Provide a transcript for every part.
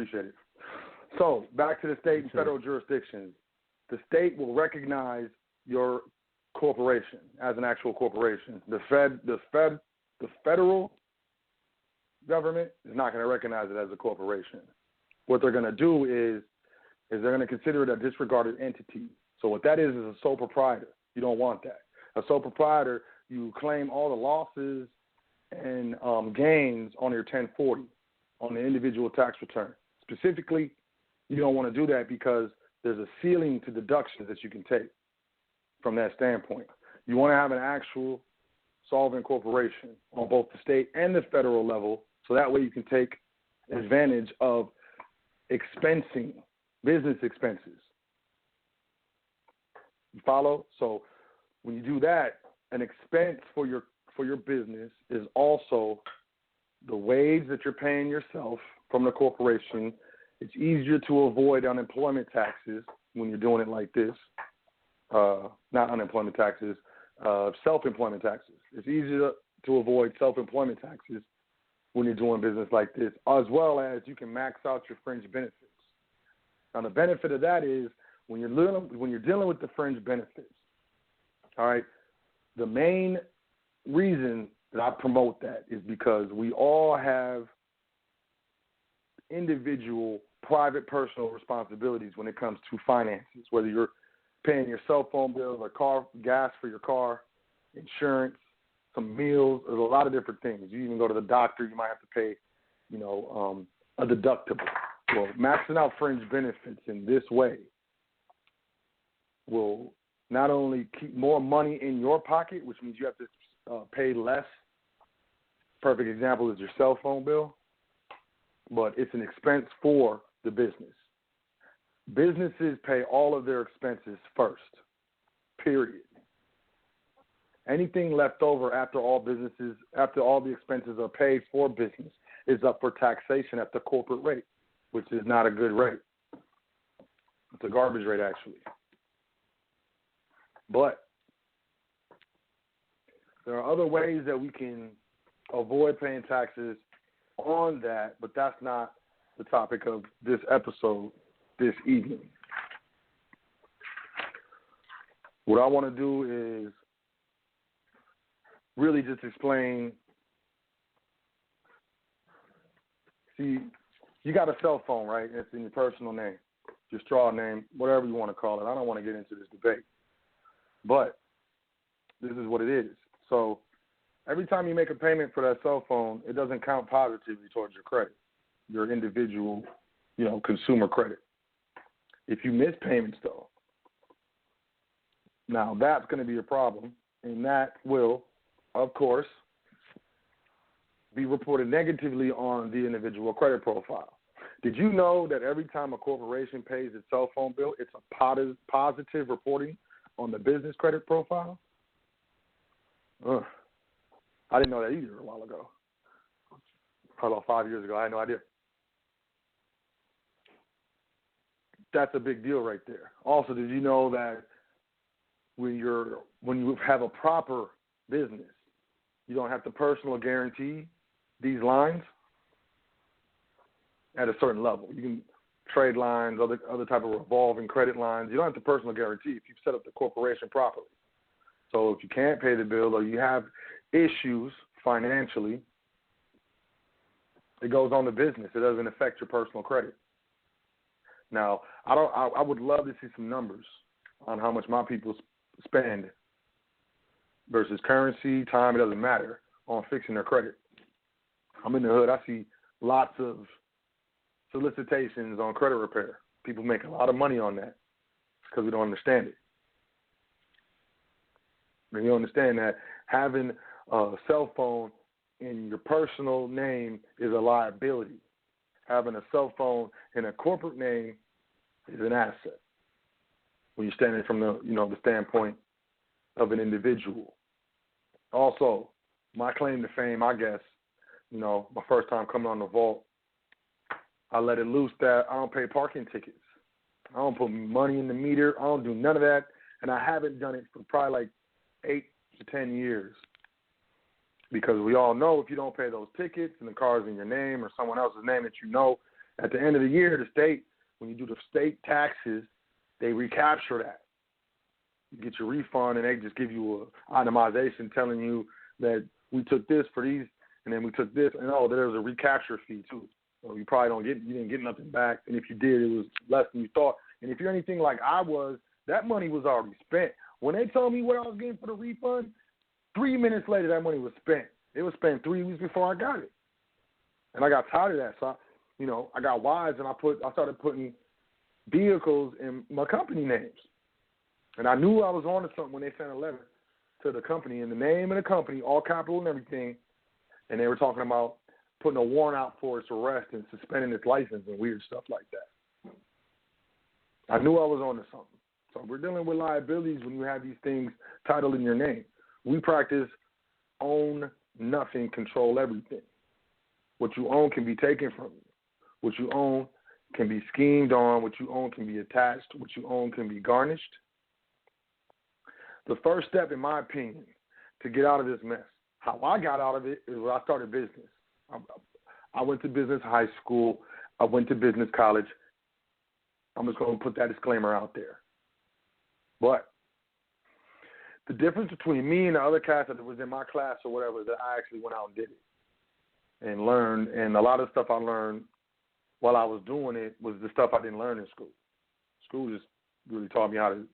Appreciate it. So back to the state and federal jurisdictions. The state will recognize your corporation as an actual corporation. The federal government is not going to recognize it as a corporation. What they're going to do is they're going to consider it a disregarded entity. So what that is a sole proprietor. You don't want that. A sole proprietor, you claim all the losses and gains on your 1040 on the individual tax return. Specifically, you don't want to do that because there's a ceiling to deductions that you can take from that standpoint. You want to have an actual solvent corporation on both the state and the federal level, so that way you can take advantage of expensing business expenses. You follow? So when you do that, an expense for your business is also the wage that you're paying yourself from the corporation. It's easier to avoid unemployment taxes when you're doing it like this. Not unemployment taxes, self-employment taxes. It's easier to avoid self-employment taxes when you're doing business like this, as well as you can max out your fringe benefits. Now, the benefit of that is when you're dealing with the fringe benefits, all right, the main reason that I promote that is because we all have individual, private, personal responsibilities when it comes to finances, whether you're paying your cell phone bill or gas for your car, insurance, some meals. There's a lot of different things. You even go to the doctor, you might have to pay, a deductible. Well, maxing out fringe benefits in this way will not only keep more money in your pocket, which means you have to pay less. Perfect example is your cell phone bill, but it's an expense for the business. Businesses pay all of their expenses first, period. Anything left over after all the expenses are paid for business is up for taxation at the corporate rate, which is not a good rate. It's a garbage rate, actually. But there are other ways that we can avoid paying taxes on that, but that's not the topic of this episode this evening. What I want to do is really just explain. See, you got a cell phone, right? It's in your personal name, your straw name, whatever you want to call it. I don't want to get into this debate, but this is what it is. So every time you make a payment for that cell phone, it doesn't count positively towards your credit, your individual, consumer credit. If you miss payments, though, now that's going to be a problem, and that will, of course, be reported negatively on the individual credit profile. Did you know that every time a corporation pays its cell phone bill, it's a positive reporting on the business credit profile? I didn't know that either a while ago. Probably about 5 years ago. I had no idea. That's a big deal right there. Also, did you know that when you have a proper business, you don't have to personal guarantee these lines at a certain level. You can trade lines, other type of revolving credit lines. You don't have to personal guarantee if you set up the corporation properly. So if you can't pay the bill or you have issues financially, it goes on the business. It doesn't affect your personal credit. Now, I would love to see some numbers on how much my people spend versus currency, time, it doesn't matter, on fixing their credit. I'm in the hood. I see lots of solicitations on credit repair. People make a lot of money on that because we don't understand it. And you understand that having a cell phone in your personal name is a liability. Having a cell phone in a corporate name is an asset when you're standing from the standpoint of an individual. Also, my claim to fame, I guess, my first time coming on the vault, I let it loose that I don't pay parking tickets. I don't put money in the meter. I don't do none of that. And I haven't done it for probably like 8 to 10 years. Because we all know if you don't pay those tickets and the car's in your name or someone else's name that At the end of the year, the state, when you do the state taxes, they recapture that. You get your refund, and they just give you a itemization telling you that we took this for these, and then we took this, and there's a recapture fee too. So you probably didn't get nothing back, and if you did, it was less than you thought. And if you're anything like I was, that money was already spent. When they told me what I was getting for the refund, 3 minutes later, that money was spent. It was spent 3 weeks before I got it, and I got tired of that. So I got wise, and I started putting vehicles in my company names, and I knew I was on to something when they sent a letter to the company in the name of the company, all capital and everything, and they were talking about putting a warrant out for its arrest and suspending its license and weird stuff like that. I knew I was on to something. So we're dealing with liabilities when you have these things titled in your name. We practice own nothing, control everything. What you own can be taken from you. What you own can be schemed on. What you own can be attached. What you own can be garnished. The first step, in my opinion, to get out of this mess, how I got out of it is when I started business. I went to business high school. I went to business college. I'm just going to put that disclaimer out there. But the difference between me and the other cats that was in my class or whatever, that I actually went out and did it and learned. And a lot of stuff I learned while I was doing it was the stuff I didn't learn in school. School just really taught me how to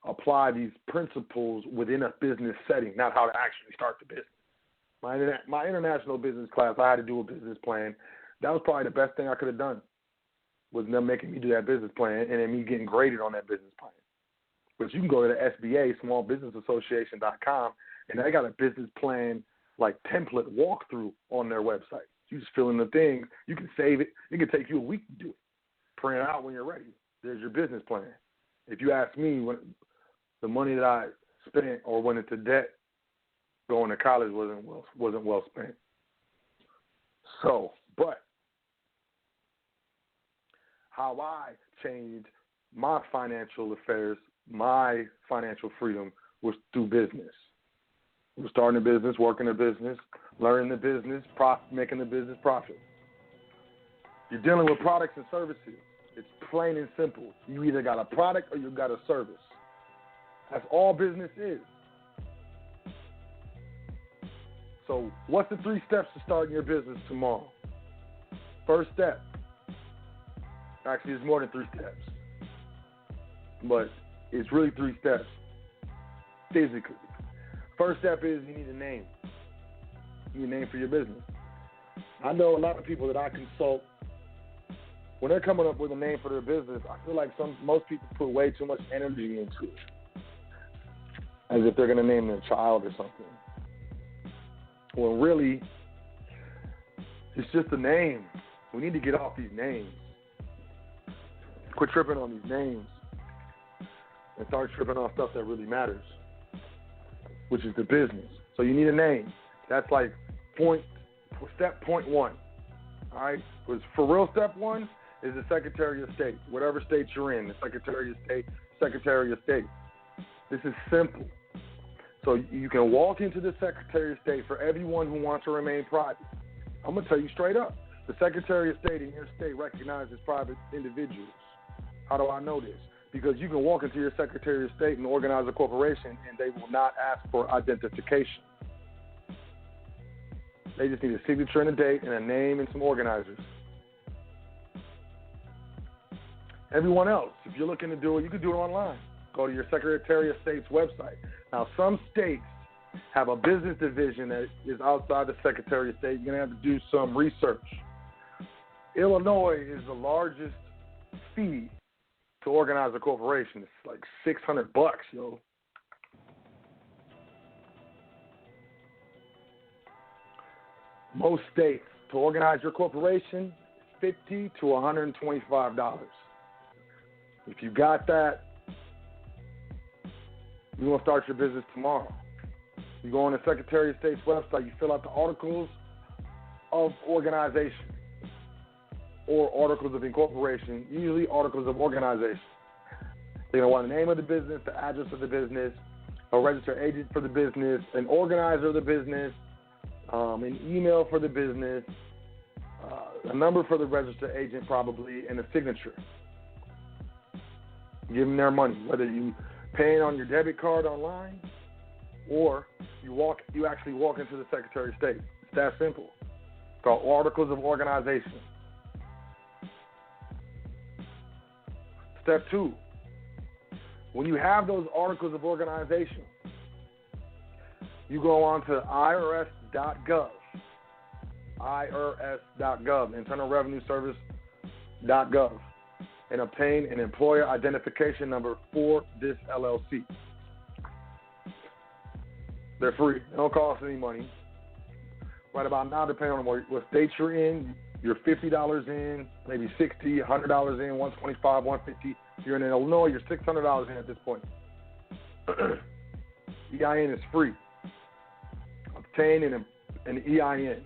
apply these principles within a business setting, not how to actually start the business. My international business class, I had to do a business plan. That was probably the best thing I could have done, was them making me do that business plan and then me getting graded on that business plan. But you can go to the SBA, smallbusinessassociation.com, and they got a business plan like template walkthrough on their website. You just fill in the things. You can save it. It can take you a week to do it. Print it out when you're ready. There's your business plan. If you ask me, when the money that I spent or went into debt going to college wasn't well spent. So, but how I changed my financial affairs, my financial freedom, was through business. It was starting a business, working a business, learning the business, making the business profit. You're dealing with products and services. It's plain and simple. You either got a product or you got a service. That's all business is. So what's the 3 steps to starting your business tomorrow? First step. Actually, it's more than 3 steps. But it's really 3 steps physically. First step is you need a name. You need a name for your business. I know a lot of people that I consult, when they're coming up with a name for their business, I feel like most people put way too much energy into it, as if they're going to name their child or something. Well, really, it's just a name. We need to get off these names. Quit tripping on these names and start tripping on stuff that really matters, which is the business. So you need a name. That's like step point 1. All right? Because for real, step 1 is the Secretary of State. Whatever state you're in, the Secretary of State, Secretary of State. This is simple. So you can walk into the Secretary of State for everyone who wants to remain private. I'm going to tell you straight up. The Secretary of State in your state recognizes private individuals. How do I know this? Because you can walk into your Secretary of State and organize a corporation, and they will not ask for identification. They just need a signature and a date and a name and some organizers. Everyone else, if you're looking to do it, you can do it online. Go to your Secretary of State's website. Now, some states have a business division that is outside the Secretary of State. You're going to have to do some research. Illinois is the largest fee to organize a corporation. It's like $600, yo. Most states, to organize your corporation, $50 to $125. If you got that, you're going to start your business tomorrow. You go on the Secretary of State's website, you fill out the articles of organization or articles of incorporation, usually articles of organization. They're going to want the name of the business, the address of the business, a registered agent for the business, an organizer of the business, an email for the business, a number for the registered agent probably, and a signature. Give them their money, whether you paying on your debit card online or you actually walk into the Secretary of State. It's that simple. It's called Articles of Organization. Step 2, when you have those Articles of Organization, you go on to irs.gov, Internal Revenue Service.gov, and obtain an employer identification number for this LLC. They're free. They don't cost any money. Right about now, depending on what state you're in, you're $50 in, maybe $60, $100 in, $125, $150. If you're in Illinois, you're $600 in at this point. EIN is free. Obtain an EIN.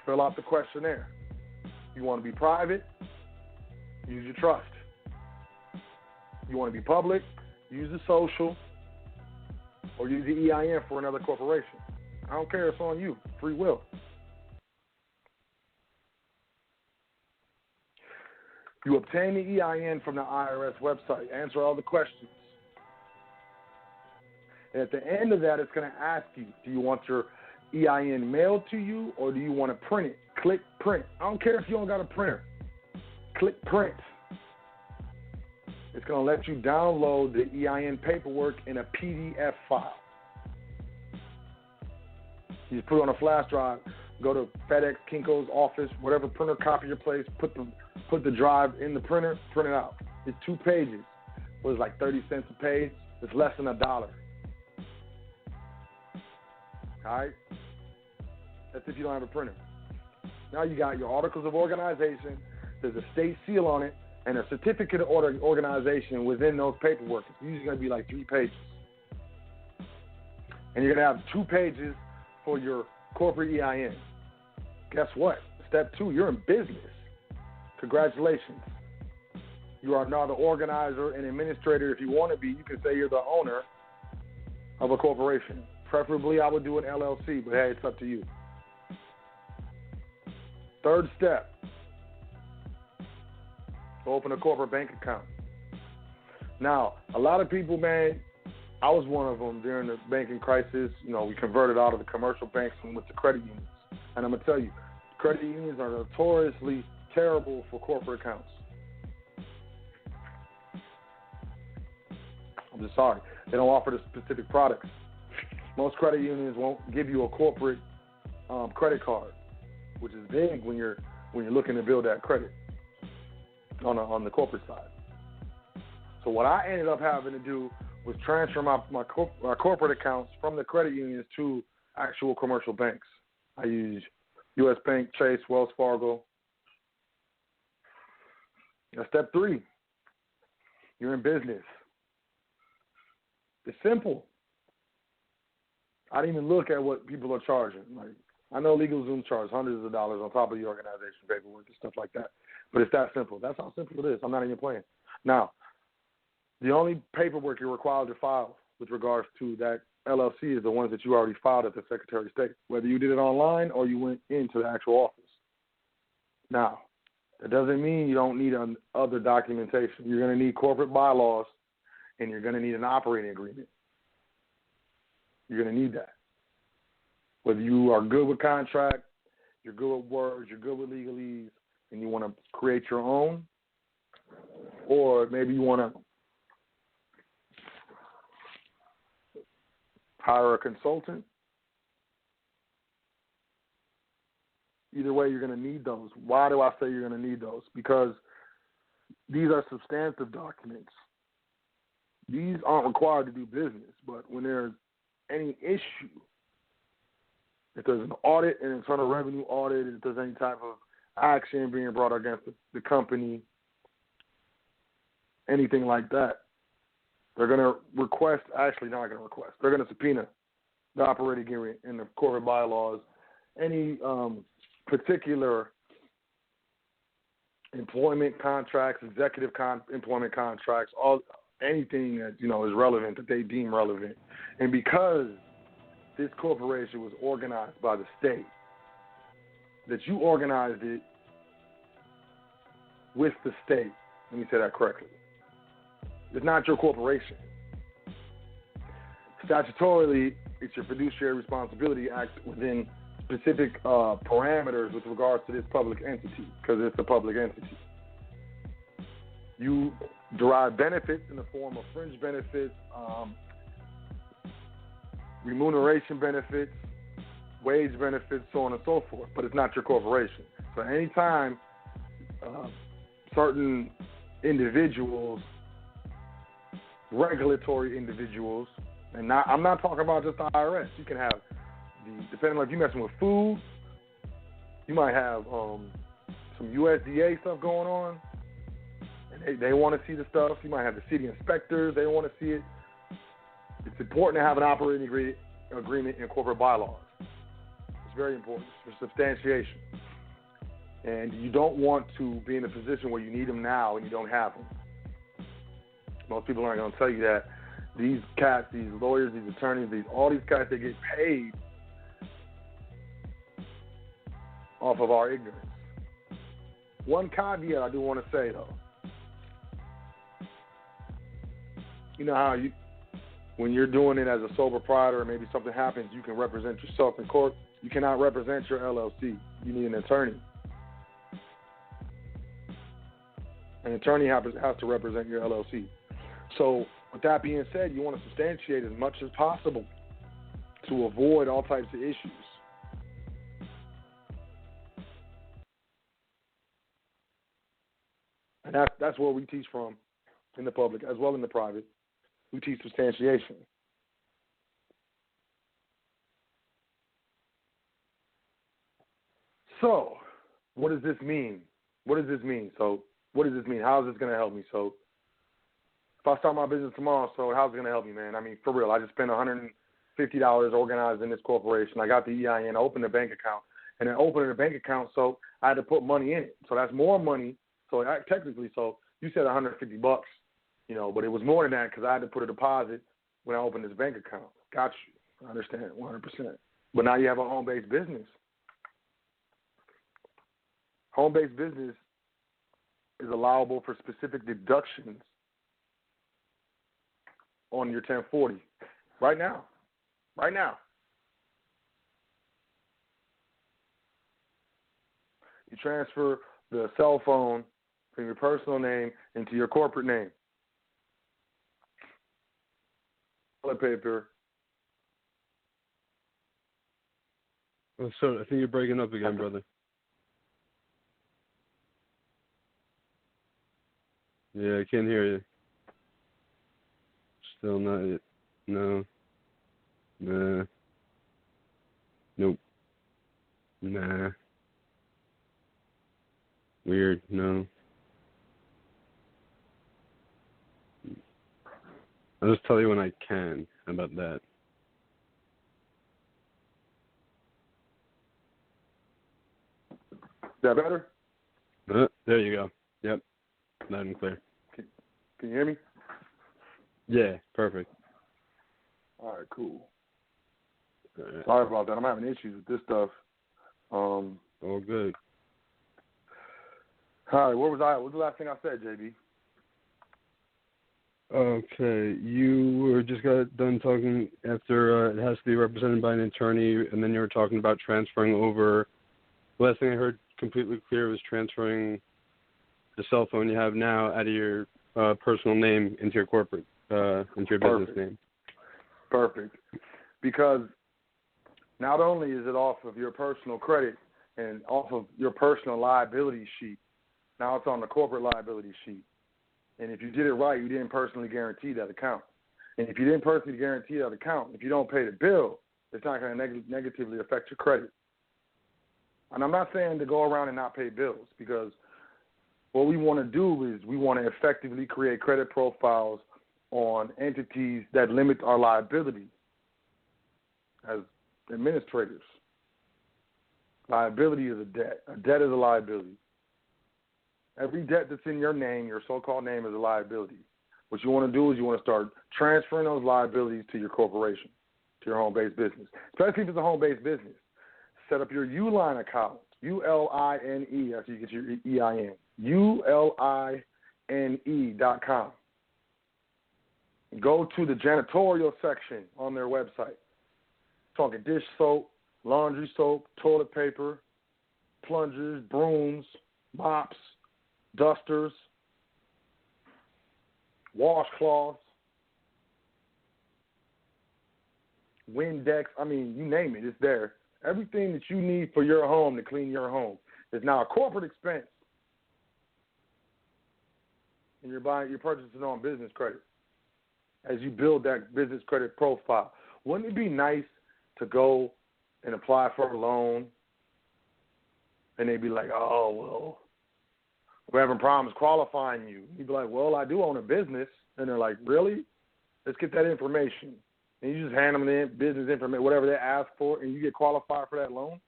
Fill out the questionnaire. You want to be private? Use your trust. You want to be public? Use the social, or use the EIN for another corporation. I don't care. It's on you. Free will. You obtain the EIN from the IRS website. Answer all the questions. And at the end of that, it's going to ask you, do you want your EIN mailed to you or do you want to print it? Click print. I don't care if you don't got a printer. Click print. It's going to let you download the EIN paperwork in a PDF file. You just put it on a flash drive, go to FedEx, Kinko's office, whatever printer copier place, put the drive in the printer, print it out. It's 2 pages. It was like 30 cents a page. It's less than $1. All right? That's if you don't have a printer. Now you got your Articles of Organization. There's a state seal on it and a certificate of organization within those paperwork. It's usually going to be like 3 pages. And you're going to have 2 pages for your corporate EIN. Guess what? Step 2, you're in business. Congratulations. You are now the organizer and administrator. If you want to be, you can say you're the owner of a corporation. Preferably, I would do an LLC, but hey, it's up to you. Third step, open a corporate bank account. Now, a lot of people, man, I was one of them during the banking crisis. You know, we converted out of the commercial banks and went to credit unions. And I'm going to tell you, credit unions are notoriously terrible for corporate accounts. I'm just sorry. They don't offer the specific products. Most credit unions won't give you a corporate credit card, which is big when you're looking to build that credit on the corporate side. So what I ended up having to do was transfer my corporate accounts from the credit unions to actual commercial banks. I use U.S. Bank, Chase, Wells Fargo. Now, step 3, you're in business. It's simple. I didn't even look at what people are charging. Like, I know LegalZoom charges hundreds of dollars on top of the organization paperwork and stuff like that, but it's that simple. That's how simple it is. I'm not even playing. Now, the only paperwork you're required to file with regards to that LLC is the ones that you already filed at the Secretary of State, whether you did it online or you went into the actual office. Now, that doesn't mean you don't need other documentation. You're going to need corporate bylaws, and you're going to need an operating agreement. You're going to need that. Whether you are good with contract, you're good with words, you're good with legalese, and you want to create your own, or maybe you want to hire a consultant. Either way, you're going to need those. Why do I say you're going to need those? Because these are substantive documents. These aren't required to do business, but when there's any issue, if there's an audit, an internal revenue audit, if there's any type of action being brought against the company, anything like that, they're going to request, actually not going to request, they're going to subpoena the operating agreement and the corporate bylaws, any particular employment contracts, executive employment contracts, anything that, is relevant, that they deem relevant. And because this corporation was organized by the state, that you organized it with the state. Let me say that correctly. It's not your corporation. Statutorily, it's your fiduciary responsibility to act within specific parameters with regards to this public entity, because it's a public entity. You derive benefits in the form of fringe benefits, remuneration benefits, wage benefits, so on and so forth, but it's not your corporation. So anytime certain individuals, regulatory individuals, and I'm not talking about just the IRS. You can have, depending on if you're messing with food, you might have some USDA stuff going on, and they want to see the stuff. You might have the city inspectors, they want to see it. It's important to have an operating agreement in corporate bylaws. It's very important for substantiation. And you don't want to be in a position where you need them now and you don't have them. Most people aren't going to tell you that. These cats, these lawyers, these attorneys, all these guys, they get paid off of our ignorance. One caveat I do want to say, though. You know how when you're doing it as a sole proprietor and maybe something happens, you can represent yourself in court. You cannot represent your LLC. You need an attorney. An attorney has to represent your LLC. So with that being said, you want to substantiate as much as possible to avoid all types of issues. And that's where we teach from in the public as well in the private. We teach substantiation. So what does this mean? What does this mean? So what does this mean? How is this going to help me? So if I start my business tomorrow, so how's it going to help me, man? I mean, for real, I just spent $150 organizing this corporation. I got the EIN, I opened a bank account, and then opening a bank account, so I had to put money in it. So that's more money. So technically, so you said $150, you know, but it was more than that because I had to put a deposit when I opened this bank account. Got you. I understand 100%. But now you have a home-based business. Home-based business is allowable for specific deductions on your 1040 right now. Right now. You transfer the cell phone from your personal name into your corporate name. Toilet paper. Oh, so I think you're breaking up again, brother. Yeah, I can't hear you. Still not it. No. Nah. Nope. Nah. Weird. No. I'll just tell you when I can. How about that? Is that better? There you go. Yep. Loud and clear. Can you hear me? Yeah, perfect. All right, cool. All right. Sorry about that. I'm having issues with this stuff. All good. All right, where was I? What was the last thing I said, JB? Okay, you were just got done talking after it has to be represented by an attorney, and then you were talking about transferring over. The last thing I heard completely clear was transferring the cell phone you have now out of your personal name into your corporate, into your business name. Perfect. Because not only is it off of your personal credit and off of your personal liability sheet, now it's on the corporate liability sheet. And if you did it right, you didn't personally guarantee that account. And if you didn't personally guarantee that account, if you don't pay the bill, it's not going to negatively affect your credit. And I'm not saying to go around and not pay bills, because what we want to do is we want to effectively create credit profiles on entities that limit our liability as administrators. Liability is a debt. A debt is a liability. Every debt that's in your name, your so-called name, is a liability. What you want to do is you want to start transferring those liabilities to your corporation, to your home-based business, especially if it's a home-based business. Set up your Uline account ULINE, after you get your EIN. ULINE.com. Go to the janitorial section on their website. Talking dish soap, laundry soap, toilet paper, plungers, brooms, mops, dusters, washcloths, Windex. I mean, you name it, it's there. Everything that you need for your home to clean your home is now a corporate expense. And you're purchasing on business credit as you build that business credit profile. Wouldn't it be nice to go and apply for a loan and they'd be like, oh, well, we're having problems qualifying you. You'd be like, well, I do own a business. And they're like, really? Let's get that information. And you just hand them the business information, whatever they ask for, and you get qualified for that loan.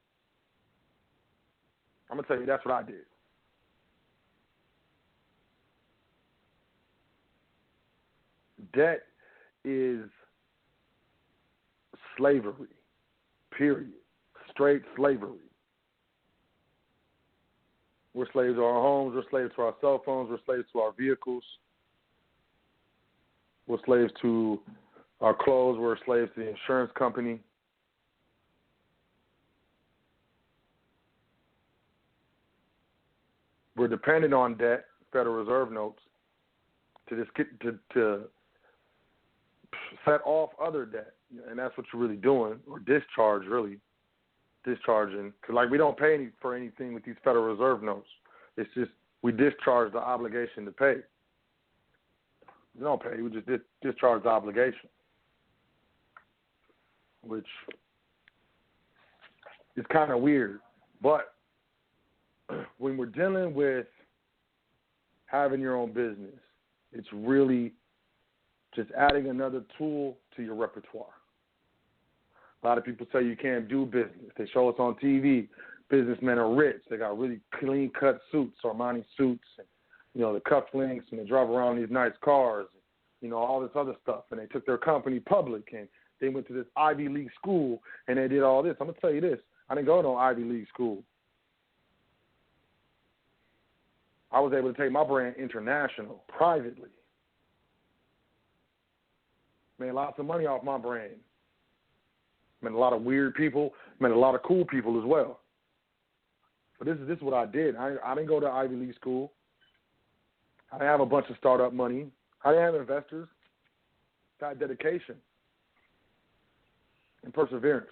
I'm going to tell you, that's what I did. Debt is slavery, period. Straight slavery. We're slaves to our homes. We're slaves to our cell phones. We're slaves to our vehicles. We're slaves to our clothes. We're slaves to the insurance company. We're dependent on debt, Federal Reserve notes, to just get to set off other debt, and that's what you're really doing, or discharging, because we don't pay for anything with these Federal Reserve notes. It's just we discharge the obligation to pay. We don't pay, we just discharge the obligation, which is kind of weird. But when we're dealing with having your own business, it's really just adding another tool to your repertoire. A lot of people say you can't do business. They show us on TV. Businessmen are rich. They got really clean-cut suits, Armani suits, and, the cufflinks, and they drive around in these nice cars, all this other stuff. And they took their company public, and they went to this Ivy League school, and they did all this. I'm going to tell you this. I didn't go to no Ivy League school. I was able to take my brand international privately. Made lots of money off my brand. Met a lot of weird people. Met a lot of cool people as well. But this is what I did. I didn't go to Ivy League school. I didn't have a bunch of startup money. I didn't have investors. I had dedication and perseverance.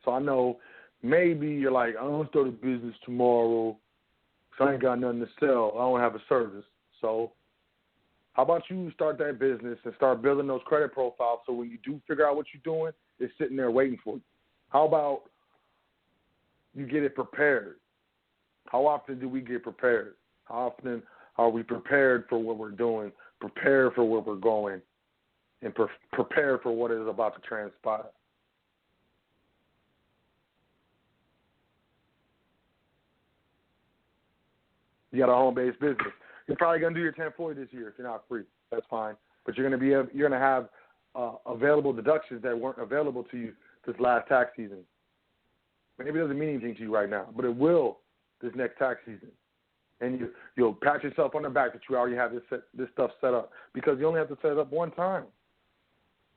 So I know maybe you're like, I don't start a business tomorrow because I ain't got nothing to sell. I don't have a service. So how about you start that business and start building those credit profiles so when you do figure out what you're doing, it's sitting there waiting for you? How about you get it prepared? How often do we get prepared? How often are we prepared for what we're doing, prepared for where we're going, and prepared for what is about to transpire? You got a home-based business. You're probably going to do your 1040 this year if you're not free. That's fine. But you're going to have available deductions that weren't available to you this last tax season. Maybe it doesn't mean anything to you right now, but it will this next tax season. And you'll pat yourself on the back that you already have this stuff set up, because you only have to set it up one time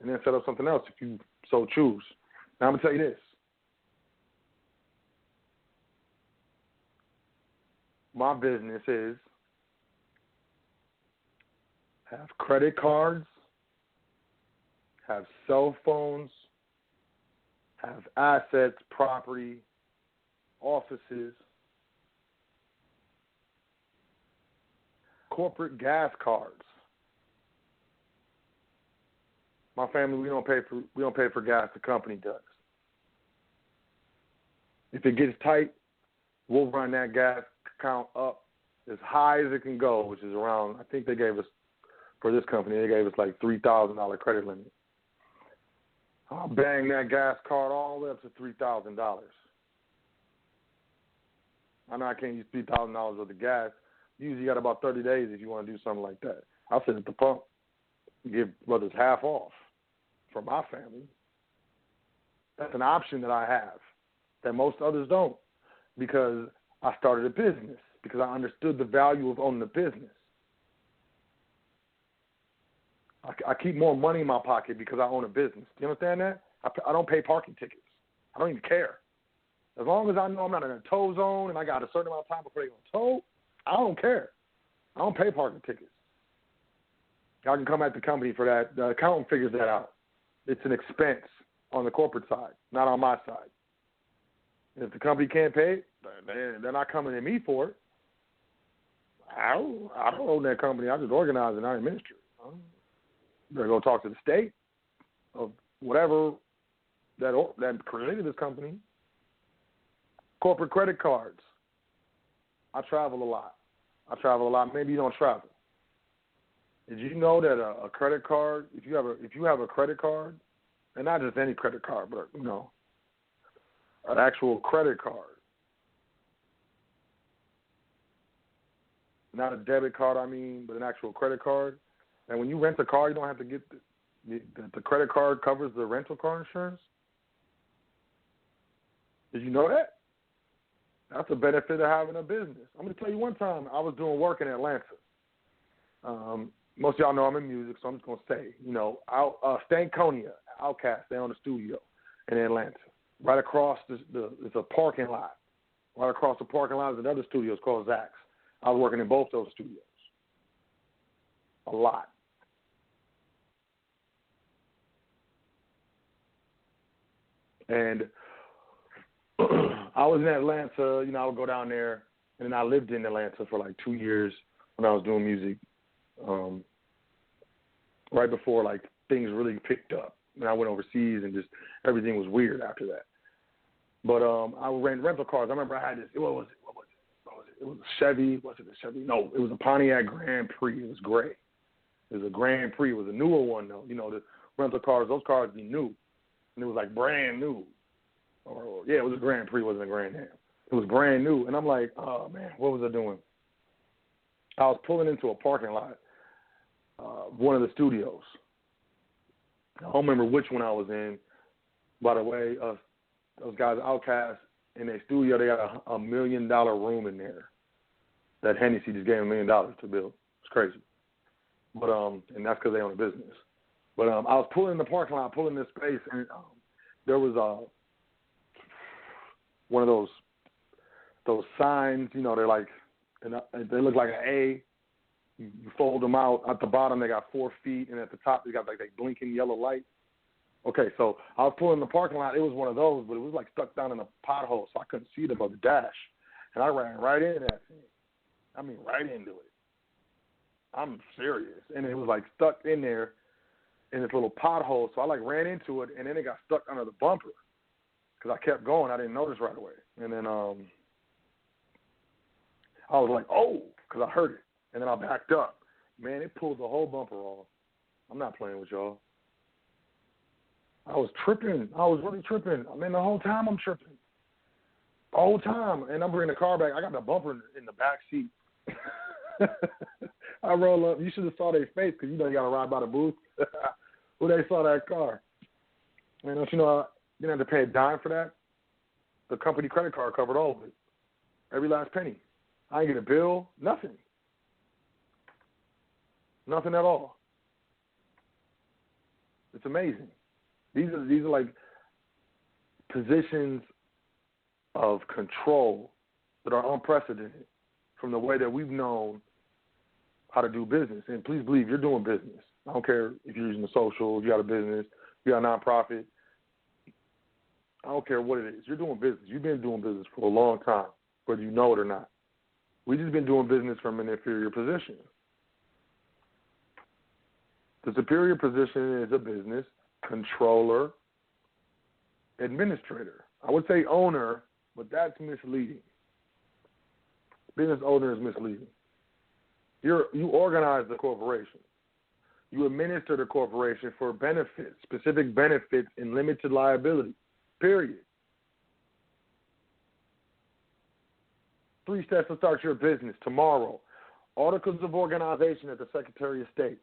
and then set up something else if you so choose. Now I'm going to tell you this. My business is have credit cards, have cell phones, have assets, property, offices, corporate gas cards. My family, we don't pay for gas. The company does. If it gets tight, we'll run that gas account up as high as it can go, which is around, I think they gave us, for this company, they gave us like $3,000 credit limit. I'll bang that gas card all the way up to $3,000. I know I can't use $3,000 worth of gas. Usually you got about 30 days if you want to do something like that. I'll sit at the pump and give brothers half off for my family. That's an option that I have. that most others don't, because I started a business, because I understood the value of owning a business. I keep more money in my pocket because I own a business. Do you understand that? I don't pay parking tickets. I don't even care. As long as I know I'm not in a tow zone and I got a certain amount of time before they going to tow, I don't care. I don't pay parking tickets. Y'all can come at the company for that. The accountant figures that out. It's an expense on the corporate side, not on my side. And if the company can't pay it, they're not coming to me for it. I don't own that company. I just organize it and I administer it. Better go talk to the state of whatever that created this company. Corporate credit cards. I travel a lot. Maybe you don't travel. Did you know that a credit card, if you have a credit card, and not just any credit card, but an actual credit card, not a debit card, but an actual credit card. And when you rent a car, you don't have to get the credit card covers the rental car insurance. Did you know that? That's a benefit of having a business. I'm going to tell you one time I was doing work in Atlanta. Most of y'all know I'm in music, so I'm just going to say, Stankonia, Outkast, they own a studio in Atlanta. Right across it's a parking lot. Right across the parking lot is another studio. It's called Zach's. I was working in both those studios. A lot. And I was in Atlanta, I would go down there, and I lived in Atlanta for like 2 years when I was doing music, right before things really picked up. And I went overseas and just everything was weird after that. But I would rent rental cars. I remember I had this, what was it? It was a Chevy. Was it a Chevy? No, it was a Pontiac Grand Prix. It was gray. It was a Grand Prix. It was a newer one, though. The rental cars, those cars be new. And it was brand new. It was a Grand Prix, it wasn't a Grand Am. It was brand new. And I'm like, oh, man, what was I doing? I was pulling into a parking lot, one of the studios. I don't remember which one I was in. By the way, those guys, Outkast, in their studio, they got a $1 million room in there that Hennessy just gave them $1 million to build. It's crazy. But and that's because they own a business. But I was pulling in the parking lot, pulling this space, and there was one of those signs, they're like, and they look like an A. You fold them out. At the bottom, they got 4 feet, and at the top, they got that blinking yellow light. Okay, so I was pulling in the parking lot. It was one of those, but it was stuck down in a pothole, so I couldn't see it above the dash. And I ran right into that thing. Right into it. I'm serious. And it was stuck in there in this little pothole, so I ran into it, and then it got stuck under the bumper. Because I kept going. I didn't notice right away. And then I was like, oh, because I heard it. And then I backed up. Man, it pulled the whole bumper off. I'm not playing with y'all. I was tripping. I was really tripping. The whole time I'm tripping. The whole time. And I'm bringing the car back. I got the bumper in the back seat. I roll up. You should have saw their face because you got to ride by the booth. When they saw that car. Man, don't you know you didn't have to pay a dime for that? The company credit card covered all of it. Every last penny. I didn't get a bill. Nothing. Nothing at all. It's amazing. These are positions of control that are unprecedented from the way that we've known how to do business. And please believe you're doing business. I don't care if you're using the social, if you got a business, if you got a nonprofit. I don't care what it is. You're doing business. You've been doing business for a long time, whether you know it or not. We've just been doing business from an inferior position. The superior position is a business controller, administrator. I would say owner, but that's misleading. Business owner is misleading. You organize the corporation. You administer the corporation for benefits, specific benefits and limited liability, period. 3 steps to start your business tomorrow. Articles of organization at the Secretary of State.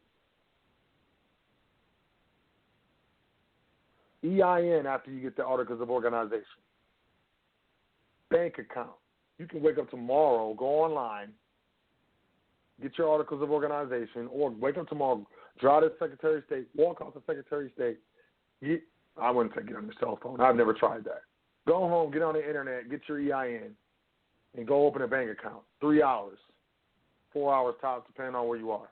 EIN after you get the articles of organization. bank account. You can wake up tomorrow, go online, get your articles of organization, or wake up tomorrow, drive to the Secretary of State, walk out to the Secretary of State. I wouldn't say get on your cell phone. I've never tried that. Go home, get on the internet, get your EIN, and go open a bank account. 3 hours, 4 hours tops, depending on where you are.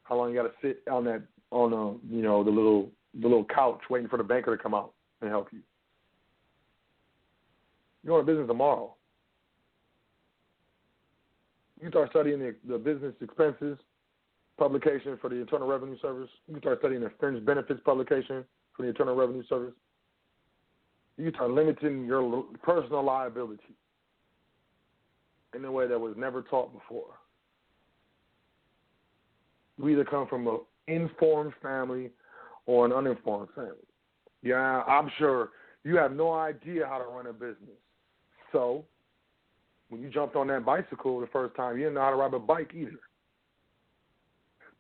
How long you got to sit on that the little couch waiting for the banker to come out and help you. You're going to business tomorrow. You can start studying the business expenses publication for the Internal Revenue Service. You can start studying the fringe benefits publication for the Internal Revenue Service. You can start limiting your personal liability in a way that was never taught before. You either come from an informed family or an uninformed family. Yeah, I'm sure you have no idea how to run a business. So when you jumped on that bicycle the first time, you didn't know how to ride a bike either.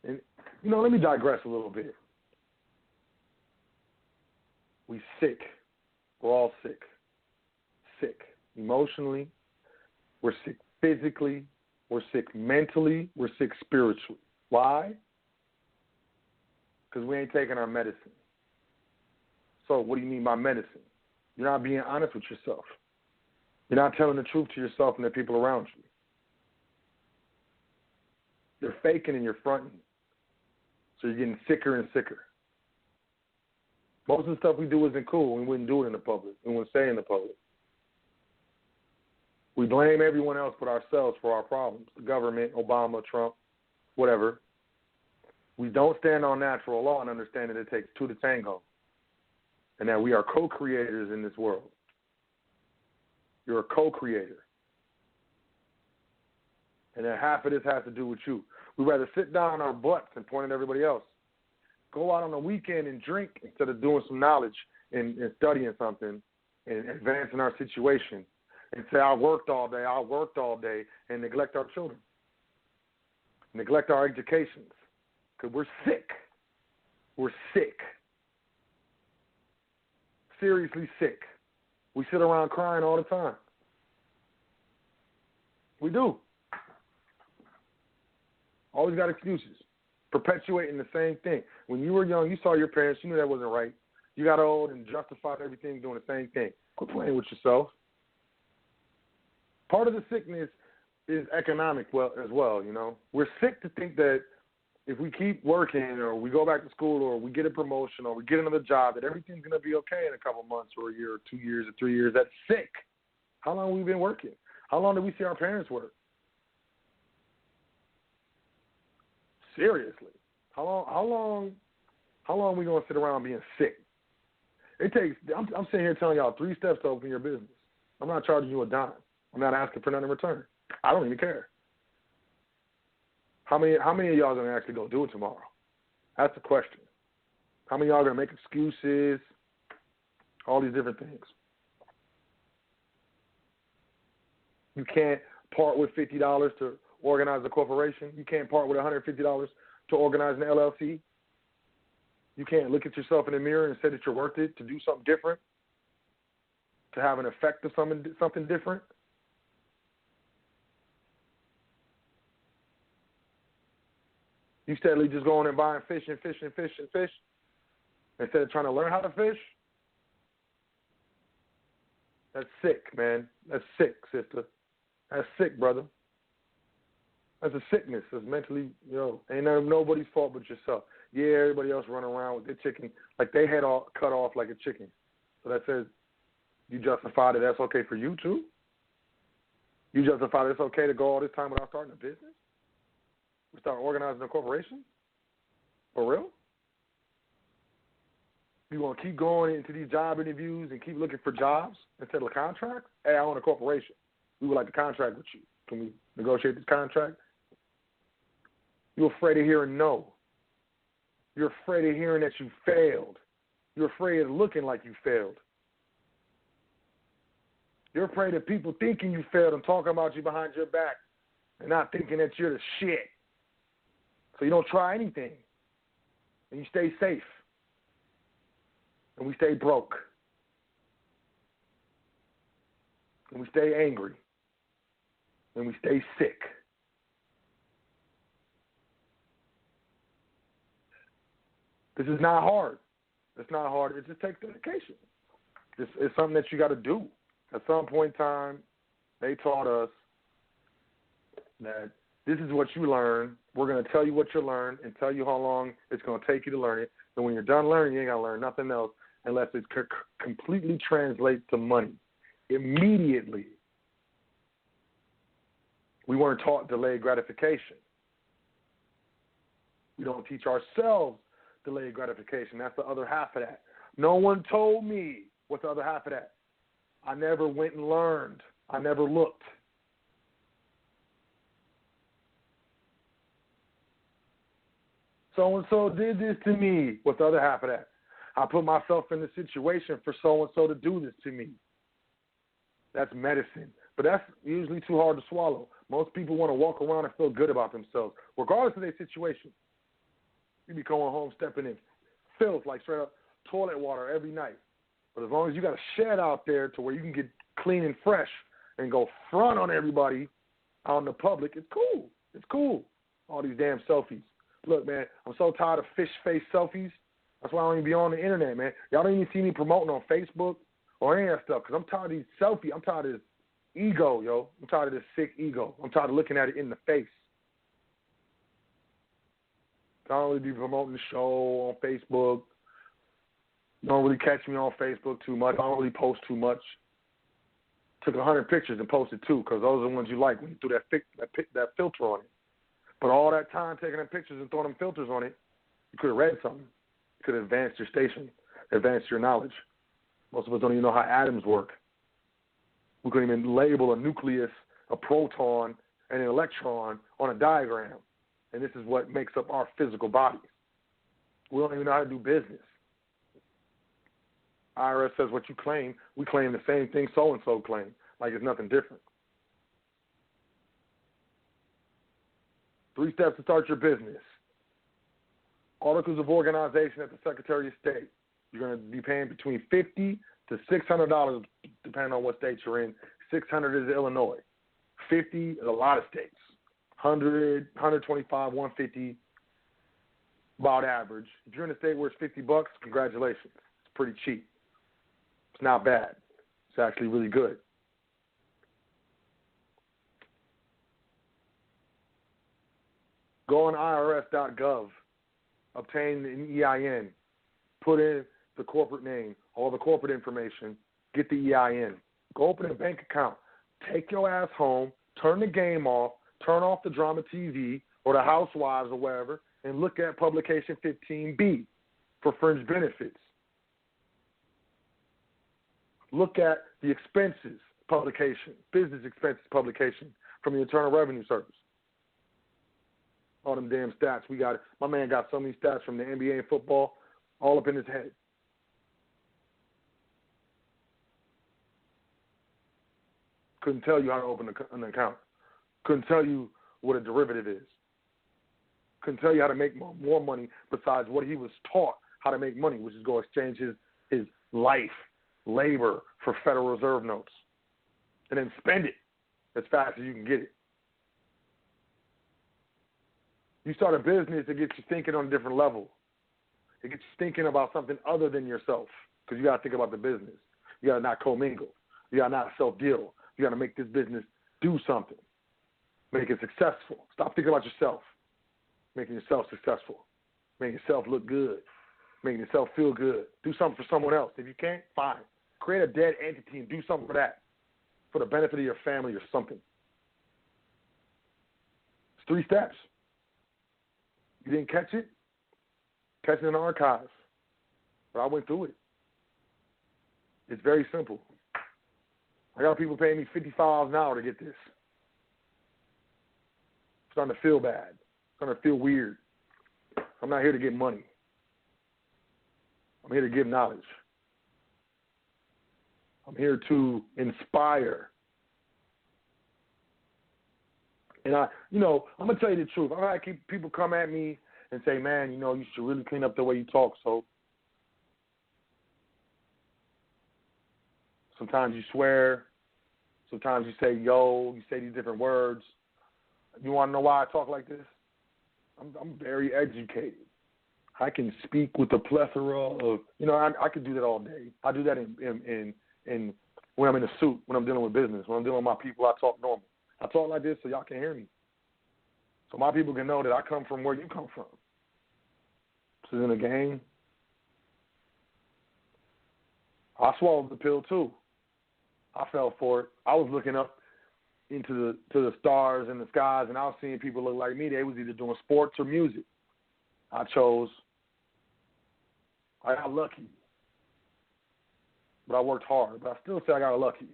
And, let me digress a little bit. We sick. We're all sick. Sick emotionally. We're sick physically. We're sick mentally. We're sick spiritually. Why? Because we ain't taking our medicine. So what do you mean by medicine? You're not being honest with yourself. You're not telling the truth to yourself and the people around you. You're faking and you're fronting. So you're getting sicker and sicker. Most of the stuff we do isn't cool. We wouldn't do it in the public. We wouldn't say it in the public. We blame everyone else but ourselves for our problems. The government, Obama, Trump, whatever. We don't stand on natural law and understand that it takes two to tango. And that we are co-creators in this world. You're a co-creator. And that half of this has to do with you. We'd rather sit down on our butts and point at everybody else. Go out on the weekend and drink instead of doing some knowledge and studying something and advancing our situation. And say, I worked all day, and neglect our children. Neglect our educations. Because we're sick. We're sick. Seriously sick. We sit around crying all the time. We do. Always got excuses. Perpetuating the same thing. When you were young, you saw your parents. You knew that wasn't right. You got old and justified everything doing the same thing. Quit playing with yourself. Part of the sickness is economic as well, We're sick to think that if we keep working or we go back to school or we get a promotion or we get another job, that everything's going to be okay in a couple months or a year or 2 years or 3 years. That's sick. How long have we been working? How long did we see our parents work? Seriously. How long are we going to sit around being sick? It takes, I'm sitting here telling y'all 3 steps to open your business. I'm not charging you a dime. I'm not asking for nothing in return. I don't even care. How many of y'all are going to actually go do it tomorrow? That's the question. How many of y'all are going to make excuses? All these different things. You can't part with $50 to organize a corporation. You can't part with $150 to organize an LLC. You can't look at yourself in the mirror and say that you're worth it to do something different, to have an effect of something different. You steadily just going and buying fish instead of trying to learn how to fish. That's sick, man. That's sick, sister. That's sick, brother. That's a sickness. It's mentally, ain't nobody's fault but yourself. Yeah, everybody else running around with their chicken, like they head all cut off like a chicken. So that says you justify that that's okay for you too? You justify that it's okay to go all this time without starting a business? We start organizing a corporation? For real? You want to keep going into these job interviews and keep looking for jobs instead of contracts? Hey, I own a corporation. We would like to contract with you. Can we negotiate this contract? You're afraid of hearing no. You're afraid of hearing that you failed. You're afraid of looking like you failed. You're afraid of people thinking you failed and talking about you behind your back and not thinking that you're the shit. So you don't try anything. And you stay safe. And we stay broke. and we stay angry, and we stay sick. This is not hard. It's not hard. It just takes dedication. It's something that you got to do. At some point in time, they taught us that this is what you learn. We're going to tell you what you learn and tell you how long it's going to take you to learn it. And when you're done learning, you ain't got to learn nothing else unless it completely translates to money. Immediately. We weren't taught delayed gratification. We don't teach ourselves delayed gratification. That's the other half of that. No one told me what's the other half of that. I never went and learned. I never looked. So-and-so did this to me. What's the other half of that? I put myself in the situation for so-and-so to do this to me. That's medicine. But that's usually too hard to swallow. Most people want to walk around and feel good about themselves, regardless of their situation. You be going home, stepping in filth, like straight up toilet water every night. But as long as you got a shed out there to where you can get clean and fresh and go front on everybody out in the public, it's cool. It's cool. All these damn selfies. Look, man, I'm so tired of fish face selfies. That's why I don't even be on the internet, man. Y'all don't even see me promoting on Facebook or any of that stuff because I'm tired of these selfies. I'm tired of this ego, yo. I'm tired of this sick ego. I'm tired of looking at it in the face. I don't really be promoting the show on Facebook. Don't really catch me on Facebook too much. I don't really post too much. Took 100 pictures and posted 2 because those are the ones you like when you threw that filter on it. But all that time taking them pictures and throwing them filters on it, you could have read something. You could have advanced your station, advanced your knowledge. Most of us don't even know how atoms work. We couldn't even label a nucleus, a proton, and an electron on a diagram. And this is what makes up our physical bodies. We don't even know how to do business. IRS says what you claim. We claim the same thing so-and-so claim, like it's nothing different. 3 steps to start your business. Articles of organization at the Secretary of State. You're going to be paying between $50 to $600, depending on what state you're in. 600 is Illinois. 50 is a lot of states. 100, 125, 150, about average. If you're in a state where it's $50, congratulations. It's pretty cheap. It's not bad. It's actually really good. Go on IRS.gov, obtain an EIN, put in the corporate name, all the corporate information, get the EIN. Go open a bank account. Take your ass home, turn the game off, turn off the drama TV or the Housewives or whatever, and look at Publication 15B for fringe benefits. Look at the expenses publication, business expenses publication from the Internal Revenue Service. All them damn stats. We got it. My man got so many stats from the NBA and football all up in his head. Couldn't tell you how to open an account. Couldn't tell you what a derivative is. Couldn't tell you how to make more money besides what he was taught how to make money, which is go exchange his life, labor for Federal Reserve notes, and then spend it as fast as you can get it. You start a business, it gets you thinking on a different level. It gets you thinking about something other than yourself because you got to think about the business. You got to not commingle. You got to not self-deal. You got to make this business do something. Make it successful. Stop thinking about yourself. Making yourself successful. Making yourself look good. Making yourself feel good. Do something for someone else. If you can't, fine. Create a dead entity and do something for that. For the benefit of your family or something. It's 3 steps. You didn't catch it? Catch it in the archives. But I went through it. It's very simple. I got people paying me $55 an hour to get this. It's starting to feel bad. It's starting to feel weird. I'm not here to get money. I'm here to give knowledge. I'm here to inspire. And I'm going to tell you the truth. I've had people come at me and say, man, you should really clean up the way you talk. So sometimes you swear. Sometimes you say yo, you say these different words. You want to know why I talk like this? I'm very educated. I can speak with a plethora of, I could do that all day. I do that in when I'm in a suit, when I'm dealing with business, when I'm dealing with my people, I talk normal. I talk like this so y'all can hear me. So my people can know that I come from where you come from. This isn't a game. I swallowed the pill too. I fell for it. I was looking up into the stars and the skies, and I was seeing people look like me. They was either doing sports or music. I chose. I got lucky. But I worked hard. But I still say I got lucky.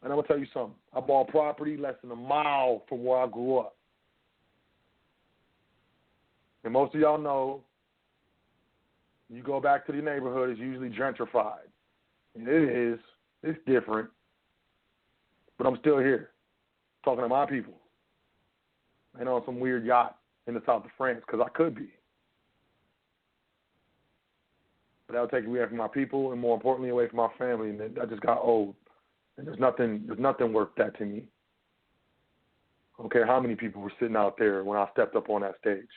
And I'm going to tell you something. I bought property less than a mile from where I grew up. And most of y'all know, you go back to the neighborhood, it's usually gentrified. And it is. It's different. But I'm still here, talking to my people. And on some weird yacht in the south of France, because I could be. But that would take me away from my people, and more importantly, away from my family. And I just got old. And there's nothing worth that to me. I don't care how many people were sitting out there when I stepped up on that stage.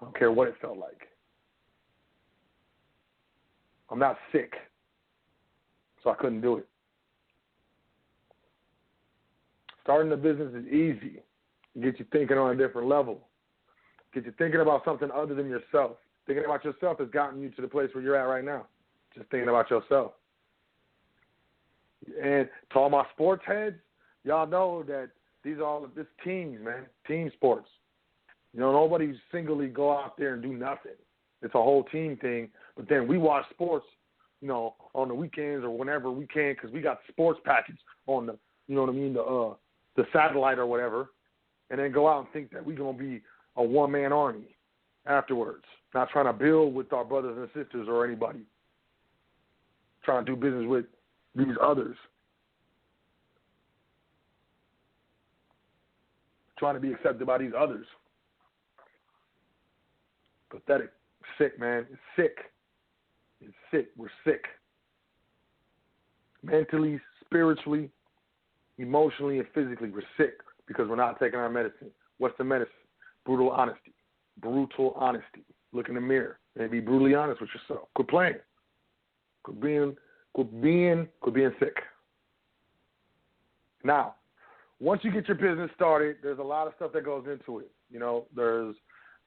I don't care what it felt like. I'm not sick, so I couldn't do it. Starting a business is easy. It gets you thinking on a different level. Get you thinking about something other than yourself. Thinking about yourself has gotten you to the place where you're at right now. Just thinking about yourself. And to all my sports heads, y'all know that this teams, man, team sports. Nobody singly go out there and do nothing. It's a whole team thing. But then we watch sports, on the weekends or whenever we can, because we got the sports package on the, the satellite or whatever, and then go out and think that we're going to be a one-man army afterwards, not trying to build with our brothers and sisters or anybody, trying to do business with these others, trying to be accepted by these others. Pathetic. Sick, man. It's sick. It's sick. We're sick. Mentally, spiritually, emotionally, and physically, we're sick because we're not taking our medicine. What's the medicine? Brutal honesty. Brutal honesty. Look in the mirror and be brutally honest with yourself. Quit playing. Quit being sick. Now, once you get your business started, there's a lot of stuff that goes into it. There's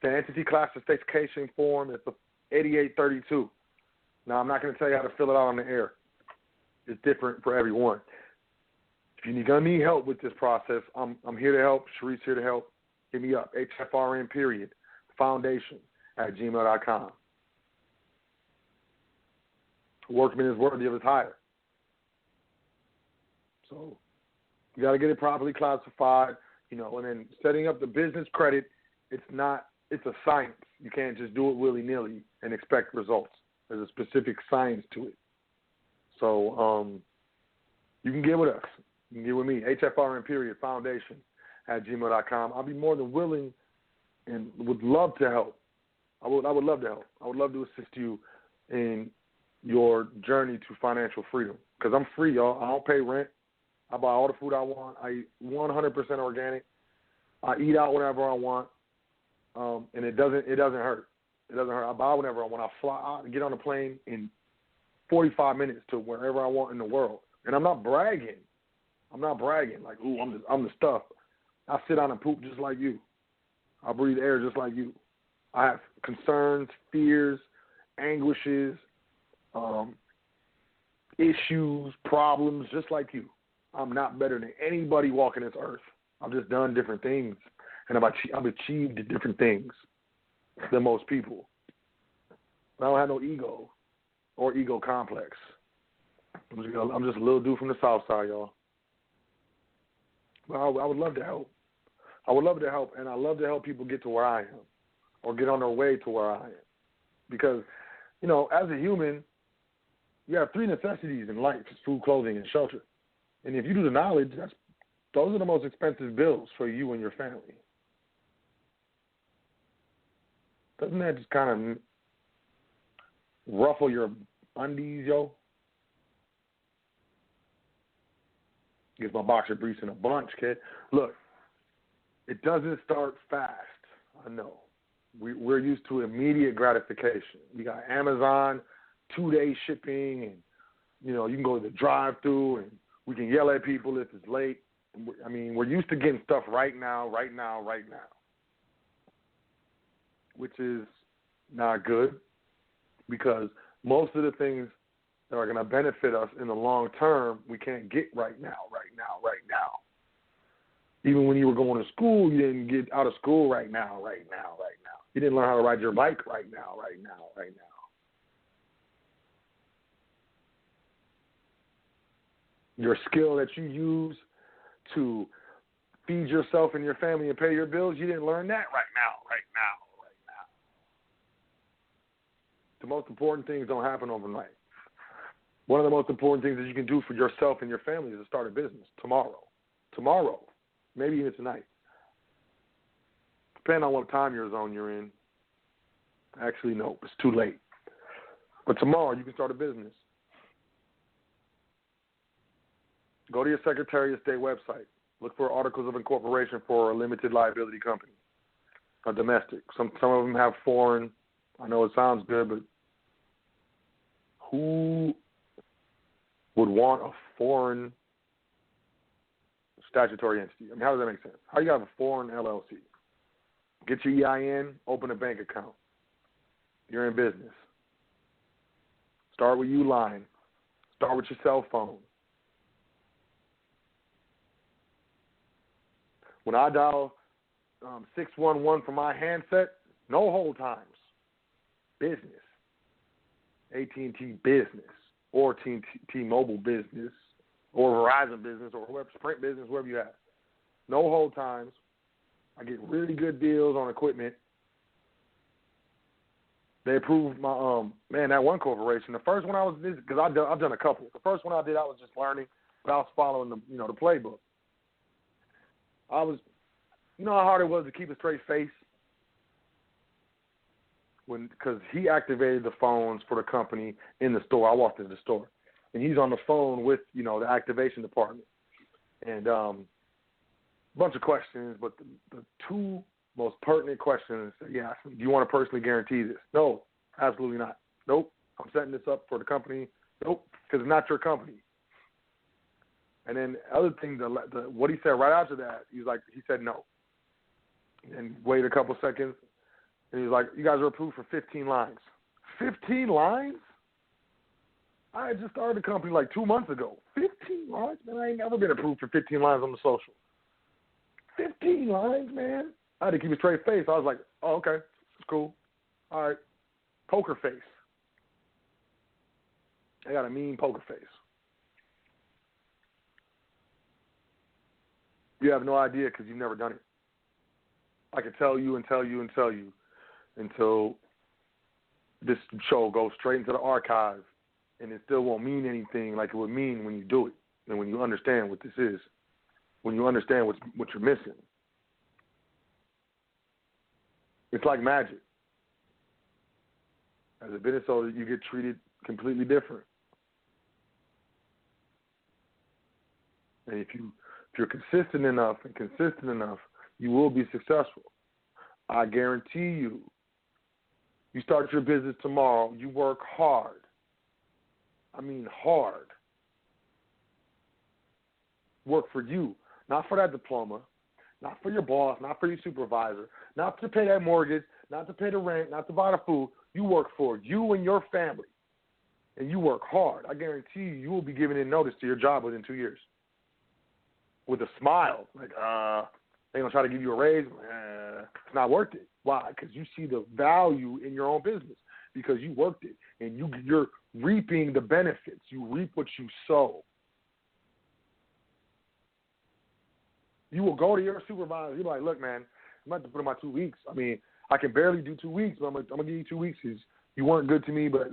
the entity classification form. It's the 8832. Now, I'm not going to tell you how to fill it out on the air. It's different for everyone. If you're going to need help with this process, I'm here to help. Sharice here to help. Hit me up. HFRN Foundation @gmail.com. Workman is worthy of his hire. So you got to get it properly classified, and then setting up the business credit, it's a science. You can't just do it willy-nilly and expect results. There's a specific science to it. So you can get with us. You can get with me, HFRN Foundation @gmail.com. I'll be more than willing and would love to help. I would love to help. I would love to assist you in your journey to financial freedom, because I'm free, y'all. I don't pay rent. I buy all the food I want. I eat 100% organic. I eat out whenever I want, and it doesn't hurt. It doesn't hurt. I buy whenever I want. I fly out and get on a plane in 45 minutes to wherever I want in the world. And I'm not bragging. Like, ooh, I'm the stuff. I sit down and poop just like you. I breathe air just like you. I have concerns, fears, anguishes, issues, problems, just like you. I'm not better than anybody walking this earth. I've just done different things, and I've achieved different things than most people. But I don't have no ego or ego complex. I'm just a little dude from the South Side, y'all. But I would love to help. I would love to help, and I love to help people get to where I am or get on their way to where I am. Because, as a human, you have 3 necessities in life: food, clothing, and shelter. And if you do the knowledge, those are the most expensive bills for you and your family. Doesn't that just kind of ruffle your undies, yo? Gets my boxer briefs in a bunch, kid. Look, it doesn't start fast. I know. We're used to immediate gratification. We got Amazon, 2-day shipping, and, you know, you can go to the drive-thru, and we can yell at people if it's late. I mean, we're used to getting stuff right now, which is not good because most of the things that are going to benefit us in the long term, we can't get right now. Even when you were going to school, you didn't get out of school right now. You didn't learn how to ride your bike right now. Your skill that you use to feed yourself and your family and pay your bills, you didn't learn that right now. The most important things don't happen overnight. One of the most important things that you can do for yourself and your family is to start a business tomorrow, maybe even tonight. Depending on what time zone you're in. Actually, no, it's too late. But tomorrow you can start a business. Go to your Secretary of State website. Look for articles of incorporation for a limited liability company, a domestic. Some of them have foreign. I know it sounds good, but who would want a foreign statutory entity? I mean, how does that make sense? How do you have a foreign LLC? Get your EIN, open a bank account. You're in business. Start with Uline. Start with your cell phone. When I dial 611 from my handset, no hold times. Business. AT&T Business or T-Mobile Business or Verizon Business or whoever, Sprint Business, whoever you have. No hold times. I get really good deals on equipment. They approved my that one corporation. The first one I was, because I've done a couple. The first one I did, I was just learning, but I was following the playbook. You know how hard it was to keep a straight face? Because he activated the phones for the company in the store. I walked into the store, and he's on the phone with, the activation department. And a bunch of questions, but the two most pertinent questions, do you want to personally guarantee this? No, absolutely not. Nope, I'm setting this up for the company. Nope, because it's not your company. And then the other thing, what he said right after that, he said no. And waited a couple seconds, and he was like, you guys are approved for 15 lines. 15 lines? I had just started the company 2 months ago. 15 lines? Man, I ain't never been approved for 15 lines on the social. 15 lines, man? I had to keep a straight face. I was like, oh, okay, it's cool. All right, poker face. I got a mean poker face. You have no idea because you've never done it. I could tell you until this show goes straight into the archive, and it still won't mean anything like it would mean when you do it and when you understand what this is, when you understand what you're missing. It's like magic. As a business owner, you get treated completely different. And if you're consistent enough, you will be successful. I guarantee you. You start your business tomorrow, you work hard. I mean hard. Work for you, not for that diploma, not for your boss, not for your supervisor, not to pay that mortgage, not to pay the rent, not to buy the food. You work for you and your family, and you work hard. I guarantee you will be giving in notice to your job within 2 years. With a smile, they gonna try to give you a raise. It's not worth it. Why? Because you see the value in your own business. Because you worked it, and you're reaping the benefits. You reap what you sow. You will go to your supervisor. You're like, look, man, I'm about to put in my 2 weeks. I mean, I can barely do 2 weeks, but I'm gonna give you 2 weeks because you weren't good to me. But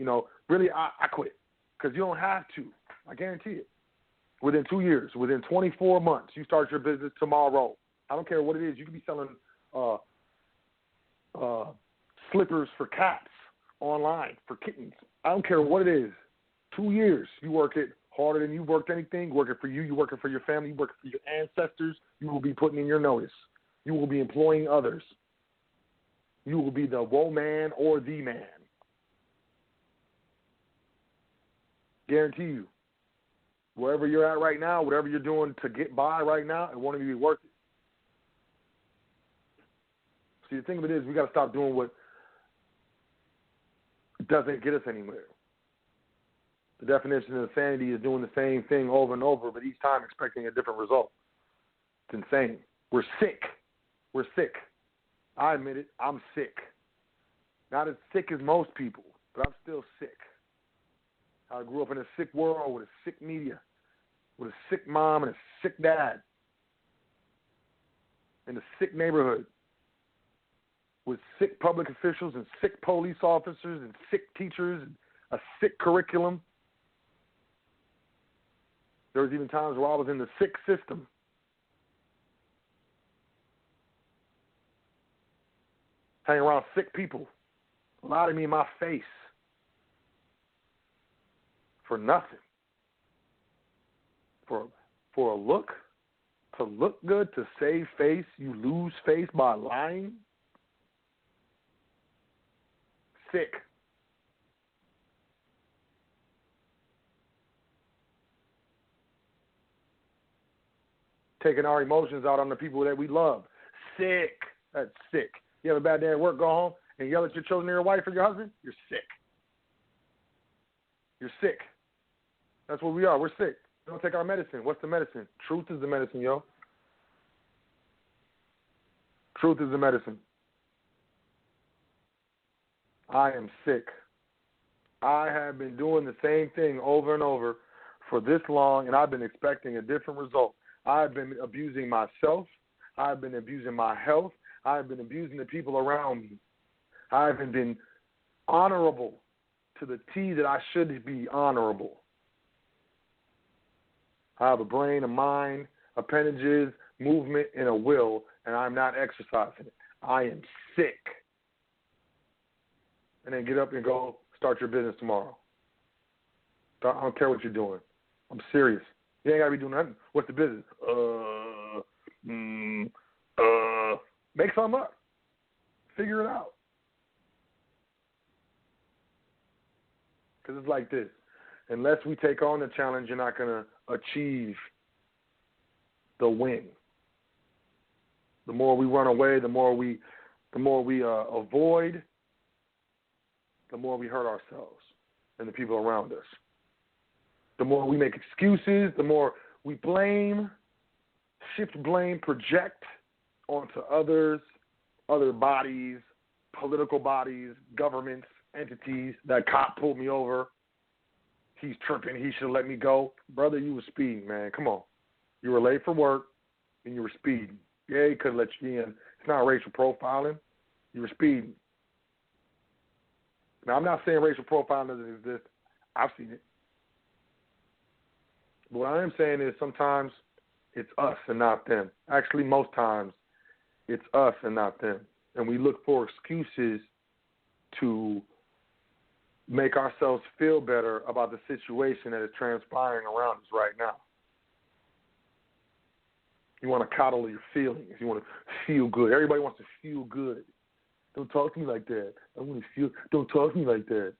really, I quit because you don't have to. I guarantee it. Within 2 years, within 24 months, you start your business tomorrow. I don't care what it is. You could be selling slippers for cats online, for kittens. I don't care what it is. 2 years, you work it harder than you worked anything, working for you, you're working for your family, you're working for your ancestors, you will be putting in your notice. You will be employing others. You will be the woe man or the man. Guarantee you. Wherever you're at right now, whatever you're doing to get by right now, it won't even be worth it. See, the thing of it is, we got to stop doing what doesn't get us anywhere. The definition of insanity is doing the same thing over and over, but each time expecting a different result. It's insane. We're sick. We're sick. I admit it. I'm sick. Not as sick as most people, but I'm still sick. I grew up in a sick world with a sick media, with a sick mom and a sick dad, in a sick neighborhood, with sick public officials and sick police officers and sick teachers and a sick curriculum. There was even times where I was in the sick system. Hanging around sick people, lying to me in my face for nothing. For a look, to look good, to save face, you lose face by lying. Sick. Taking our emotions out on the people that we love. Sick. That's sick. You have a bad day at work, go home, and yell at your children or your wife or your husband? You're sick. You're sick. That's what we are. We're sick. We don't take our medicine. What's the medicine? Truth is the medicine, yo. Truth is the medicine. I am sick. I have been doing the same thing over and over for this long, and I've been expecting a different result. I've been abusing myself. I've been abusing my health. I've been abusing the people around me. I haven't been honorable to the T that I should be honorable. I have a brain, a mind, appendages, movement, and a will, and I'm not exercising it. I am sick. And then get up and go start your business tomorrow. I don't care what you're doing. I'm serious. You ain't got to be doing nothing. What's the business? Make something up. Figure it out. Because it's like this. Unless we take on the challenge, you're not going to achieve the win. The more we run away, the more we avoid, the more we hurt ourselves and the people around us. The more we make excuses, the more we blame, shift blame, project onto others, other bodies, political bodies, governments, entities. That cop pulled me over. He's tripping. He should have let me go. Brother, you were speeding, man. Come on. You were late for work, and you were speeding. Yeah, he could have let you in. It's not racial profiling. You were speeding. Now, I'm not saying racial profiling doesn't exist. I've seen it. But what I am saying is sometimes it's us and not them. Actually, most times it's us and not them. And we look for excuses to make ourselves feel better about the situation that is transpiring around us right now. You want to coddle your feelings. You want to feel good. Everybody wants to feel good. Don't talk to me like that. I want to feel. Don't talk to me like that.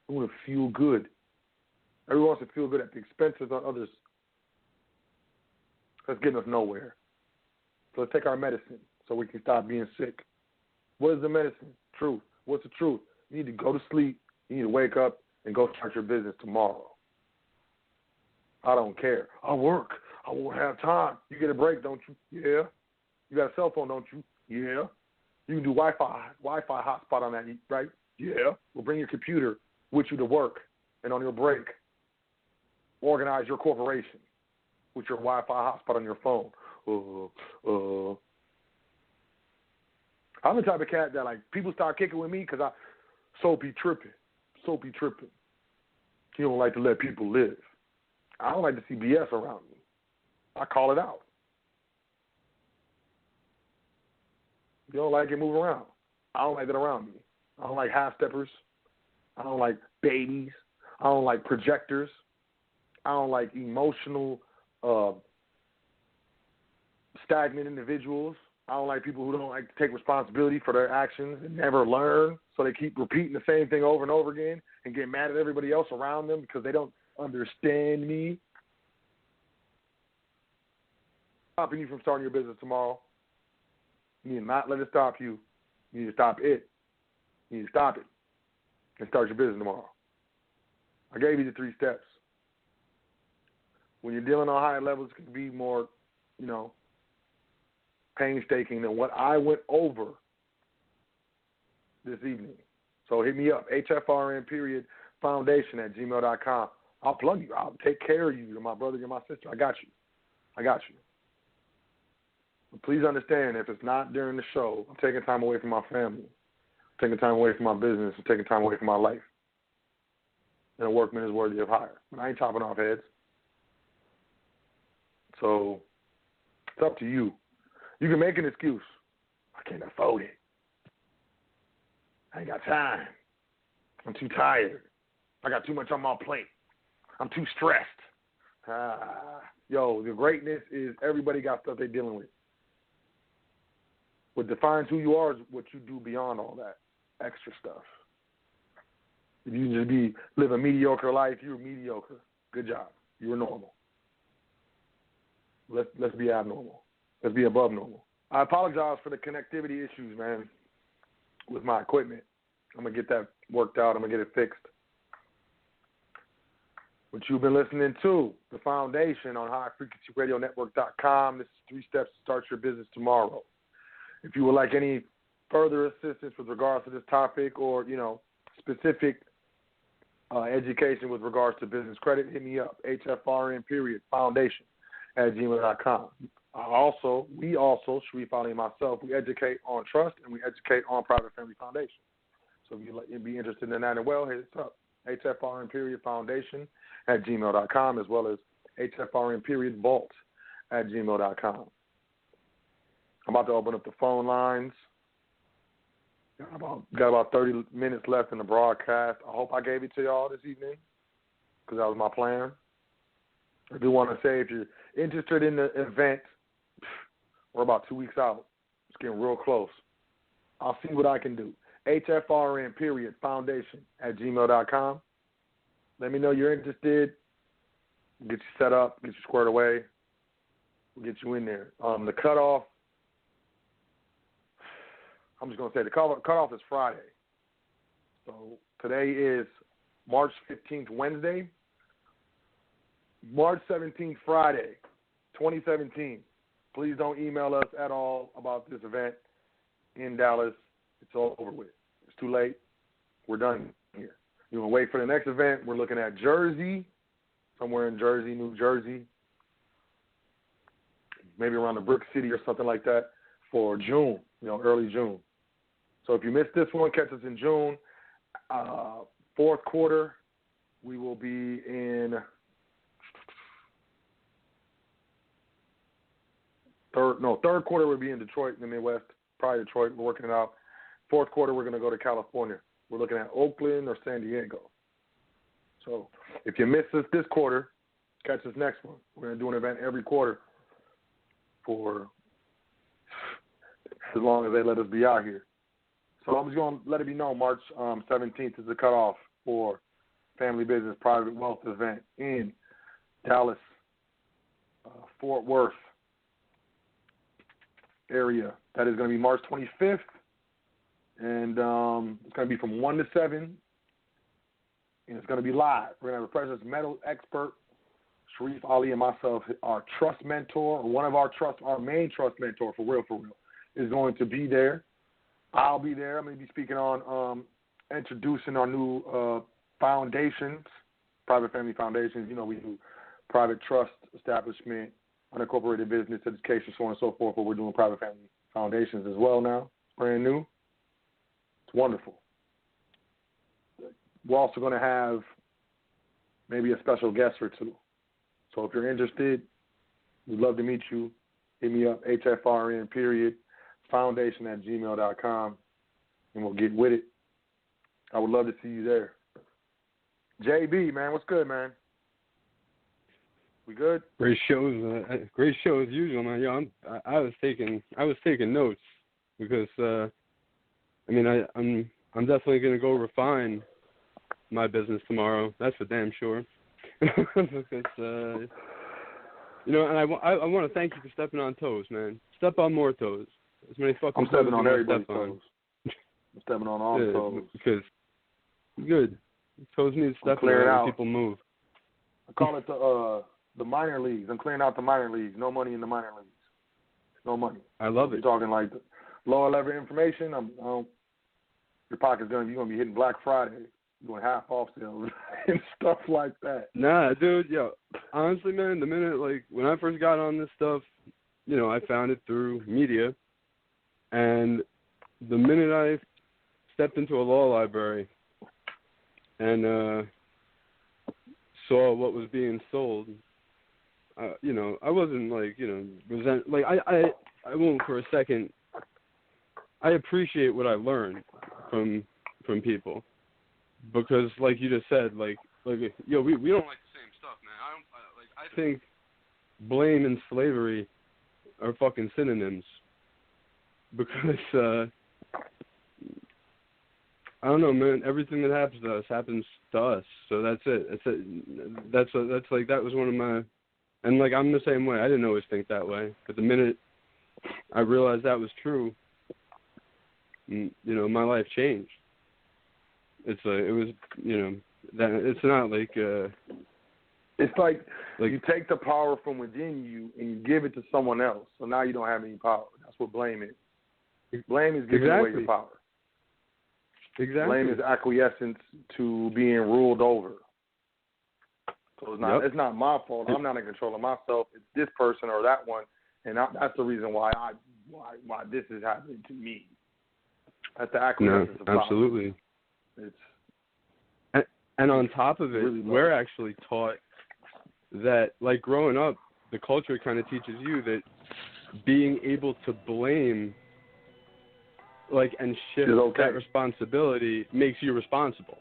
I want to feel good. Everyone wants to feel good at the expense of others. That's getting us nowhere. So let's take our medicine so we can stop being sick. What is the medicine? Truth. What's the truth? You need to go to sleep. You need to wake up and go start your business tomorrow. I don't care. I work. I won't have time. You get a break, don't you? Yeah. You got a cell phone, don't you? Yeah. You can do Wi-Fi hotspot on that, right? Yeah. Well, bring your computer with you to work, and on your break, organize your corporation with your Wi-Fi hotspot on your phone. I'm the type of cat that, like, people start kicking with me because I be tripping. He don't like to let people live. I don't like to see BS around me. I call it out. You don't like it, move around. I don't like that around me. I don't like half-steppers. I don't like babies. I don't like projectors. I don't like emotional, stagnant individuals. I don't like people who don't like to take responsibility for their actions and never learn, so they keep repeating the same thing over and over again and get mad at everybody else around them because they don't understand me. Stopping you from starting your business tomorrow. You need to not let it stop you. You need to stop it. You need to stop it and start your business tomorrow. I gave you the 3 steps. When you're dealing on higher levels, it can be more, painstaking than what I went over this evening. So hit me up, HFRN.foundation@gmail.com. I'll plug you. I'll take care of you. You're my brother. You're my sister. I got you. But please understand, if it's not during the show, I'm taking time away from my family. I'm taking time away from my business. I'm taking time away from my life. And a workman is worthy of hire. But I ain't chopping off heads. So it's up to you. You can make an excuse. I can't afford it. I ain't got time. I'm too tired. I got too much on my plate. I'm too stressed. Yo, the greatness is everybody got stuff they're dealing with. What defines who you are is what you do beyond all that extra stuff. If you just live a mediocre life, you're mediocre. Good job. You're normal. Let's be abnormal. Let's be above normal. I apologize for the connectivity issues, man, with my equipment. I'm going to get that worked out. I'm going to get it fixed. What you've been listening to, The Foundation on HighFrequencyRadioNetwork.com. This is 3 steps to start your business tomorrow. If you would like any further assistance with regards to this topic or, specific education with regards to business credit, hit me up, HFRN.foundation@gmail.com. We also, Sharif Ali and myself, we educate on trust and we educate on private family foundation. So if you'd be interested in that as well, hit us up, HFRN.foundation@gmail.com, as well as HFRN.vault@gmail.com. I'm about to open up the phone lines. Got about 30 minutes left in the broadcast. I hope I gave it to y'all this evening because that was my plan. I do want to say, if you're interested in the event, we're about 2 weeks out. It's getting real close. I'll see what I can do. HFRN.foundation@gmail.com. Let me know you're interested. We'll get you set up, get you squared away. We'll get you in there. The cutoff, I'm just going to say the cutoff is Friday. So today is March 15th, Wednesday. March 17th, Friday, 2017. Please don't email us at all about this event in Dallas. It's all over with. It's too late. We're done here. You're going to wait for the next event. We're looking at Jersey, somewhere in Jersey, New Jersey, maybe around the Brick City or something like that for June, early June. So if you missed this one, catch us in June. 4th quarter, we will be in third quarter we'll be in Detroit, in the Midwest, probably Detroit. We're working it out. 4th quarter, we're going to go to California. We're looking at Oakland or San Diego. So if you miss us this quarter, catch us next one. We're going to do an event every quarter for as long as they let us be out here. So I'm just going to let it be known, March 17th is the cutoff for Family Business Private Wealth event in Dallas, Fort Worth area. That is going to be March 25th, and it's going to be from 1 to 7, and it's going to be live. We're going to have a precious metal expert, Sharif Ali, and myself, our trust mentor, or one of our main trust mentor, for real, is going to be there. I'll be there. I'm going to be speaking on introducing our new foundations, private family foundations. We do private trust establishment, unincorporated business, education, so on and so forth, but we're doing private family foundations as well now. It's brand new. It's wonderful. We're also going to have maybe a special guest or two. So if you're interested, we'd love to meet you. Hit me up, HFRN.foundation@gmail.com, and we'll get with it. I would love to see you there. JB, man, what's good, man? We good? Great shows. Great show as usual, man. Yo, I was taking notes because I'm definitely gonna go refine my business tomorrow. That's for damn sure. Because and I want to thank you for stepping on toes, man. Step on more toes. As many fucking I'm stepping on everybody's toes. I'm stepping on all the toes. Because good. Toes need stepping on when people move. I call it the minor leagues. I'm clearing out the minor leagues. No money in the minor leagues. No money. I love it. You're talking like the lower level information. Your pocket's you're gonna be hitting Black Friday, doing half off sales and stuff like that. Nah, dude, yo, honestly, man, the minute when I first got on this stuff, I found it through media, and the minute I stepped into a law library and saw what was being sold, I wasn't I won't for a second. I appreciate what I learned from people because, like you just said, we don't like the same stuff, man. I think blame and slavery are fucking synonyms because I don't know, man. Everything that happens to us happens to us, so that's it. That's that was one of my, and I'm the same way. I didn't always think that way, but the minute I realized that was true, my life changed. It's it was that it's not it's like you take the power from within you and you give it to someone else. So now you don't have any power. That's what blame is. Blame is giving away your power. Exactly. Blame is acquiescence to being ruled over. So it's not my fault. I'm not in control of myself. It's this person or that one, and that's the reason why this is happening to me. That's the acquiescence of power. Absolutely. And on top of it, really we're actually taught that, growing up, the culture kind of teaches you that being able to blame, and shift that responsibility makes you responsible.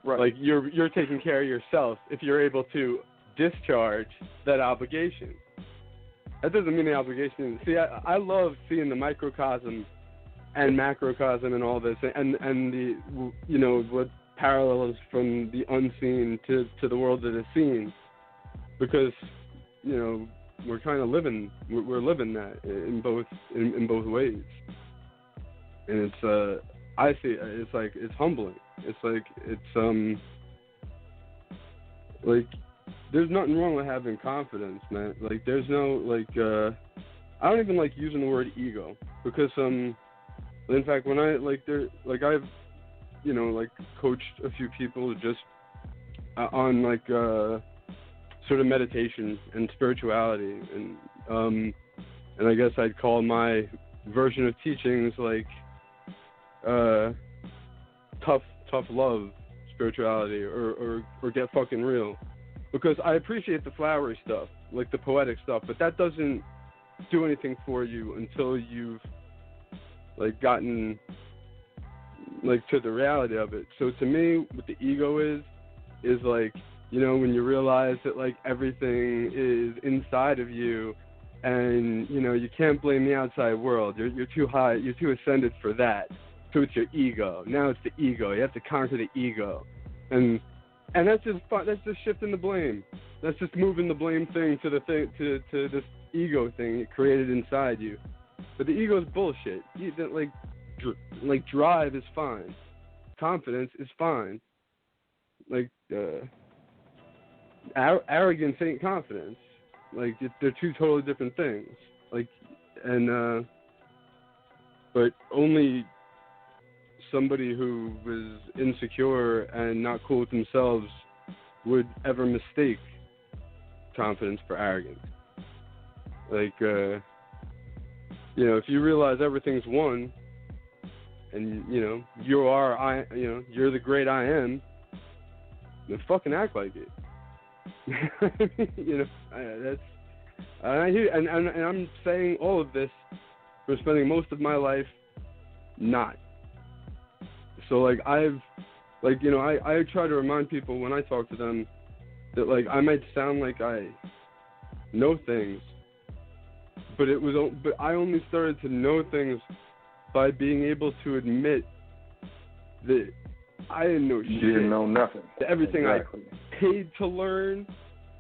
Right. You're taking care of yourself if you're able to discharge that obligation. That doesn't mean the obligation. See, I love seeing the microcosm and macrocosm and all this, and the what parallels from the unseen to the world that is seen, because we're kind of living that in both ways, and it's I see it's humbling. There's nothing wrong with having confidence, man. There's no I don't even like using the word ego because in fact when I've coached a few people just on sort of meditation and spirituality, and I guess I'd call my version of teachings tough love spirituality or get fucking real, because I appreciate the flowery stuff, the poetic stuff, but that doesn't do anything for you until you've gotten to the reality of it. So to me, what the ego is when you realize that everything is inside of you, and you can't blame the outside world. You're too high. You're too ascended for that. So it's your ego. Now it's the ego. You have to conquer the ego, and that's just fun. That's just shifting the blame. That's just moving the blame thing to the thing to this ego thing it created inside you. But the ego is bullshit. Drive is fine. Confidence is fine. Arrogance ain't confidence. They're two totally different things. But only somebody who was insecure and not cool with themselves would ever mistake confidence for arrogance. If you realize everything's one, and you're the great I am, then fucking act like it. And I'm saying all of this from spending most of my life not. So I try to remind people when I talk to them that I might sound like I know things, but I only started to know things by being able to admit that I didn't know shit. You didn't know nothing. Everything exactly. I paid to learn,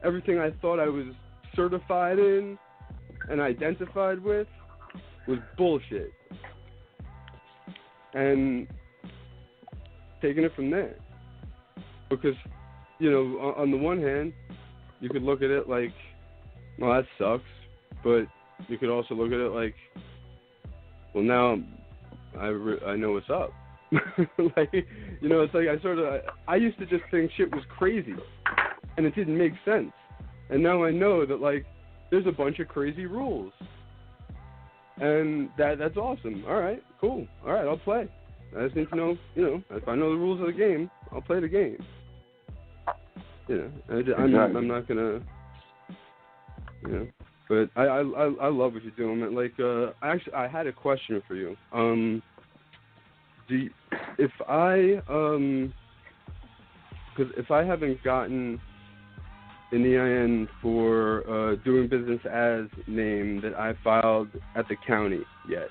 everything I thought I was certified in and identified with was bullshit. And taking it from there. Because, you know, on the one hand, you could look at it like, well, that sucks. But you could also look at it like, well, now I know what's up. Like, you know, it's like I used to just think shit was crazy, and it didn't make sense. And now I know that, like, there's a bunch of crazy rules. And that's awesome. All right, cool. All right, I'll play. I just need to know, you know, if I know the rules of the game, I'll play the game. You know, I'm not gonna, you know. But I love what you're doing, man. Like, I had a question for you. If I haven't gotten an EIN for doing business as name that I filed at the county yet,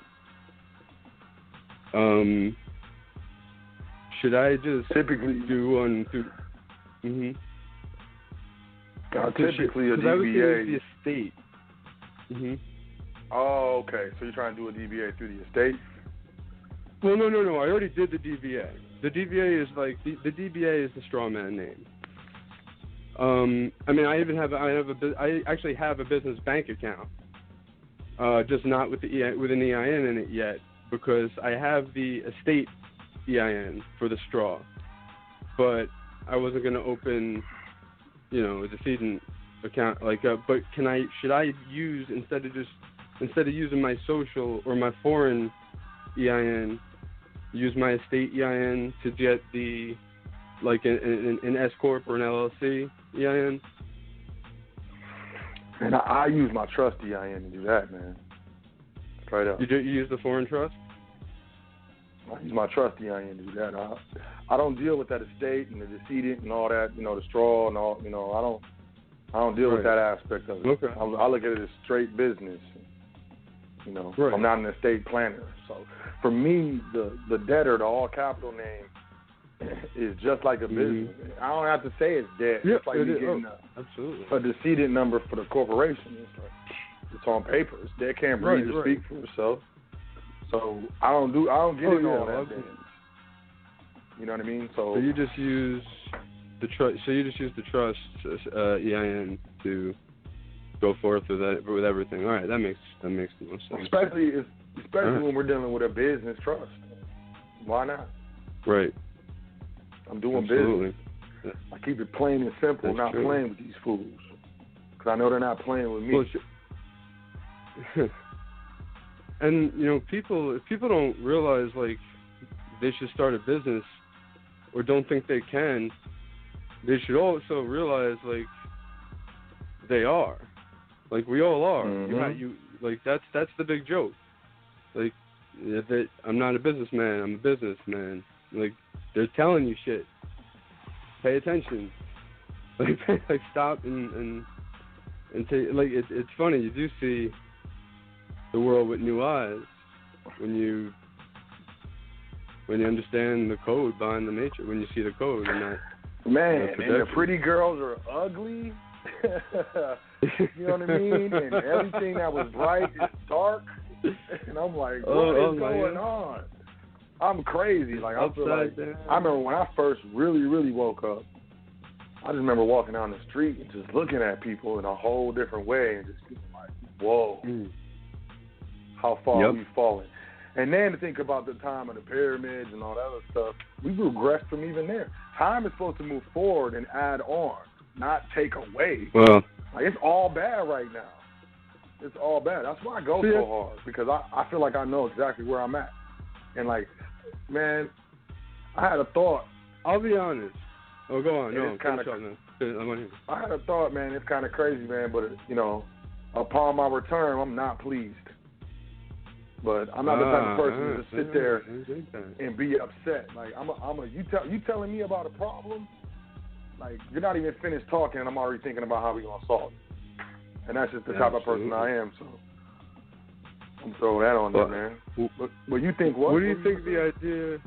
should I just typically do one through? Typically a because I was DBA. the estate. Oh, okay. So you're trying to do a DBA through the estate? Well, no. I already did the DBA. The DBA is like the DBA is the straw man name. I mean, I actually have a business bank account, just not with with an EIN in it yet, because I have the estate EIN for the straw, but I wasn't going to open, you know, a decedent account like. But should I use instead of using my social or my foreign EIN, use my estate EIN to get the, like, an S corp or an LLC EIN? And I use my trust EIN to do that, man. Straight up. You use the foreign trust? I use my trust EIN to do that. I don't deal with that estate and the decedent and all that, you know, the straw and all, you know, I don't deal with that aspect of it. Okay. I look at it as straight business. You know, right. I'm not an estate planner. So for me, the debtor, the all capital name, is just like a business. I don't have to say it's dead. Yeah, it's like me getting a decedent number for the corporation. It's on paper. They can't breathe or speak for itself. So I don't get into all that dance. You know what I mean? So you just use the trust. So you just use the trust EIN to go forth with everything. All right, that makes the most sense. Especially when we're dealing with a business trust. Why not? Right. I'm doing business. I keep it plain and simple, not playing with these fools. Because I know they're not playing with me. Well, and, you know, if people don't realize, like, they should start a business or don't think they can, they should also realize, like, they are. Like, we all are. Like, that's the big joke. Like, that I'm not a businessman, I'm a businessman. Like, they're telling you shit. Pay attention. Like stop and take. Like, it's funny. You do see the world with new eyes when you understand the code behind the matrix. When you see the code and that. Man, and the pretty girls are ugly. You know what I mean? And everything that was bright is dark. And I'm like, what is going on? I'm crazy. Like, I feel like I remember when I first really, really woke up. I just remember walking down the street and just looking at people in a whole different way and just feeling like, whoa, how far we've fallen. And then to think about the time of the pyramids and all that other stuff, we regressed from even there. Time is supposed to move forward and add on, not take away. Well, like, it's all bad right now. It's all bad. That's why I go so hard, because I feel like I know exactly where I'm at. And, like, man, I had a thought. I'll be honest. Oh, go on. No, I had a thought, man. It's kind of crazy, man. But, you know, upon my return, I'm not pleased. But I'm not the type of person to just sit there and be upset. Like, you telling me about a problem? Like, you're not even finished talking, and I'm already thinking about how we're going to solve it. And that's just the type of person I am, so I'm throwing that on there, man. But you think what? What do you think the idea?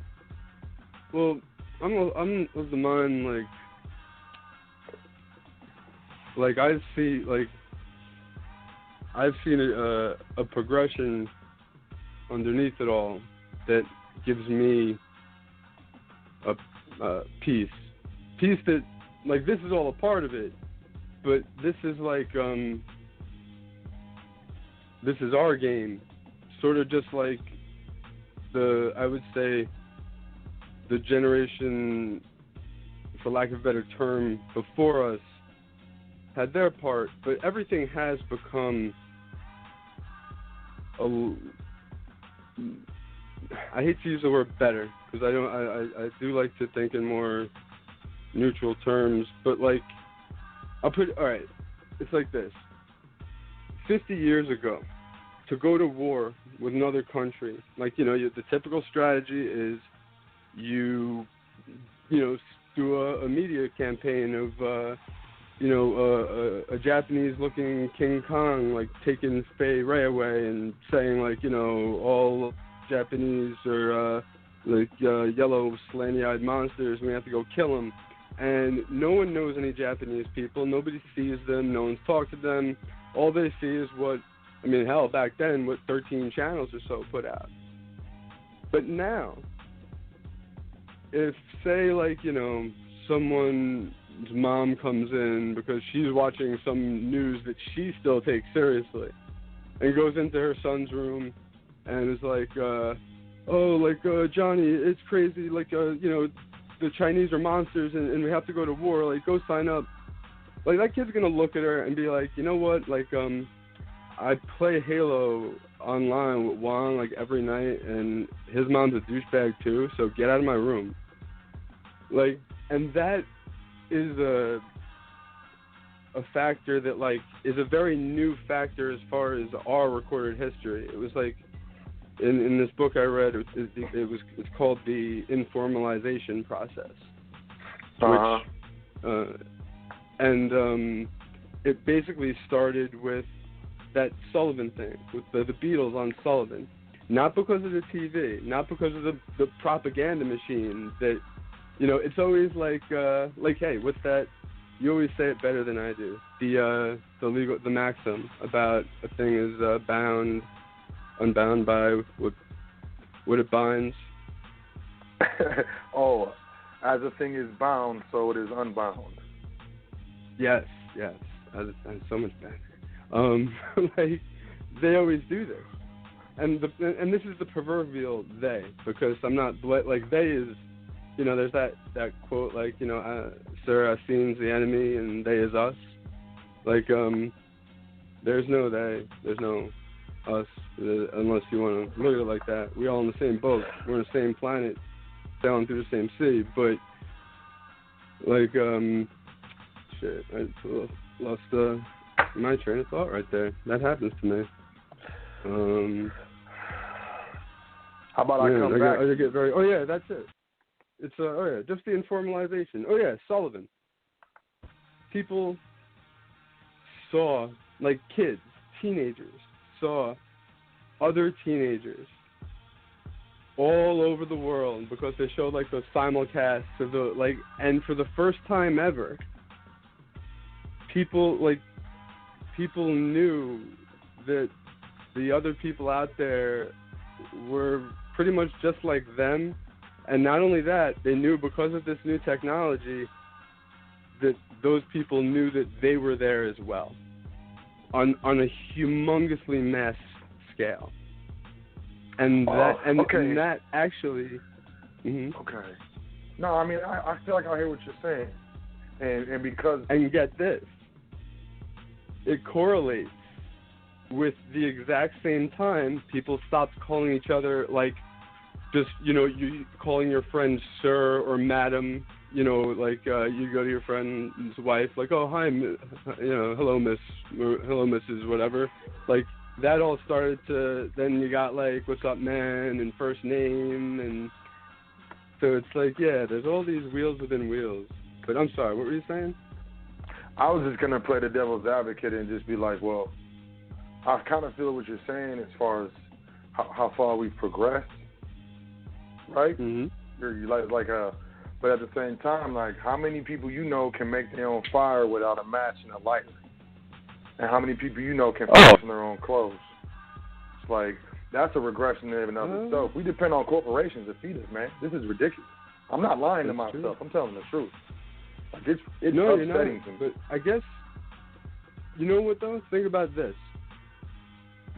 Well, I'm of the mind like I've seen a progression underneath it all that gives me a peace that like this is all a part of it, but this is like this is our game, sort of just like I would say the generation, for lack of a better term, before us had their part, but everything has become I hate to use the word better because I do like to think in more neutral terms, but like alright, it's like this. 50 years ago, to go to war with another country, like, the typical strategy is you do a media campaign of a Japanese-looking King Kong, like, taking Fei Rei away and saying, like, all Japanese are, yellow, slanty-eyed monsters, and we have to go kill them. And no one knows any Japanese people. Nobody sees them. No one's talked to them. All they see is back then, what 13 channels or so put out. But now, if, say, someone's mom comes in because she's watching some news that she still takes seriously and goes into her son's room and is like, Johnny, it's crazy, the Chinese are monsters and we have to go to war, like, go sign up. Like, that kid's gonna look at her and be like, you know what, I play Halo online with Juan, every night, and his mom's a douchebag too, so get out of my room. And that is a factor that, is a very new factor as far as our recorded history. It was in this book I read, it's called the informalization process, which it basically started with that Sullivan thing, with the Beatles on Sullivan. Not because of the TV, not because of the propaganda machine that, it's always hey, what's that? You always say it better than I do. The maxim about a thing is unbound by what it binds. Oh, as a thing is bound, so it is unbound. Yes, that's so much better. They always do this, and this is the proverbial they, because I'm not they is, there's that quote sir, us seems the enemy and they is us. There's no they, there's no us, unless you want to look at it like that. We're all in the same boat. We're on the same planet, sailing through the same sea. But I lost my train of thought right there. That happens to me. How about I come back? I get very. Oh yeah, that's it. It's just the informalization. Oh yeah, Sullivan. People saw, kids, teenagers saw other teenagers all over the world because they showed those simulcasts of and for the first time ever, people knew that the other people out there were pretty much just like them, and not only that, they knew because of this new technology that those people knew that they were there as well, on a humongously mass scale, and that actually. Mm-hmm. Okay. No, I feel like I hear what you're saying, and get this, it correlates with the exact same time people stopped calling each other you calling your friend sir or madam. You go to your friend's wife, oh hi, hello miss, or hello Mrs. whatever. That all started to, then you got what's up man and first name, and so it's there's all these wheels within wheels. But I'm sorry, what were you saying? I was just gonna play the devil's advocate and just be like, well, I kind of feel what you're saying as far as how far we've progressed, right? Mm-hmm. You're but at the same time, like, how many people you know can make their own fire without a match and a lighter? And how many people you know can fashion their own clothes? It's like, that's a regression in and of itself. We depend on corporations to feed us, man. This is ridiculous. I'm not lying to myself. True. I'm telling the truth. Like, it's upsetting to me. But I guess, you know what, though? Think about this.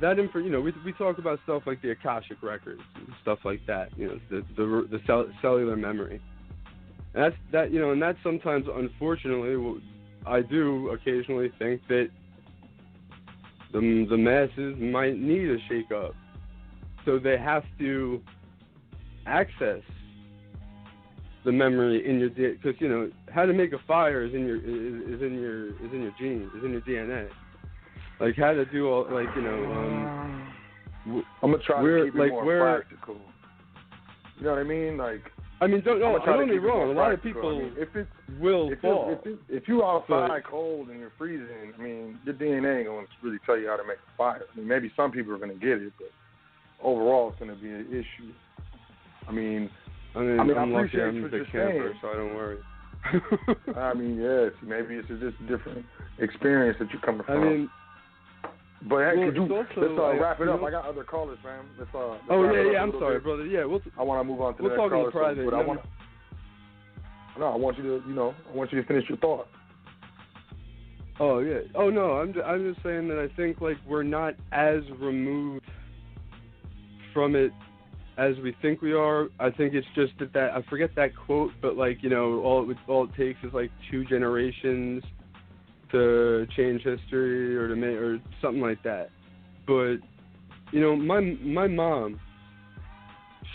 That we talk about stuff like the Akashic records and stuff like that. You know, the cellular memory. And that's sometimes, unfortunately, I do occasionally think that the masses might need a shake up, so they have to access the memory in your because how to make a fire is in your genes, is in your DNA. Like how to do all I'm gonna try to keep it more practical. You know what I mean? Like, I mean, don't get me wrong. A lot of people will fall. If you outside cold and you're freezing, I mean, your DNA ain't going to really tell you how to make a fire. I mean, maybe some people are going to get it, but overall, it's going to be an issue. I mean, I'm lucky I'm a big camper, so I don't worry. I mean, yes, maybe it's just a different experience that you're coming from. I mean, but hey, let's wrap it up. I got other callers, man. Let's I'm sorry, brother. Yeah, I want to move on to the next caller. We'll talk in private. But I want you to finish your thought. Oh yeah. Oh no, I'm just saying that I think like we're not as removed from it as we think we are. I think it's just that I forget that quote, but like all it takes is like 2 generations to change history or to make or something like that. But my mom,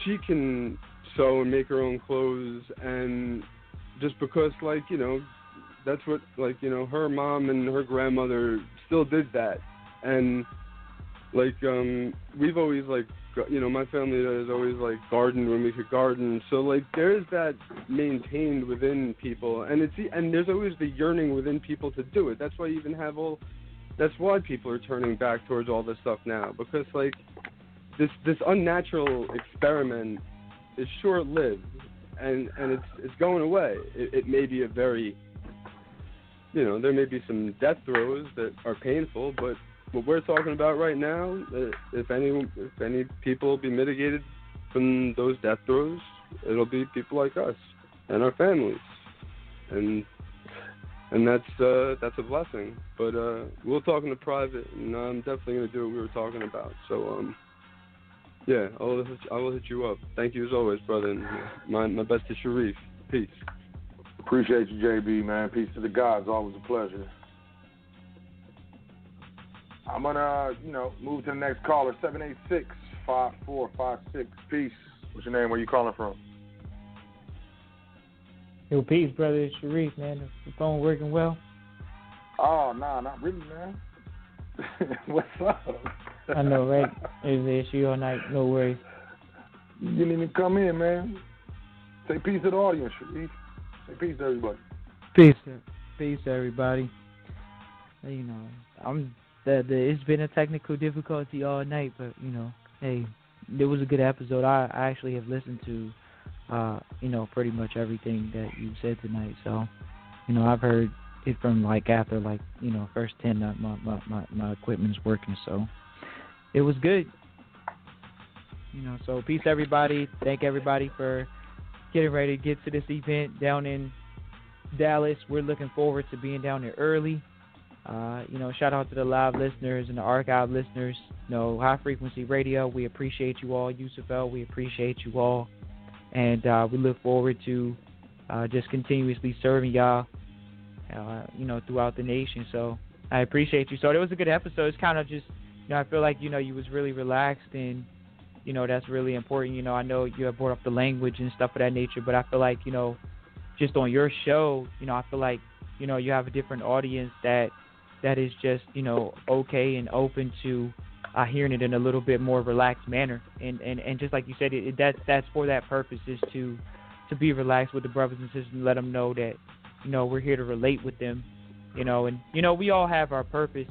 she can sew and make her own clothes, and just because that's what her mom and her grandmother still did that, and we've always my family has always gardened when we could garden, so there's that maintained within people, and there's always the yearning within people to do it. That's why you even have that's why people are turning back towards all this stuff now, because this unnatural experiment is short-lived, and it's going away. It may be a very there may be some death throes that are painful, but what we're talking about right now, if any people will be mitigated from those death throes, it'll be people like us and our families, and that's a blessing. But we'll talk in the private, and I'm definitely going to do what we were talking about. So yeah, I will hit you up. Thank you as always, brother. And my best to Sharif. Peace. Appreciate you, JB, man. Peace to the gods. Always a pleasure. I'm going to, move to the next caller, 786-5456. Peace. What's your name? Where you calling from? Yo, peace, brother. It's Sharif, man. The phone working well? Oh, nah, not really, man. What's up? I know, right? There's an issue all night. No worries. You didn't even come in, man. Say peace to the audience, Sharif. Say peace to everybody. Peace to everybody. It's been a technical difficulty all night, but hey, it was a good episode. I actually have listened to pretty much everything that you said tonight. So I've heard it from after first 10 my equipment's working, so it was good. So peace everybody. Thank everybody for getting ready to get to this event down in Dallas. We're looking forward to being down there early. Shout out to the live listeners and the archive listeners. High Frequency Radio, we appreciate you all. Yusuf, we appreciate you all. And we look forward to just continuously serving y'all, throughout the nation. So I appreciate you. So it was a good episode. It's kind of just, I feel like, you was really relaxed, and, that's really important. I know you have brought up the language and stuff of that nature, but I feel like, just on your show, I feel like, you have a different audience that is just, okay and open to hearing it in a little bit more relaxed manner. And just like you said, that's for that purpose, is to be relaxed with the brothers and sisters and let them know that, we're here to relate with them And we all have our purpose,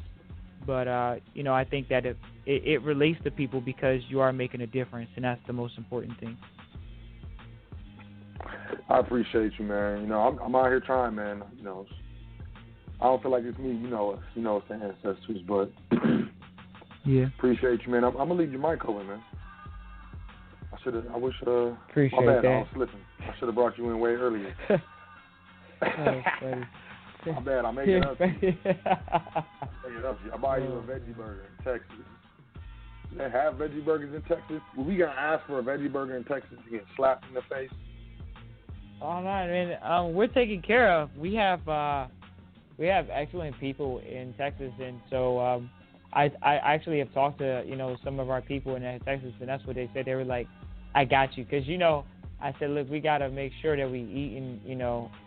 but I think that it relates to people because you are making a difference, and that's the most important thing. I appreciate you, man. I'm out here trying, man. I don't feel like it's me. It's the ancestors, but yeah. Appreciate you, man. I'm gonna leave your mic open, man. I wish. Appreciate my bad. that. I was slipping. I should have brought you in way earlier. Funny. My bad. I make it up. I buy you a veggie burger in Texas. They have veggie burgers in Texas. Well, we gonna ask for a veggie burger in Texas. You get slapped in the face. Oh man, we're taken care of. We have excellent people in Texas, and so I actually have talked to some of our people in Texas, and that's what they said. They were like, "I got you," because I said, "Look, we gotta make sure that we eat in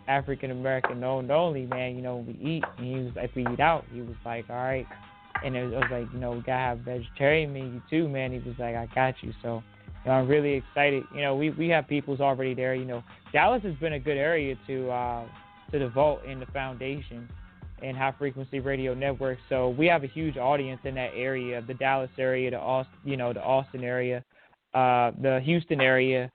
African American owned only, man. We eat." And he was like, "If we eat out," he was like, "All right." And I was like, we gotta have vegetarian menu too, man. He was like, "I got you." So I'm really excited. We have peoples already there. Dallas has been a good area to devote in the foundation and High Frequency Radio Network. So we have a huge audience in that area, the Dallas area, the Austin area, the Houston area.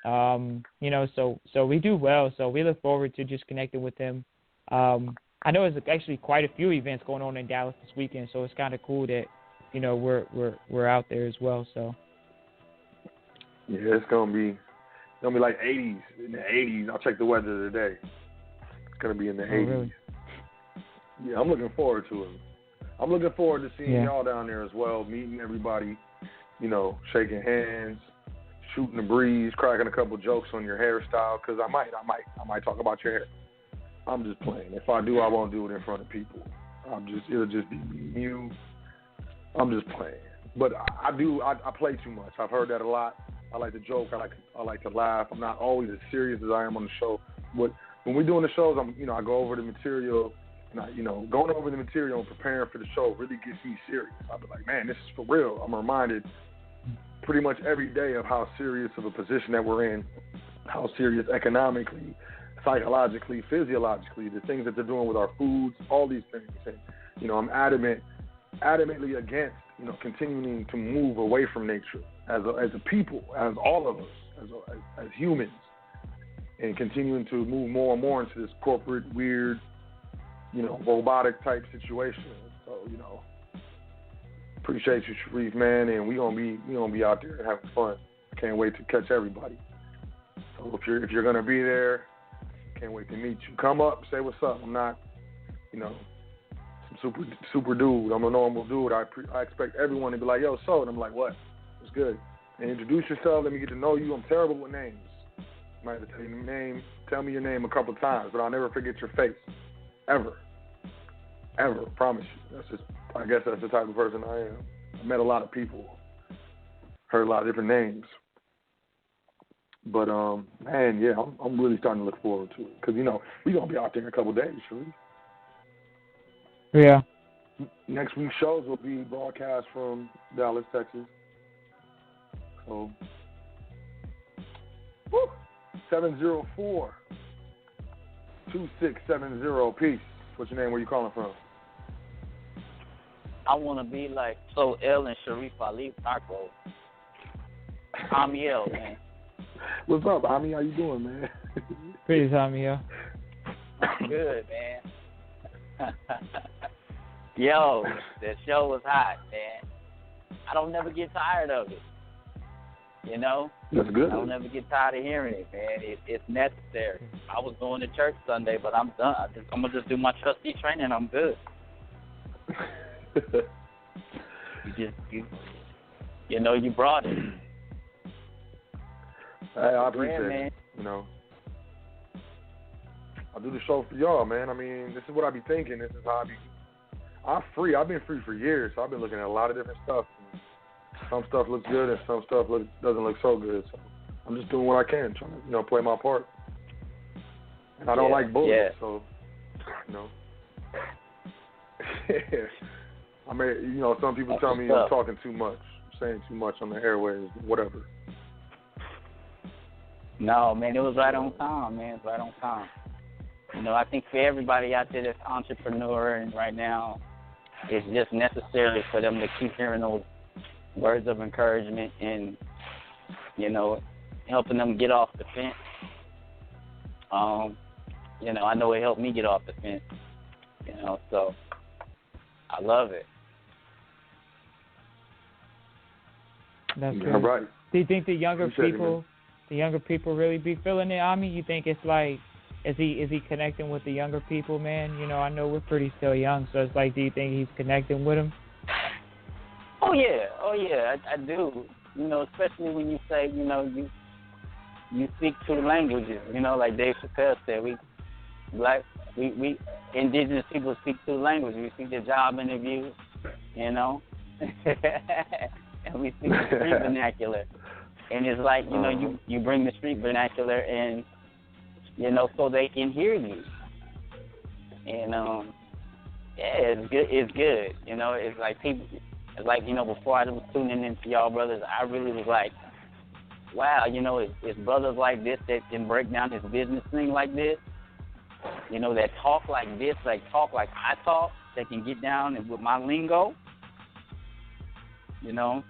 So we do well. So we look forward to just connecting with them. I know there's actually quite a few events going on in Dallas this weekend, so it's kind of cool that we're out there as well. So yeah, it's gonna be like 80s. In the 80s, I'll check the weather today. It's gonna be in the 80s. Really? Yeah, I'm looking forward to it. I'm looking forward to seeing y'all down there as well, meeting everybody. Shaking hands, shooting the breeze, cracking a couple jokes on your hairstyle. Because I might talk about your hair. I'm just playing. If I do, I won't do it in front of people. It'll just be me and you. I'm just playing. But I play too much. I've heard that a lot. I like to joke. I like to laugh. I'm not always as serious as I am on the show. But when we're doing the shows, I go over the material. And going over the material and preparing for the show really gets me serious. I'll be like, man, this is for real. I'm reminded pretty much every day of how serious of a position that we're in, how serious economically, psychologically, physiologically, the things that they're doing with our foods, all these things. And, I'm adamantly against, continuing to move away from nature as a people, as all of us, as humans, and continuing to move more and more into this corporate, weird, robotic type situation. So, appreciate you, Sharif, man, and we gonna be out there having fun. Can't wait to catch everybody. So if you're gonna be there, can't wait to meet you. Come up, say what's up. I'm not, some super dude. I'm a normal dude. I expect everyone to be like, yo, so, and I'm like, what? It's good. And introduce yourself. Let me get to know you. I'm terrible with names. I might have to tell you your name. Tell me your name a couple times, but I'll never forget your face. Ever. Promise you. I guess that's the type of person I am. I met a lot of people. Heard a lot of different names. But, man, yeah, I'm really starting to look forward to it. Because, we're going to be out there in a couple of days, Sharif. Yeah. Next week's shows will be broadcast from Dallas, Texas. So, 704-2670. Peace. What's your name? Where you calling from? I want to be like So L and Sharif Ali Taco. Amiel, man. What's up, Ami? How you doing, man? Pretty, Amiel. Good, man. Yo, that show was hot, man. I don't never get tired of it. That's good. I don't ever get tired of hearing it, man. It's necessary. I was going to church Sunday, but I'm done. I'm gonna just do my trustee training. I'm good. You brought it. Hey, I appreciate man. it. I do the show for y'all, man. I mean, this is what I be thinking. This is how I'm free. I've been free for years, so I've been looking at a lot of different stuff. Some stuff looks good, and some stuff doesn't look so good. So I'm just doing what I can, trying to, play my part. And I don't like bullshit, so, I mean, some people tell me I'm talking too much, saying too much on the airwaves, whatever. No, man, it was right on time, man. Right on time. You know, I think for everybody out there that's entrepreneur and right now, it's just necessary for them to keep hearing those words of encouragement and, you know, helping them get off the fence. You know, I know it helped me get off the fence, you know, so I love it. That's Yeah, good. right. Do you think the younger You said it, people really be feeling it? I mean, you think it's like, is he connecting with the younger people, man? You know, I know we're pretty still young, so it's like, do you think he's connecting with them? Oh yeah, I do. You know, especially when you say, you know, you speak two languages. You know, like Dave Chappelle said, we indigenous people speak two languages. We speak the job interviews, you know, and we speak the street vernacular. And it's like, you know, you bring the street vernacular and, you know, so they can hear you. And yeah, it's good. It's good. You know, it's like people. It's like, you know, before I was tuning into y'all brothers, I really was like, wow, you know, it's brothers like this that can break down this business thing like this. You know, that talk like this, like talk like I talk, that can get down and with my lingo. You know.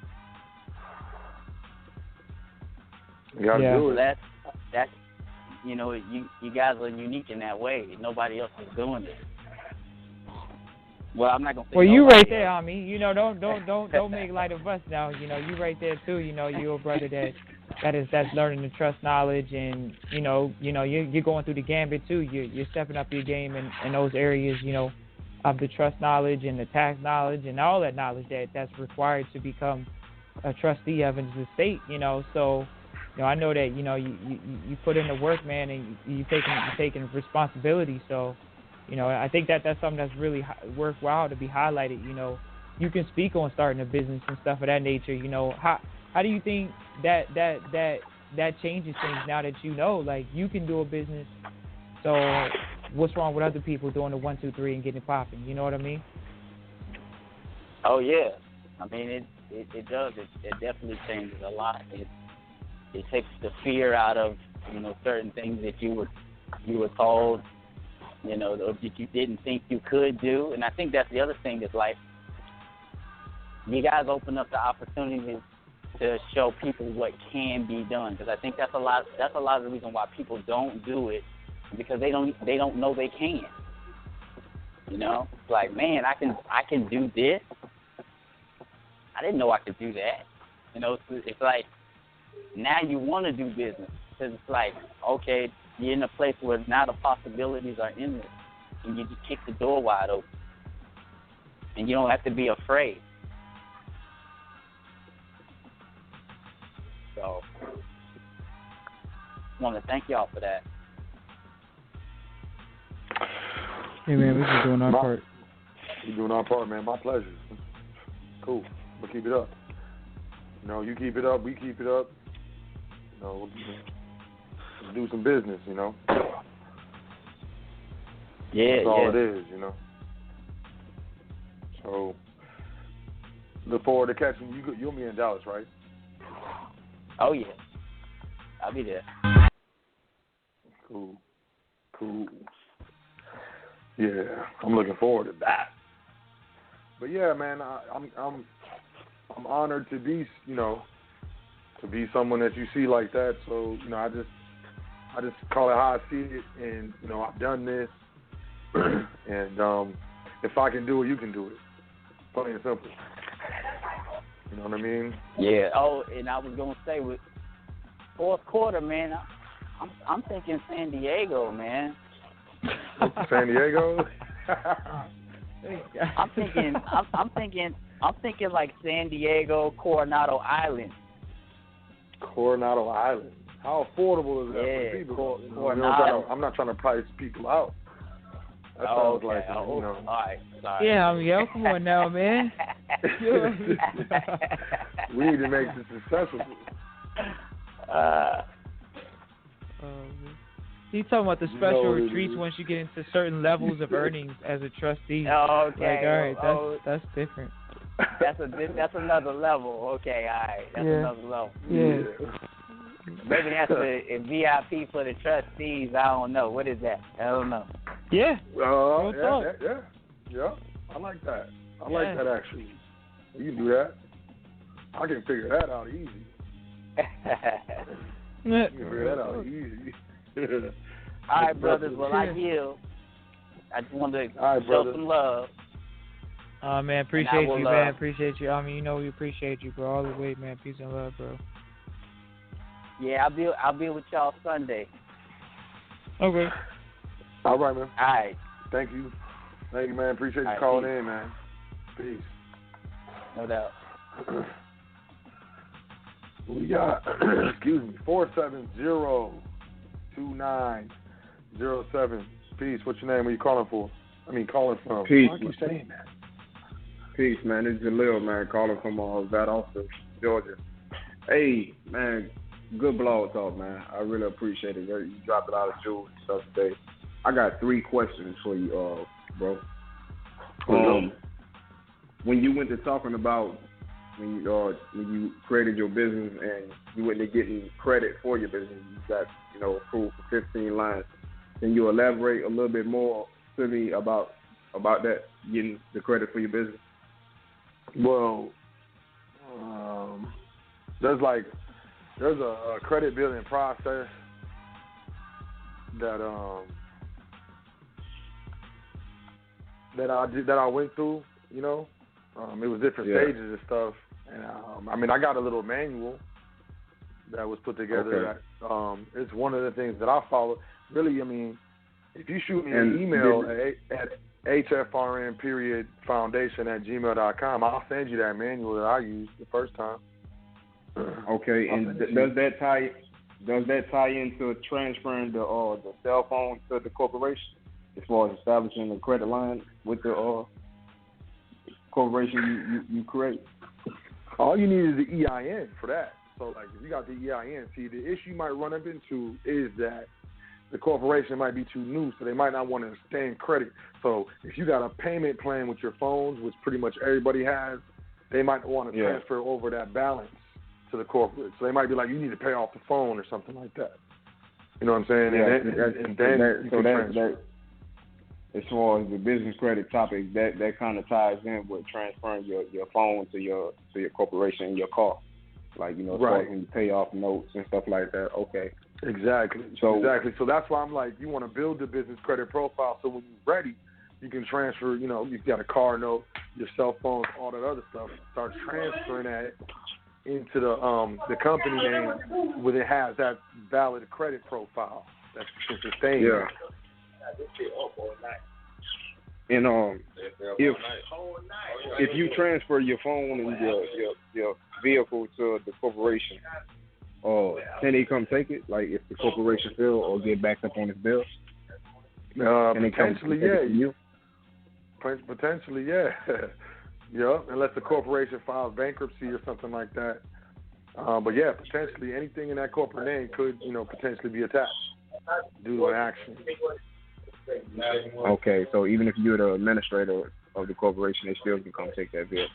You gotta do it. That's you know, you guys are unique in that way. Nobody else is doing it. Well, I'm not gonna say. Well, you right there, else. homie. You know, don't make light of us now. You know, you right there too. You know, you're a brother that's learning to trust knowledge, and you know, you're going through the gambit too. You're stepping up your game in those areas. You know, of the trust knowledge and the tax knowledge and all that knowledge that's required to become a trustee of an estate. You know, so. You know, I know that, you know, you put in the work, man, and you're taking responsibility. So, you know, I think that's something that's really worthwhile to be highlighted. You know, you can speak on starting a business and stuff of that nature. You know, how do you think that changes things now that you know, like, you can do a business? So, what's wrong with other people doing the 1, 2, 3 and getting it popping? You know what I mean? Oh yeah, I mean it does. It definitely changes a lot. It takes the fear out of, you know, certain things that you were told, you know, that you didn't think you could do. And I think that's the other thing is, like, you guys open up the opportunity to show people what can be done, because I think that's a lot of the reason why people don't do it, because they don't know they can. You know, it's like, man, I can do this. I didn't know I could do that. You know, it's like, now you want to do business, because it's like, okay, you're in a place where now the possibilities are endless, and you just kick the door wide open, and you don't have to be afraid. So, I want to thank y'all for that. Hey, man, we're just doing our part. We're doing our part, man. My pleasure. Cool. We'll keep it up. You know, you keep it up, we keep it up. You know, we'll do some business, you know. Yeah, that's all it is, you know. So, look forward to catching you. You'll be in Dallas, right? Oh yeah, I'll be there. Cool. Yeah, I'm looking forward to that. But yeah, man, I'm honored to be, you know, to be someone that you see like that. So, you know, I just call it how I see it, and you know, I've done this, and if I can do it, you can do it. Plain and simple. You know what I mean? Yeah. Oh, and I was gonna say, with fourth quarter, man, I'm thinking San Diego, man. San Diego. I'm thinking like San Diego, Coronado Island. Coronado Island. How affordable is that for people? Coronado. I'm not trying to price people out. That sounds like, you know. All right, sorry. Yeah, I mean, yo, come on now, man. We need to make this successful. He's talking about the special retreats once you get into certain levels of earnings as a trustee. Oh, okay. Like, all right, that's different. That's another level. Okay, all right. That's another level. Yeah. Maybe that's a VIP for the trustees. I don't know. What is that? I don't know. Yeah. Yeah. I like that. I like that actually. You can do that. I can figure that out easy. You can figure that out easy. All right, brothers. Well, I yield. I just wanted to show some love. Man, appreciate you, man. Appreciate you. I mean, you know we appreciate you, bro. All the way, man. Peace and love, bro. Yeah, I'll be with y'all Sunday. Okay. All right, man. All right. Thank you, man. Appreciate you calling in, man. Peace. No doubt. We got, 470-2907. Peace. What's your name? Where you calling for? Calling from. Peace. Why are you saying that? Peace, man. This is Jalil, man, calling from Valdosta, Georgia. Hey, man, good blog talk, man. I really appreciate it. You dropped a lot of jewels and stuff today. I got 3 questions for you, bro. When you went to talking about when you created your business and you went to getting credit for your business, you got approved for 15 lines. Can you elaborate a little bit more to me about that, getting the credit for your business? Well, there's a credit building process that I went through. It was different stages and stuff, and I got a little manual that was put together. Okay. That it's one of the things that I follow. Really, if you shoot me an email at hfrn.foundation@gmail.com, I'll send you that manual that I used the first time. Okay, and does that tie into transferring the cell phone to the corporation as far as establishing a credit line with the corporation you create? All you need is the EIN for that. So, if you got the EIN, see, the issue you might run up into is that the corporation might be too new, so they might not want to extend credit. So if you got a payment plan with your phones, which pretty much everybody has, they might want to transfer over that balance to the corporate. So they might be like, you need to pay off the phone or something like that. You know what I'm saying? Yeah, and then that as far as the business credit topic, that kind of ties in with transferring your phone to your corporation in your car. As far as when you pay off notes and stuff like that. Okay. Exactly. So that's why I'm like, you want to build the business credit profile so when you're ready, you can transfer, you've got a car note, your cell phones, all that other stuff. Start transferring that into the company name when it has that valid credit profile that can sustain. Yeah. And if you transfer your phone and your vehicle to the corporation, can they come take it? Like if the corporation fail or get backed up on its bills? Potentially, yeah. Potentially, yeah. Yeah, unless the corporation files bankruptcy or something like that. But yeah, potentially anything in that corporate name could, potentially be attached due to an action. Okay, so even if you're the administrator of the corporation, they still can come take that bill.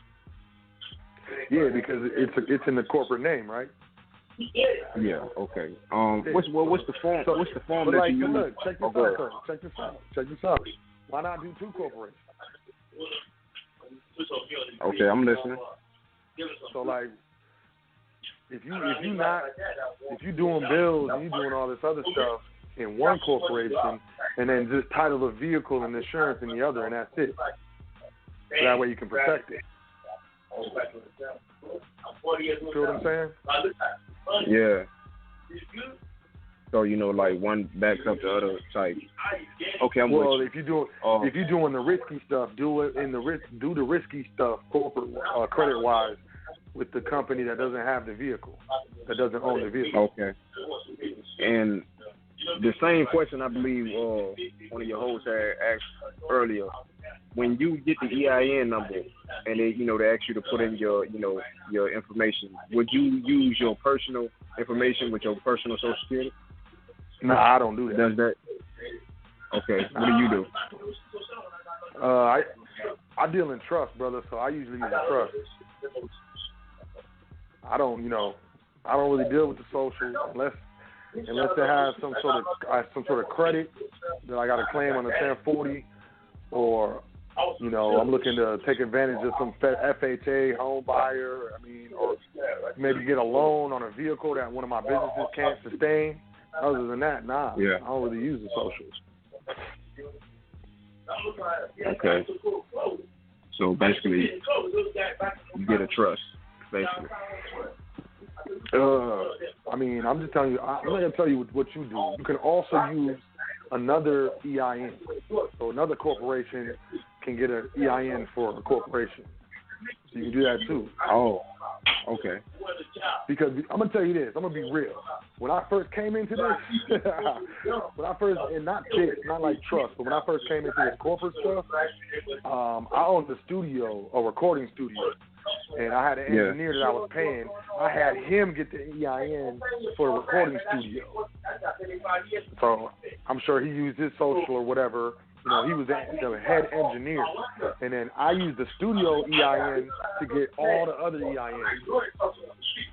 Yeah, because it's in the corporate name, right? Yeah. Okay. What's the form? What's the form that you use? Look, check this out. Why not do 2 corporations? Okay, I'm listening. So if you doing bills and you doing all this other stuff in one corporation, and then just title a vehicle and insurance in the other, and that's it. So that way you can protect it. You feel what I'm saying? Yeah. So one backs up the other type. Okay, I'm with you. If you're doing the risky stuff, do the risky stuff corporate credit wise with the company that doesn't have the vehicle, that doesn't own the vehicle. Okay. And the same question I believe one of your hosts had asked earlier. When you get the EIN number and they ask you to put in your information, would you use your personal information with your personal Social Security? No, I don't do that. Does that? Okay. What do you do? I deal in trust, brother. So I usually use a trust. I don't I don't really deal with the social unless it has some sort of credit that I got to claim on the 1040, or I'm looking to take advantage of some FHA home buyer. Or maybe get a loan on a vehicle that one of my businesses can't sustain. Other than that, nah. Yeah. I don't really use the socials. Okay. So basically, you get a trust, basically. I'm just telling you. I'm not gonna tell you what you do. You can also use another EIN. So another corporation can get an EIN for a corporation. So you can do that too. Oh, okay. Because I'm gonna tell you this. I'm gonna be real. When I first came into this, and not like trust, but when I first came into this corporate stuff, I owned a recording studio, and I had an engineer that I was paying. I had him get the EIN for the recording studio. So I'm sure he used his social or whatever. He was the head engineer. And then I used the studio EIN to get all the other EINs.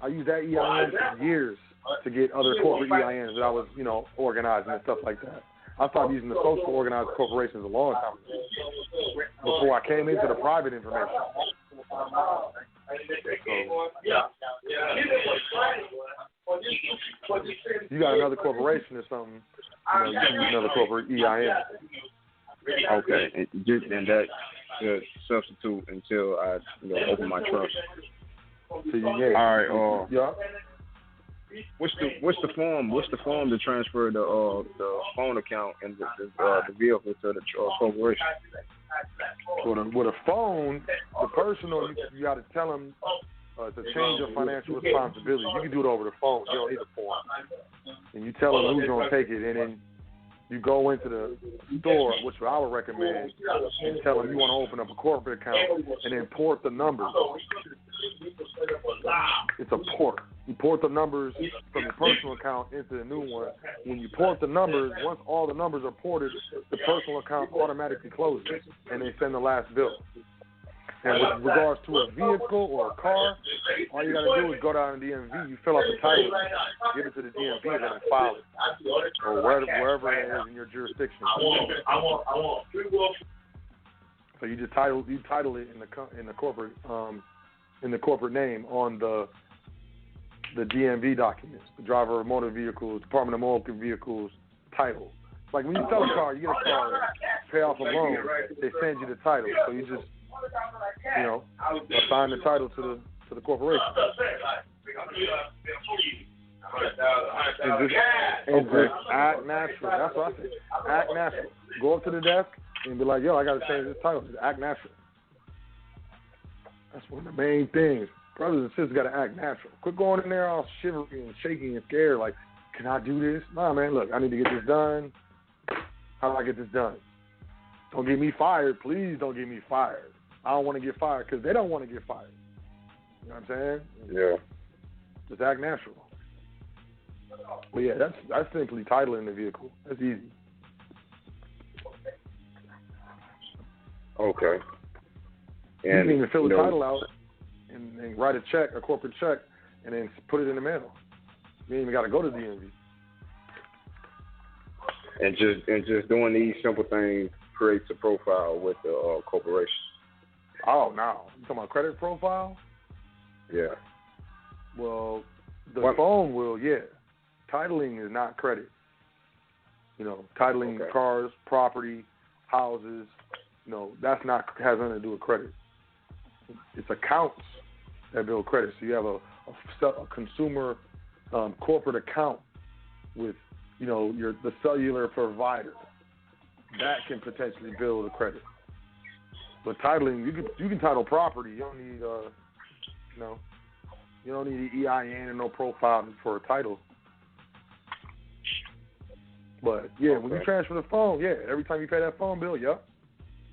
I used that EIN for years to get other corporate EINs that I was, organizing and stuff like that. I started using the social organized corporations a long time ago, before I came into the private information. You got another corporation or something, you can use another corporate EIN. Okay, and that should substitute until I open my trust. So all right. Yeah. What's the form? What's the form to transfer the phone account and the vehicle to the corporation? With a phone, the personal, you got to tell them to change your financial responsibility. You can do it over the phone. You don't need a form. And you tell them who's going to take it, and then you go into the store, which I would recommend, and tell them you want to open up a corporate account, and then port the numbers. It's a port. You port the numbers from your personal account into the new one. When you port the numbers, once all the numbers are ported, the personal account automatically closes, and they send the last bill. And with regards to a vehicle or a car, all you got to do is go down to DMV. You fill out the title, give it to the DMV, and then file it, or wherever it is in your jurisdiction. So you just title it in the corporate name on the DMV documents, the driver of motor vehicles, Department of Motor Vehicles title. Like when you sell a car, you get a car, pay off a loan, they send you the title. So you just assign the title to the corporation. And just act natural. That's what I say. Act natural. Go up to the desk and be like, yo, I got to change this title. Just act natural. That's one of the main things. Brothers and sisters got to act natural. Quit going in there all shivery and shaky and scared like, can I do this? Nah, man, look, I need to get this done. How do I get this done? Don't get me fired. Please don't get me fired. I don't want to get fired because they don't want to get fired. You know what I'm saying? Yeah. Just act natural. But yeah, that's simply titling the vehicle. That's easy. Okay. And you can even fill the title out and write a check, a corporate check, and then put it in the mail. You ain't even got to go to DMV. And just doing these simple things creates a profile with the corporation. Oh, no. You talking about credit profile? Yeah. Well, the phone will, yeah. Titling is not credit. Titling cars, property, houses, that's not, has nothing to do with credit. It's accounts that build credit. So you have a consumer corporate account with, the cellular provider. That can potentially build a credit. But titling, you can title property. You don't need you don't need the EIN and no profile for a title. But yeah, when you transfer the phone, yeah, every time you pay that phone bill, yep.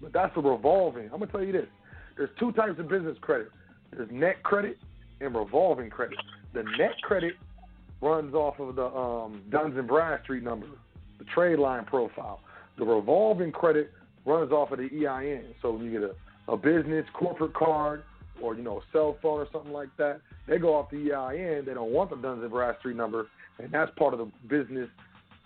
But that's a revolving. I'm gonna tell you this: there's two types of business credit. There's net credit and revolving credit. The net credit runs off of the Duns and Bradstreet number, the trade line profile. The revolving credit runs off of the EIN. So when you get a business, corporate card, or a cell phone or something like that, they go off the EIN. They don't want the Dun & Bradstreet number, and that's part of the business,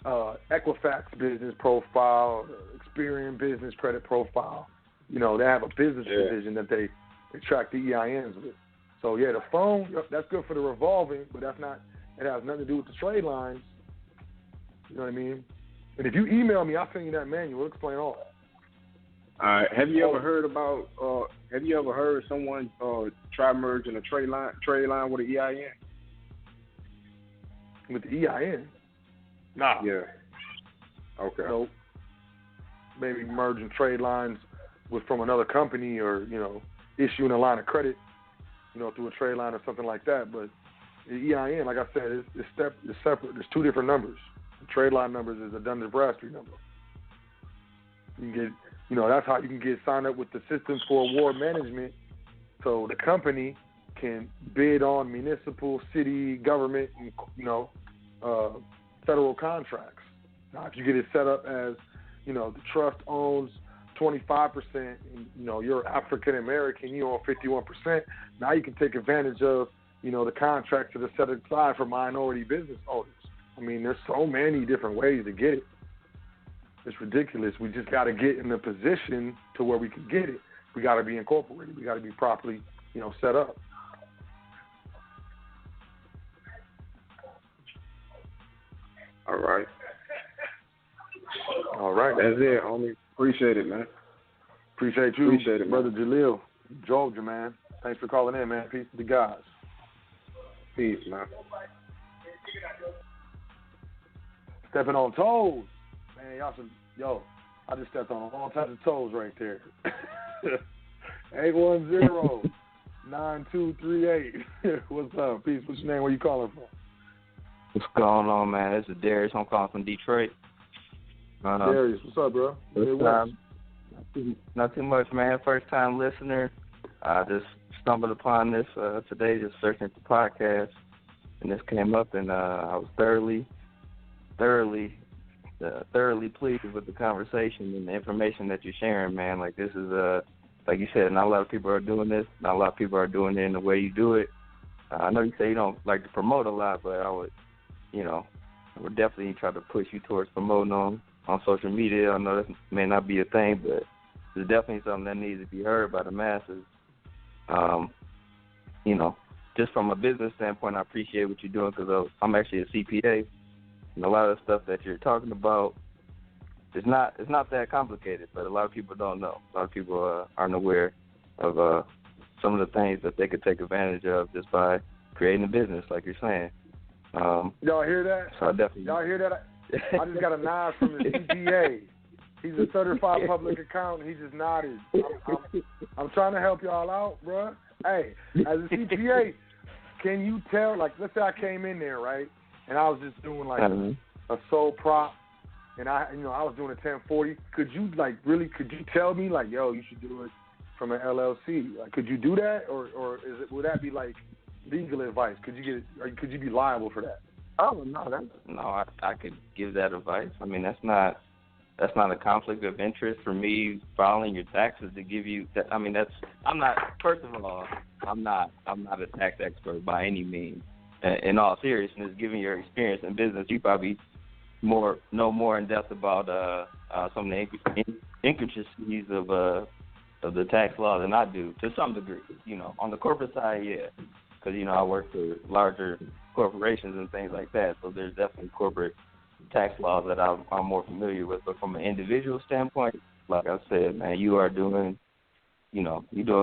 Equifax business profile, Experian business credit profile. They have a business division that they track the EINs with. So yeah, the phone, that's good for the revolving, but it has nothing to do with the trade lines. You know what I mean? And if you email me, I'll send you that manual. It'll explain all that. Have you ever heard someone try merging a trade line with an EIN? With the EIN? Nah. Yeah. Okay. Nope. Maybe merging trade lines from another company, or issuing a line of credit, through a trade line or something like that. But the EIN, like I said, it's separate. There's two different numbers. The trade line numbers is a Dun & Bradstreet number. You can get, that's how you can get signed up with the System for Award Management, so the company can bid on municipal, city, government, and federal contracts. Now, if you get it set up as, the trust owns 25%, and you're African American, you own 51%. Now you can take advantage of, the contracts that are set aside for minority business owners. I mean, there's so many different ways to get it. It's ridiculous. We just got to get in the position to where we can get it. We got to be incorporated. We got to be properly, set up. All right. That's it, homie. Appreciate it, man. Appreciate you, it, Brother Jalil. Georgia, man. Thanks for calling in, man. Peace to the guys. Peace, man. Stepping on toes. Man, y'all should, I just stepped on all types of toes right there. 810-9238. What's up? Peace. What's your name? Where you calling from? What's going on, man? This is Darius. I'm calling from Detroit. Darius, what's up, bro? Not too much, man. First time listener. I just stumbled upon this today, just searching for podcasts, and this came up, and I was thoroughly pleased with the conversation and the information that you're sharing, man. Like, this is like you said, not a lot of people are doing this. Not a lot of people are doing it in the way you do it. I know you say you don't like to promote a lot, but I would definitely try to push you towards promoting on social media. I know that may not be a thing, but it's definitely something that needs to be heard by the masses. Just from a business standpoint, I appreciate what you're doing, because I'm actually a CPA, and a lot of the stuff that you're talking about it's not that complicated, but a lot of people don't know. A lot of people aren't aware of some of the things that they could take advantage of just by creating a business, like you're saying. Y'all hear that? So Y'all hear that? I just got a nod from the CPA. He's a certified public accountant. He just nodded. I'm trying to help y'all out, bro. Hey, as a CPA, can you tell? Like, let's say I came in there, right, and I was just doing like a sole prop, and I was doing a 1040. Could you tell me, like, yo, you should do it from an LLC? Like, could you do that, or would that be like legal advice? Could you be liable for that? Oh no, I could give that advice. I mean, that's not a conflict of interest for me filing your taxes to give you that. I mean, I'm not a tax expert by any means. In all seriousness, given your experience in business, you probably know more in depth about some of the intricacies of the tax law than I do, to some degree. On the corporate side, yeah, because I work for larger corporations and things like that, so there's definitely corporate tax laws that I'm more familiar with. But from an individual standpoint, like I said, man, you're doing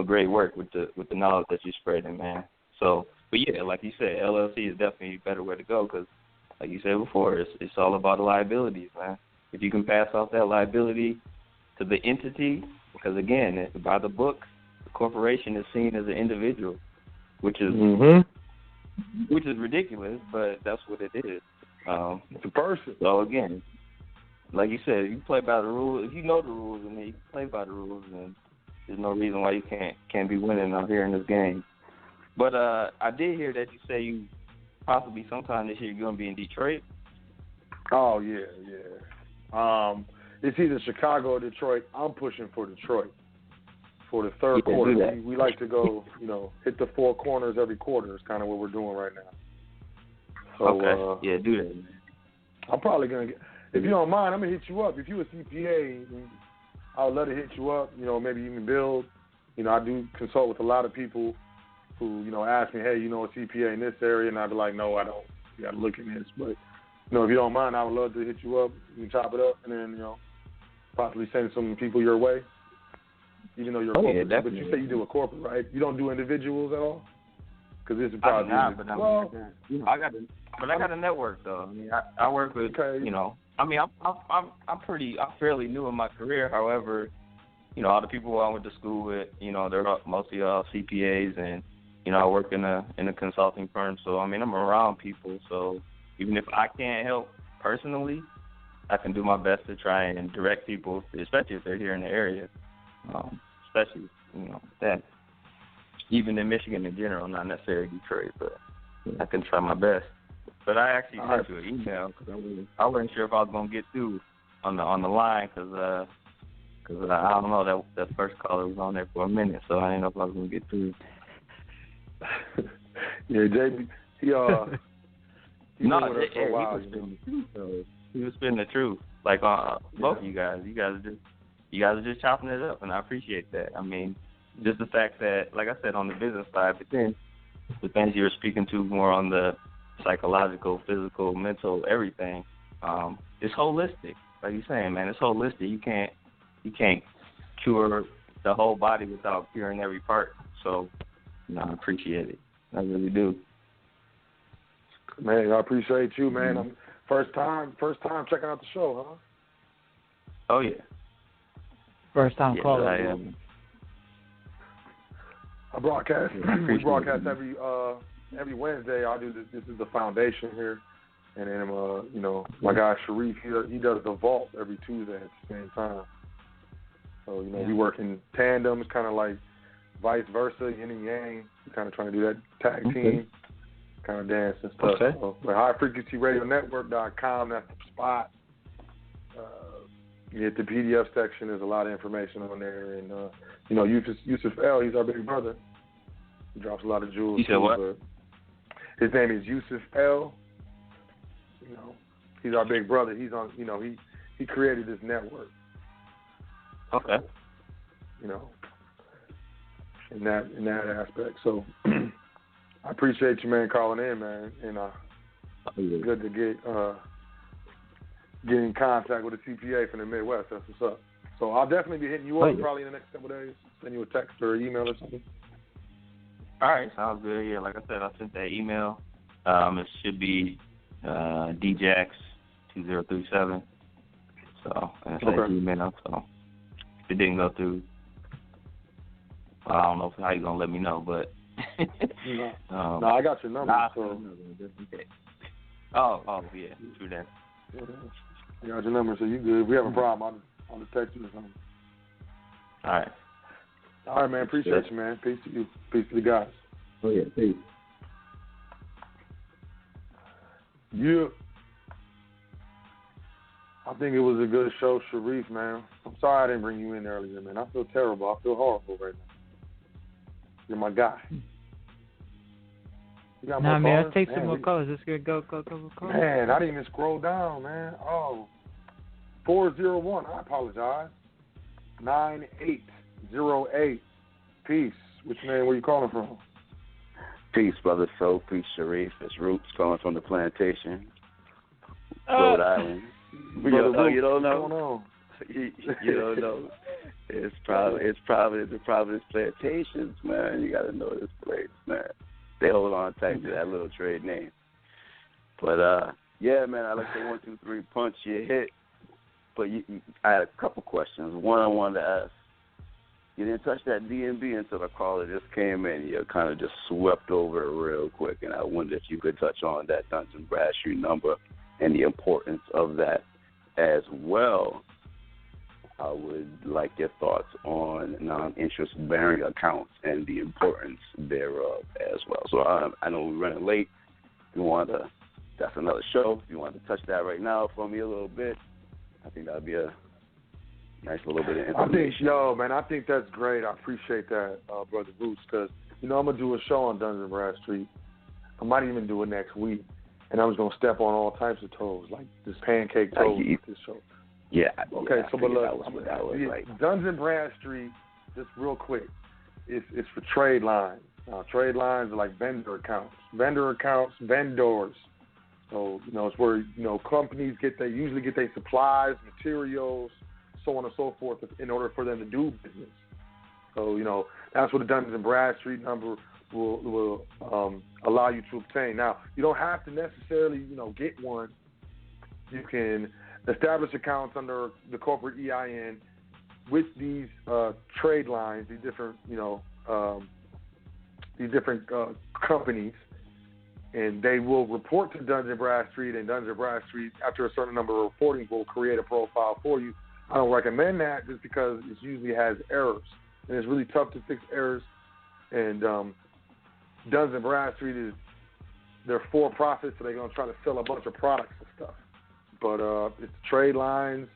great work with the knowledge that you're spreading, man. So, but yeah, like you said, LLC is definitely a better way to go, because, like you said before, it's all about the liabilities, man. If you can pass off that liability to the entity, because again, by the book, the corporation is seen as an individual, which is ridiculous, but that's what it is. It's a person. So again, like you said, you play by the rules. If you know the rules, and then you play by the rules, and there's no reason why you can't be winning out here in this game. But I did hear that you say you possibly sometime this year you're going to be in Detroit. Oh yeah. It's either Chicago or Detroit. I'm pushing for Detroit. for the third Yeah, quarter. do that. We like to go, hit the four corners every quarter is kind of what we're doing right now. So, okay. Yeah, do that, man. I'm probably going to get, if you don't mind, I'm going to hit you up. If you're a CPA, I would love to hit you up, maybe even build. I do consult with a lot of people who, ask me, hey, a CPA in this area, and I'd be like, no, I don't. You got to look at this. But, if you don't mind, I would love to hit you up. You can chop it up and then, possibly send some people your way, even though you're a corporate. Yeah, but definitely. you say you do a corporate, right? You don't do individuals at all? Because this is I probably... do not, but I got a network, though. I mean, I work with, okay. I mean, I'm fairly new in my career. However, all the people I went to school with, they're mostly all CPAs, and I work in a consulting firm. So I mean, I'm around people. So even if I can't help personally, I can do my best to try and direct people, especially if they're here in the area. Especially that. Even in Michigan in general, not necessarily Detroit, but I can try my best. But I actually sent you an email because I wasn't sure if I was gonna get through on the line because I don't know, that first caller was on there for a minute, so I didn't know if I was gonna get through. Yeah, JB, he was spitting the truth. Like both of you guys are just chopping it up, and I appreciate that. I mean, just the fact that, like I said, on the business side, but then the things you were speaking to more on the psychological, physical, mental, everything, it's holistic. Like you're saying, man, it's holistic. You can't cure the whole body without curing every part. So, I appreciate it. I really do. Man, I appreciate you, man. I'm first time checking out the show, huh? Oh yeah. First time caller. I am. I broadcast. We broadcast every Wednesday. I do this. This is the foundation here, and then my guy Sharif, he does the vault every Tuesday at the same time. So we work in tandem. It's kind of like vice versa, yin and yang. We're kind of trying to do that tag team kind of dance and stuff. Okay. So, but highfrequencyradionetwork.com, that's the spot. You hit the PDF section. There's a lot of information on there, and Yusuf L. He's our big brother. He drops a lot of jewels. You said what? His name is Yusuf L. He's our big brother. He's on. He created this network. Okay. In that aspect. So I appreciate you, man, calling in, man, and good to get in contact with a CPA from the Midwest. That's what's up. So I'll definitely be hitting you up probably in the next couple of days. Send you a text or email or something. All right, sounds good. Yeah, like I said, I sent that email. It should be DJax2037. So that's that email. So if it didn't go through, I don't know how you're gonna let me know, but no, I got your number. Oh yeah, true that. I got your number, so you good. If we have a problem, I'll just text you or something. All right, man. Appreciate you, man. Peace to you. Peace to the guys. Oh yeah, peace. Yeah. I think it was a good show, Sharif, man. I'm sorry I didn't bring you in earlier, man. I feel terrible. I feel horrible right now. You're my guy. You got more man, callers? let's take some more calls. Let's go. Man, I didn't even scroll down, man. Oh, 401. I apologize. 9808. Peace. Which name were you calling from? Peace, brother. So, peace, Sharif. It's Roots calling from the plantation, Rhode Island. You don't know. You don't know. It's probably the Providence Plantations, man. You got to know this place, man. They hold on tight to that little trade name. But yeah, man, I like the 1, 2, 3 punch you hit. But I had a couple questions. One I wanted to ask. You didn't touch that DMB until the caller just came in. You kind of just swept over it real quick, and I wondered if you could touch on that Dun & Bradstreet number and the importance of that as well. I would like your thoughts on non-interest-bearing accounts and the importance thereof as well. So I know we're running late. If you want to, that's another show. If you want to touch that right now for me a little bit, I think that would be a Nice little bit of I information. think that's great. I appreciate that, Brother Roots, because, I'm going to do a show on Duns and Bradstreet. I might even do it next week, and I'm just going to step on all types of toes, like this pancake toes with this show. Yeah. Okay, so but look, that was like. Duns and Bradstreet, just real quick, it's for trade lines. Now, trade lines are like vendor accounts, vendors. So, it's where, companies usually get their supplies, materials, so on and so forth, in order for them to do business. So, that's what the Duns and Bradstreet number will allow you to obtain. Now, you don't have to necessarily, get one. You can establish accounts under the corporate EIN with these trade lines, these different, companies, and they will report to Duns and Bradstreet, and Duns and Bradstreet, after a certain number of reporting, will create a profile for you. I don't recommend that just because it usually has errors, and it's really tough to fix errors. And Duns and Bradstreet they're for profit, so they're going to try to sell a bunch of products and stuff. But it's trade lines.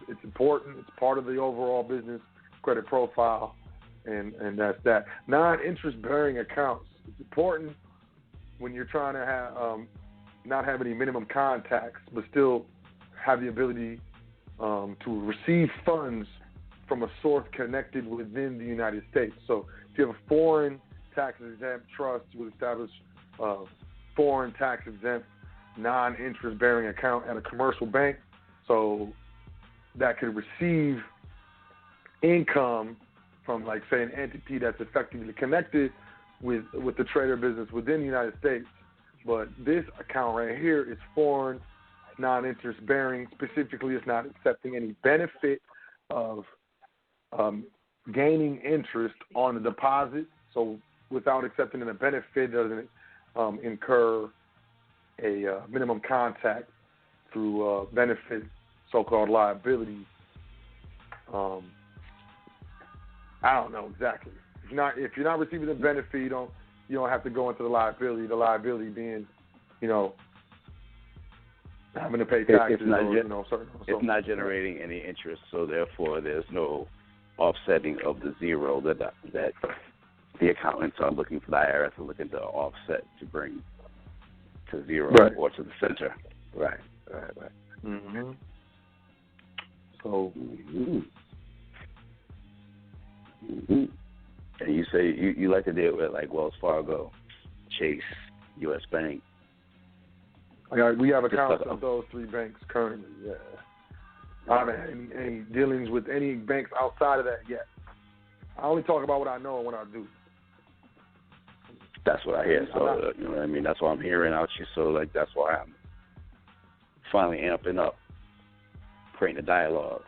It's important. It's part of the overall business credit profile, and that's that. Non-interest bearing accounts. It's important when you're trying to have not have any minimum contacts, but still have the ability to receive funds from a source connected within the United States. So if you have a foreign tax-exempt trust, you would establish a foreign tax-exempt non-interest-bearing account at a commercial bank, so that could receive income from, like, say, an entity that's effectively connected with the trader business within the United States. But this account right here is foreign, non-interest-bearing. Specifically, it's not accepting any benefit of gaining interest on the deposit. So without accepting a benefit, it doesn't incur a minimum contact through benefit, so-called liability. I don't know exactly. If you're not receiving the benefit, you don't have to go into the liability. The liability being, having to pay taxes. It's not generating any interest, so therefore there's no offsetting of the zero that the accountants are looking for. The IRS are looking to offset to bring to zero, right, or to the center. Right. Mm-hmm. So. Mm-hmm. And you say you like to deal with like Wells Fargo, Chase, U.S. Bank. We have accounts with those three banks currently. Yeah. I haven't had any dealings with any banks outside of that yet. I only talk about what I know and what I do. That's what I hear. So you know what I mean. That's why I'm hearing out you. So like that's why I'm finally amping up, creating a dialogue.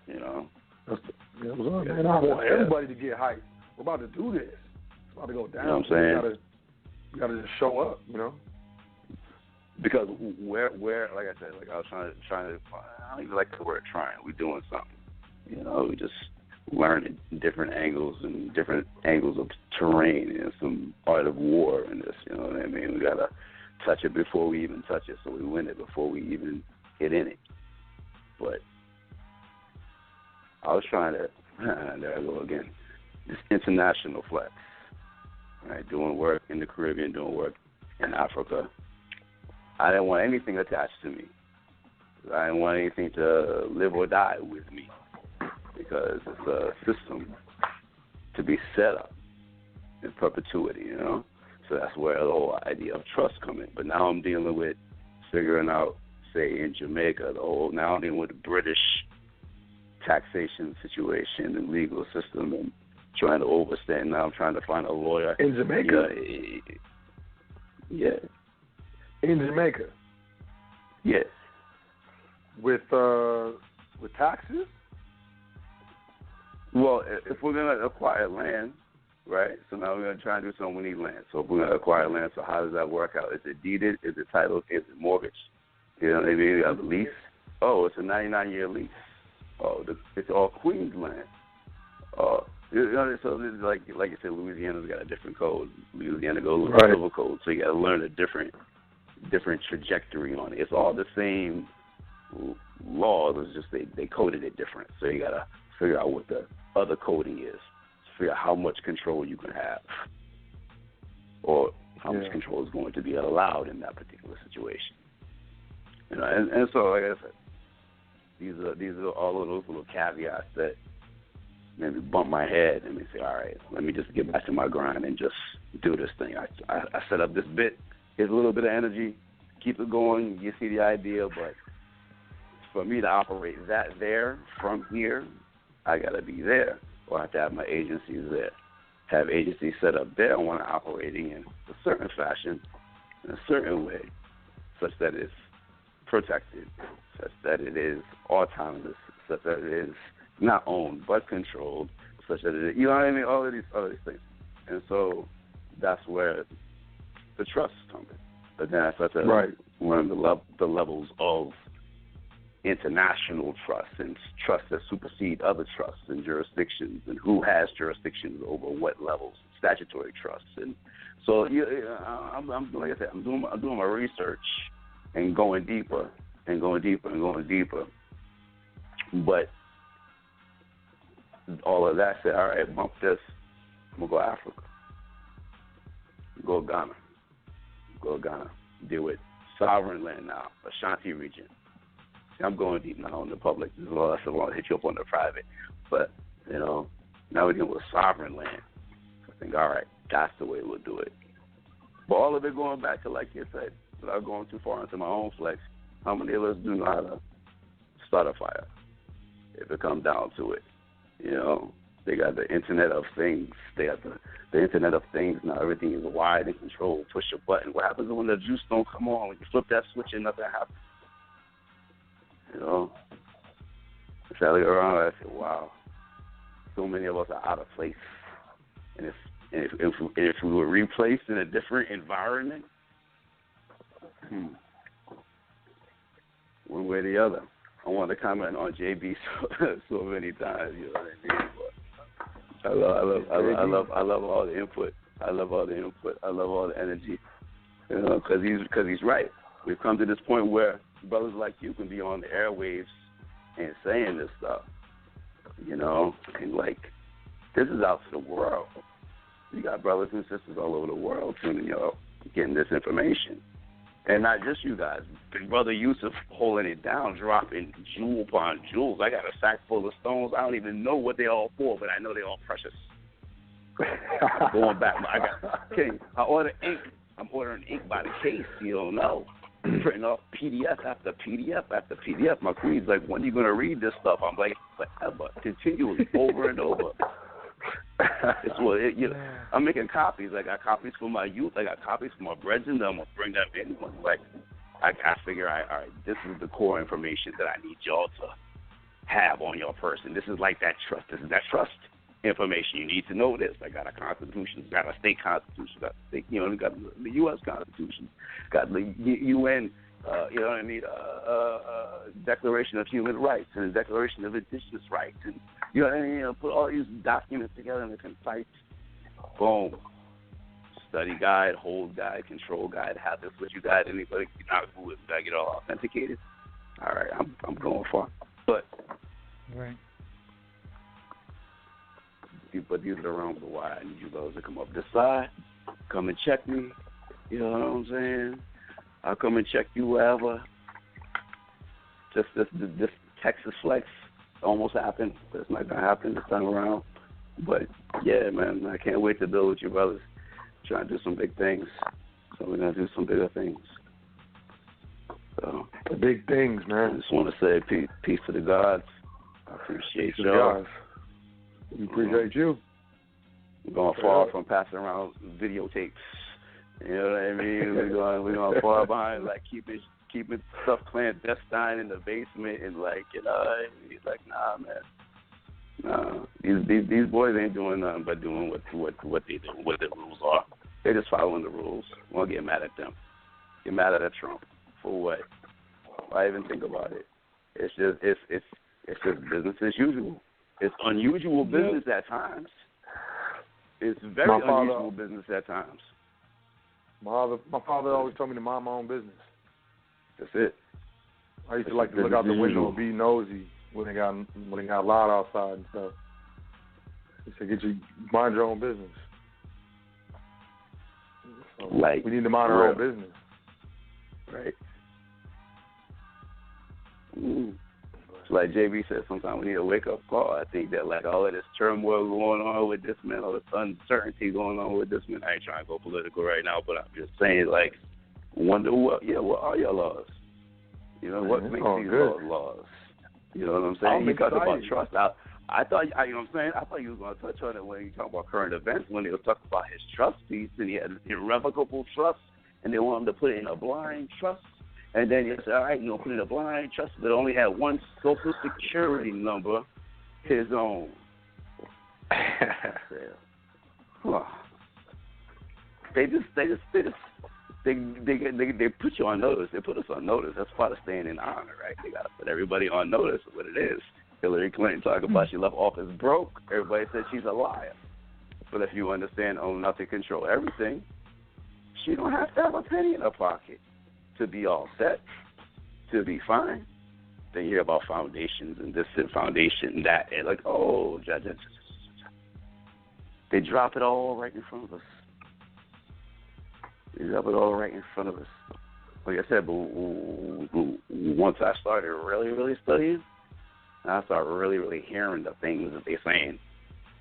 Man, I want everybody to get hyped. We're about to do this. It's about to go down. You know what I'm saying? We gotta just show up. Because where, like I said, like I was trying to. I don't even like the word trying. We're doing something. We just learning different angles and different angles of terrain and some art of war in this. You know what I mean? We gotta touch it before we even touch it, so we win it before we even get in it. But I was trying to. There I go again. This international flex, right? Doing work in the Caribbean, doing work in Africa. I didn't want anything attached to me. I didn't want anything to live or die with me because it's a system to be set up in perpetuity, So that's where the whole idea of trust comes in. But now I'm dealing with figuring out, say, in Jamaica, now I'm dealing with the British taxation situation and legal system and trying to overstand. Now I'm trying to find a lawyer. In Jamaica? Yeah. In Jamaica? Yes. With taxes? Well, if we're going to acquire land, right, so now we're going to try and do something, we need land. So if we're going to acquire land, so how does that work out? Is it deeded? Is it titled? Is it mortgaged? Maybe you have a lease. Oh, it's a 99-year lease. Oh, it's all Queens land. So this is like you said, Louisiana's got a different code. Louisiana goes with a civil code, so you got to learn a different trajectory on it. It's all the same laws. It's just they coded it different. So you gotta figure out what the other coding is. Figure out how much control you can have, or how much control is going to be allowed in that particular situation. You know, and so like I said, these are all of those little caveats that maybe bump my head and me say, all right, let me just get back to my grind and just do this thing. I set up this bit, here's a little bit of energy, keep it going, you see the idea, but for me to operate that there from here, I got to be there, or I have to have my agencies there. Have agencies set up there when I'm operating in a certain fashion, in a certain way, such that it's protected, such that it is autonomous, such that it is not owned but controlled, such that it is, you know what I mean? All of these things. And so that's where the trust comes in. But then I start to learn the levels of international trust and trust that supersede other trusts and jurisdictions, and who has jurisdictions over what levels, statutory trusts. And so I'm like I said, I'm doing my research and going deeper and going deeper and going deeper. But all of that said, all right, bump this. I'm going to go Africa. Go Ghana. Deal with sovereign land now, Ashanti region. See, I'm going deep now in the public. This is all I want to hit you up on the private. But, you know, now we're dealing with sovereign land. I think, all right, that's the way we'll do it. But all of it going back to, like you said, without going too far into my own flex, how many of us do know how to start a fire if it comes down to it? You know, they got the Internet of Things. They got the Internet of Things now. Everything is wired and controlled. Push a button. What happens when the juice don't come on? When you flip that switch and nothing happens? You know? So I look around and I say, wow, so many of us are out of place. And if we were replaced in a different environment, one way or the other. I want to comment on JB so many times, you know what I mean? But I love all the input. I love all the energy. You know, because he's right. We've come to this point where brothers like you can be on the airwaves and saying this stuff. You know, and like this is out to the world. You got brothers and sisters all over the world tuning you up, getting this information. And not just you guys. Big Brother Yusuf holding it down, dropping jewel upon jewels. I got a sack full of stones. I don't even know what they're all for, but I know they're all precious. Going back, I order ink. I'm ordering ink by the case. You don't know. Printing off PDF after PDF after PDF. My queen's like, when are you going to read this stuff? I'm like, forever, continually, over and over. It's what I'm making copies. I got copies for my youth. I got copies for my brethren. I'm gonna bring them in. Like I figure, all right, this is the core information that I need y'all to have on your person. This is like that trust. This is that trust information. You need to know this. I got a constitution. Got a state constitution. Got state, got the U.S. Constitution. Got the UN. You know what I mean? Declaration of Human Rights and a Declaration of Indigenous Rights, and you know what I mean? Put all these documents together in a concise, boom, study guide, hold guide, control guide. Have this with you guide. Anybody not who is got to get all authenticated. All right, I'm going far, but right. But these are the realms of why I need you guys to come up this side, come and check me. You know what I'm saying? I'll come and check you wherever. Just this Texas flex almost happened, but it's not going to happen this time around. But, yeah, man, I can't wait to build with you brothers. Trying to do some big things. So we're going to do some bigger things. So, the big things, man. I just want to say peace to the gods. I appreciate y'all. We appreciate you. We're going far from passing around videotapes. You know what I mean? We're going far behind, like keeping stuff clandestine in the basement, and like he's like, nah, man, nah. These boys ain't doing nothing but doing what they do, what the rules are. They're just following the rules. We won't get mad at them. Get mad at Trump for what? Why even think about it? It's just business as usual. It's unusual business at times. It's very unusual business at times. My father always told me to mind my own business. That's it. I used to like to look out the window and be nosy when it got loud outside and stuff. He said, mind your own business. So like, we need to mind our own business. Right. Like JB said, sometimes we need a wake-up call. I think that, like, all of this turmoil going on with this man, all this uncertainty going on with this man, I ain't trying to go political right now, but I'm just saying, like, wonder what are your laws? You know, what makes these laws? You know what I'm saying? You talk about trust. I thought, you know what I'm saying? I thought you was going to touch on it when you talk about current events, when they were talking about his trust piece, and he had irrevocable trust, and they want him to put it in a blind trust. And then you say, all right, you're going to put in a blind trust, but it only had one social security number, his own. They put you on notice. They put us on notice. That's part of staying in honor, right? They got to put everybody on notice of what it is. Hillary Clinton talking about she left office broke. Everybody said she's a liar. But if you understand own nothing, control everything, she don't have to have a penny in her pocket to be all set, to be fine. Then you hear about foundations and this and foundation and that, and like, oh, they drop it all right in front of us. They drop it all right in front of us. Like I said, but once I started really, really studying, and I started really, really hearing the things that they're saying,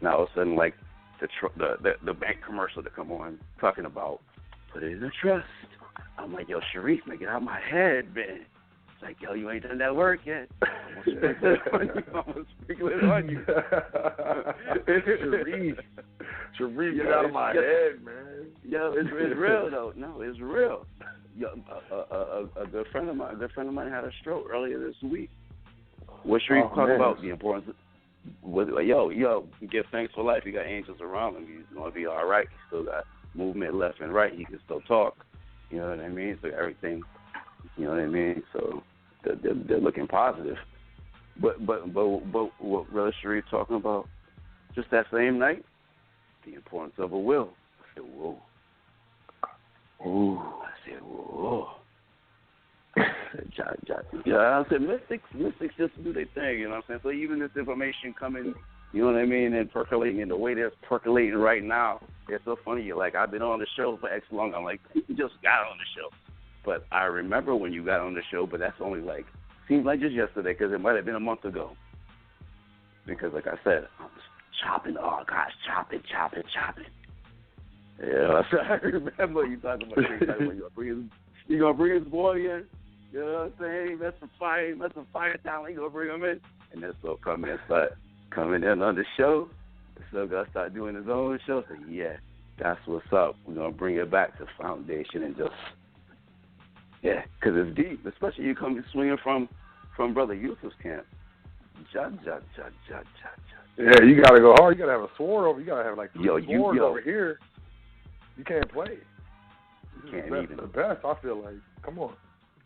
now all of a sudden, like the bank commercial to come on talking about put it in a trust. I'm like, yo, Sharif, man, get out of my head, man. It's like, yo, you ain't done that work yet. I'm gonna sprinkle it on you. Sharif, get out of my head, man. Yo, it's real though. No, it's real. Yo, a good friend of mine had a stroke earlier this week. What Sharif talking about the importance of, yo, give thanks for life. You got angels around him. He's gonna be all right. He still got movement left and right. He can still talk. You know what I mean? So everything, you know what I mean? So they're looking positive. But what Brother Sharif talking about, just that same night, the importance of a will. I said, whoa. Ooh. I said, whoa. Yeah, I said mystics just do their thing, you know what I'm saying? So even this information coming, you know what I mean, and percolating in the way that's percolating right now, it's so funny. You're like, I've been on the show for X long. I'm like, you just got on the show. But I remember when you got on the show, but that's only like, seems like just yesterday, because it might have been a month ago. Because like I said, I'm chopping, chopping. Yeah, so I remember you talking about you're going to bring his boy in. You know what I'm saying? That's some fire talent. You're going to bring him in. And then so coming in on the show. So got to start doing his own show. So yeah, that's what's up. We're going to bring it back to foundation and just, yeah, because it's deep. Especially you coming swinging from Brother Yusuf's camp. Ja. Yeah, you got to go hard. You got to have a sword over. You got to have like swords over here. You can't play. You can't even. The best, I feel like. Come on.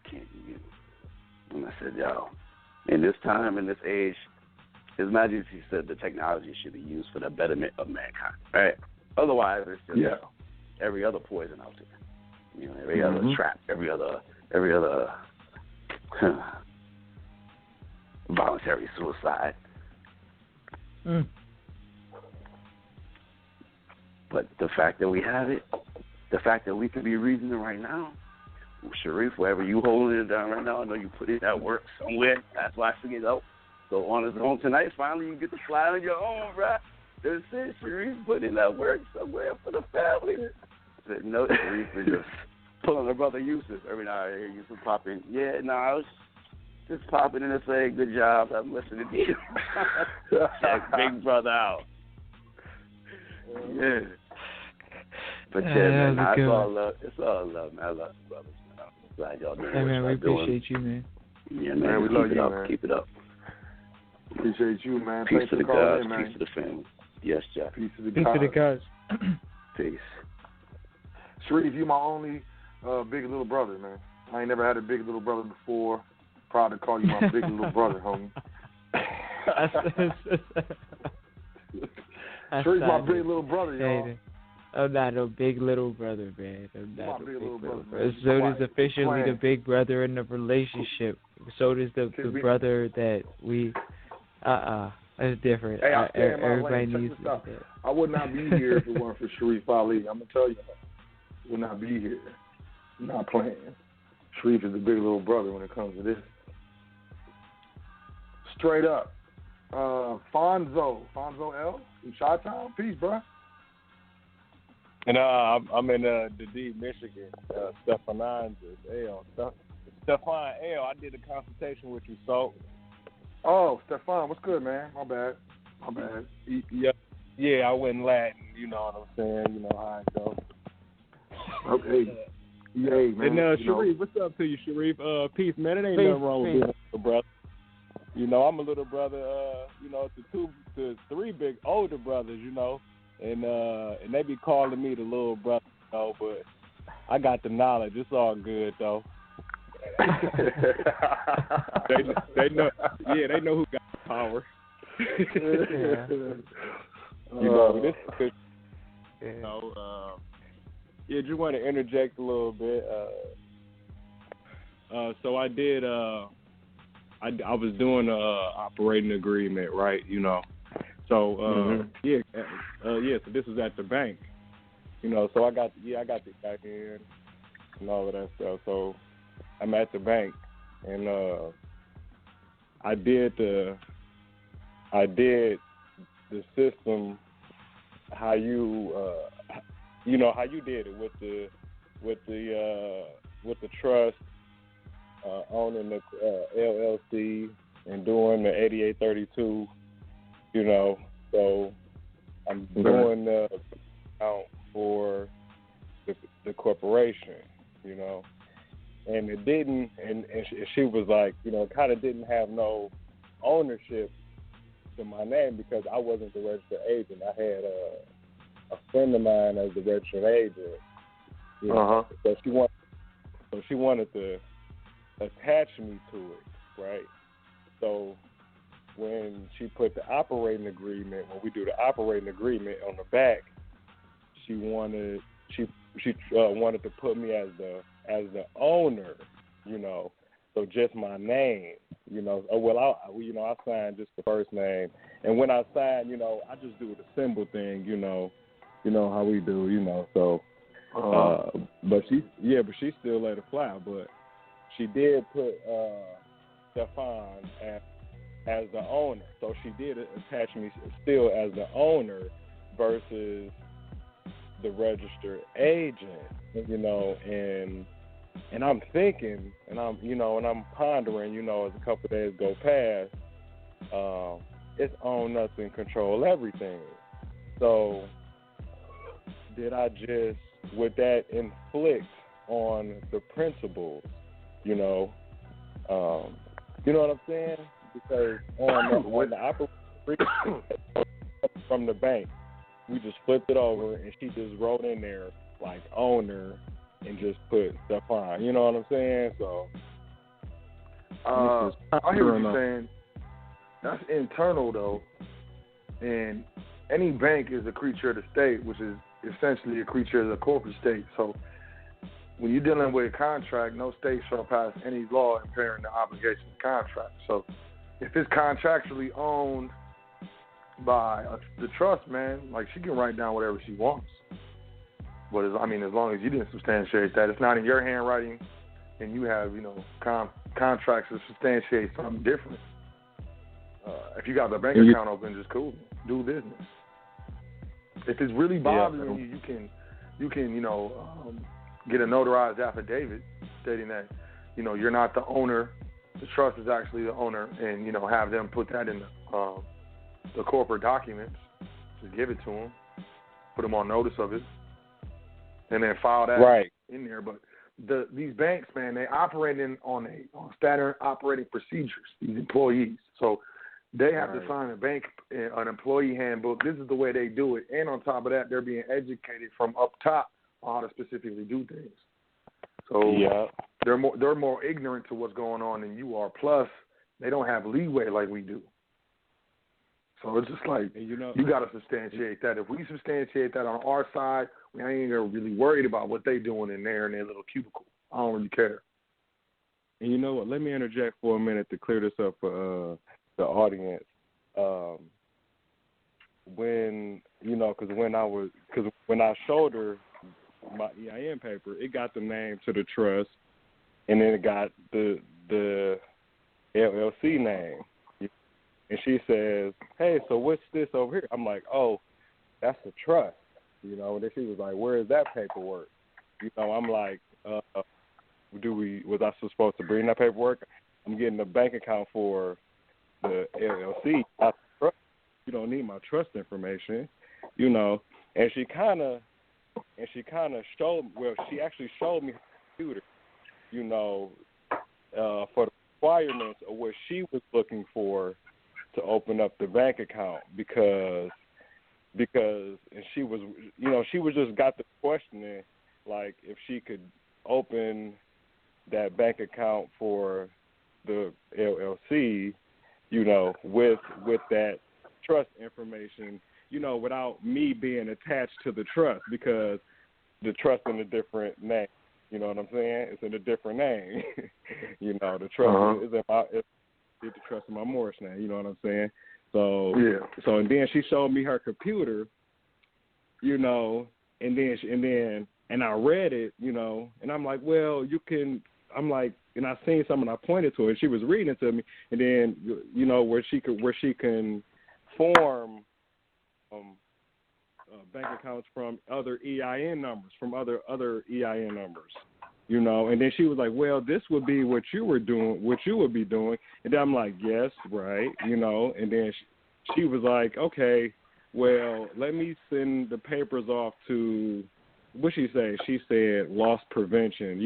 Can't even. And I said, yo, in this time, in this age, His Majesty said the technology should be used for the betterment of mankind, right? Otherwise, it's just every other poison out there. You know, every other trap, every other voluntary suicide. But the fact that we have it, the fact that we can be reasoning right now, Sharif, wherever you holding it down right now, I know you put in that work somewhere. That's why I figured out. So on his own tonight, finally you get to fly on your own, right? That's it, Sharif put in that work somewhere for the family. I said, no, Sharif is just pulling her brother Yusuf. Every now and then Yusuf pop in. Yeah, no, I was just popping in and saying, good job, I'm listening to you. Check Big Brother out. Yeah. But yeah, man, it's all love. It's all love, man. I love you, brothers, man. I'm glad y'all doing what y'all we doing. Appreciate you, man. Yeah, man. We love you, man. Keep it up. Appreciate you, man. Peace Thanks to the for calling guys. in, man. Peace to the family. Yes, Jack. Peace to the guys. Peace. Sharif, you my only big little brother, man. I ain't never had a big little brother before. Proud to call you my big little brother, homie. That's Sharif's my big little brother, y'all. I'm not a big little brother, man. I'm not a big little brother. Man. So does officially the big brother in the relationship. So does the brother that we. It's different. Hey, everybody needs. I would not be here if it weren't for Sharif Ali. I'm gonna tell you, I would not be here. I'm not playing. Sharif is the big little brother when it comes to this. Straight up, Fonzo L from Chi-Town. Peace, bro. And I'm in D.C., Michigan. Stefan L. Stefan L. I did a consultation with you, so. Oh, Stefan, what's good, man? My bad. Yeah, I went Latin. You know what I'm saying? You know how it goes. Okay. Hey, man. And Sharif, what's up to you, Sharif? Peace, man. It ain't nothing wrong with being a little brother. You know, I'm a little brother. You know, to three big older brothers. You know, and they be calling me the little brother. You know, but I got the knowledge. It's all good though. they know. Yeah, they know who got the power. You know, this is. You know. Yeah, just want to interject a little bit. So I did. I was doing a operating agreement, right? You know. So so this was at the bank. You know, so I got the back end and all of that stuff. So I'm at the bank, and I did the system how you you know how you did it with the trust owning the LLC and doing the 8832. You know, so I'm doing the account for the corporation. You know. And it didn't, and she was like, you know, kind of didn't have no ownership to my name because I wasn't the registered agent. I had a friend of mine as the registered agent. You know? So she wanted to attach me to it, right? So when she put the operating agreement, when we do the operating agreement on the back, she wanted to put me as the owner, you know, so just my name, you know. I signed just the first name, and when I sign, you know, I just do the symbol thing, you know how we do, you know. So, but she still let it fly, but she did put Stefan as the owner, so she did attach me still as the owner versus the registered agent, you know, and I'm thinking, and I'm pondering, you know, as a couple of days go past, it's own us and control everything. So did I just, would that inflict on the principals, you know? You know what I'm saying? Because on the operation from the bank, we just flipped it over, and she just wrote in there, like, owner, and just put stuff on. You know what I'm saying? So, I hear what you're saying. That's internal, though. And any bank is a creature of the state, which is essentially a creature of the corporate state. So, when you're dealing with a contract, no state shall pass any law impairing the obligation of the contract. So, if it's contractually owned by the trust, man, like, she can write down whatever she wants. But as long as you didn't substantiate that, it's not in your handwriting, and you have, you know, contracts that substantiate something different. If you got the bank account open, just cool, do business. If it's really bothering you can you know, get a notarized affidavit stating that, you know, you're not the owner, the trust is actually the owner, and, you know, have them put that in the corporate documents. Just give it to them, put them on notice of it, and then file that in there. But these banks, man, they operate on standard operating procedures, these employees. So they have to sign an employee handbook. This is the way they do it. And on top of that, they're being educated from up top on how to specifically do things. So they're more ignorant to what's going on than you are. Plus, they don't have leeway like we do. So it's just like, you got to substantiate that. If we substantiate that on our side, we ain't even really worried about what they doing in their little cubicle. I don't really care. And you know what? Let me interject for a minute to clear this up for the audience. When I showed her my EIN paper, it got the name to the trust, and then it got the LLC name. And she says, "Hey, so what's this over here?" I'm like, "Oh, that's a trust." And then she was like, "Where is that paperwork?" I'm like, was I supposed to bring that paperwork? I'm getting a bank account for the LLC. Not the trust. You don't need my trust information, And she kind of showed. Well, she actually showed me her computer, for the requirements of what she was looking for to open up the bank account because and she was just got the questioning, like, if she could open that bank account for the LLC, with that trust information, without me being attached to the trust, because the trust in a different name. You know what I'm saying? It's in a different name. The trust is the trust in my Morris name. You know what I'm saying? So So and then she showed me her computer, and I read it, and I'm like, well, you can. I'm like, and I seen something, I pointed to her, and she was reading it to me, and then where she can form bank accounts from other EIN numbers, from other EIN numbers, and then she was like, well, this would be what you would be doing, and then I'm like, yes, right, and then she was like, okay, well, let me send the papers off to, what she say? She said loss prevention.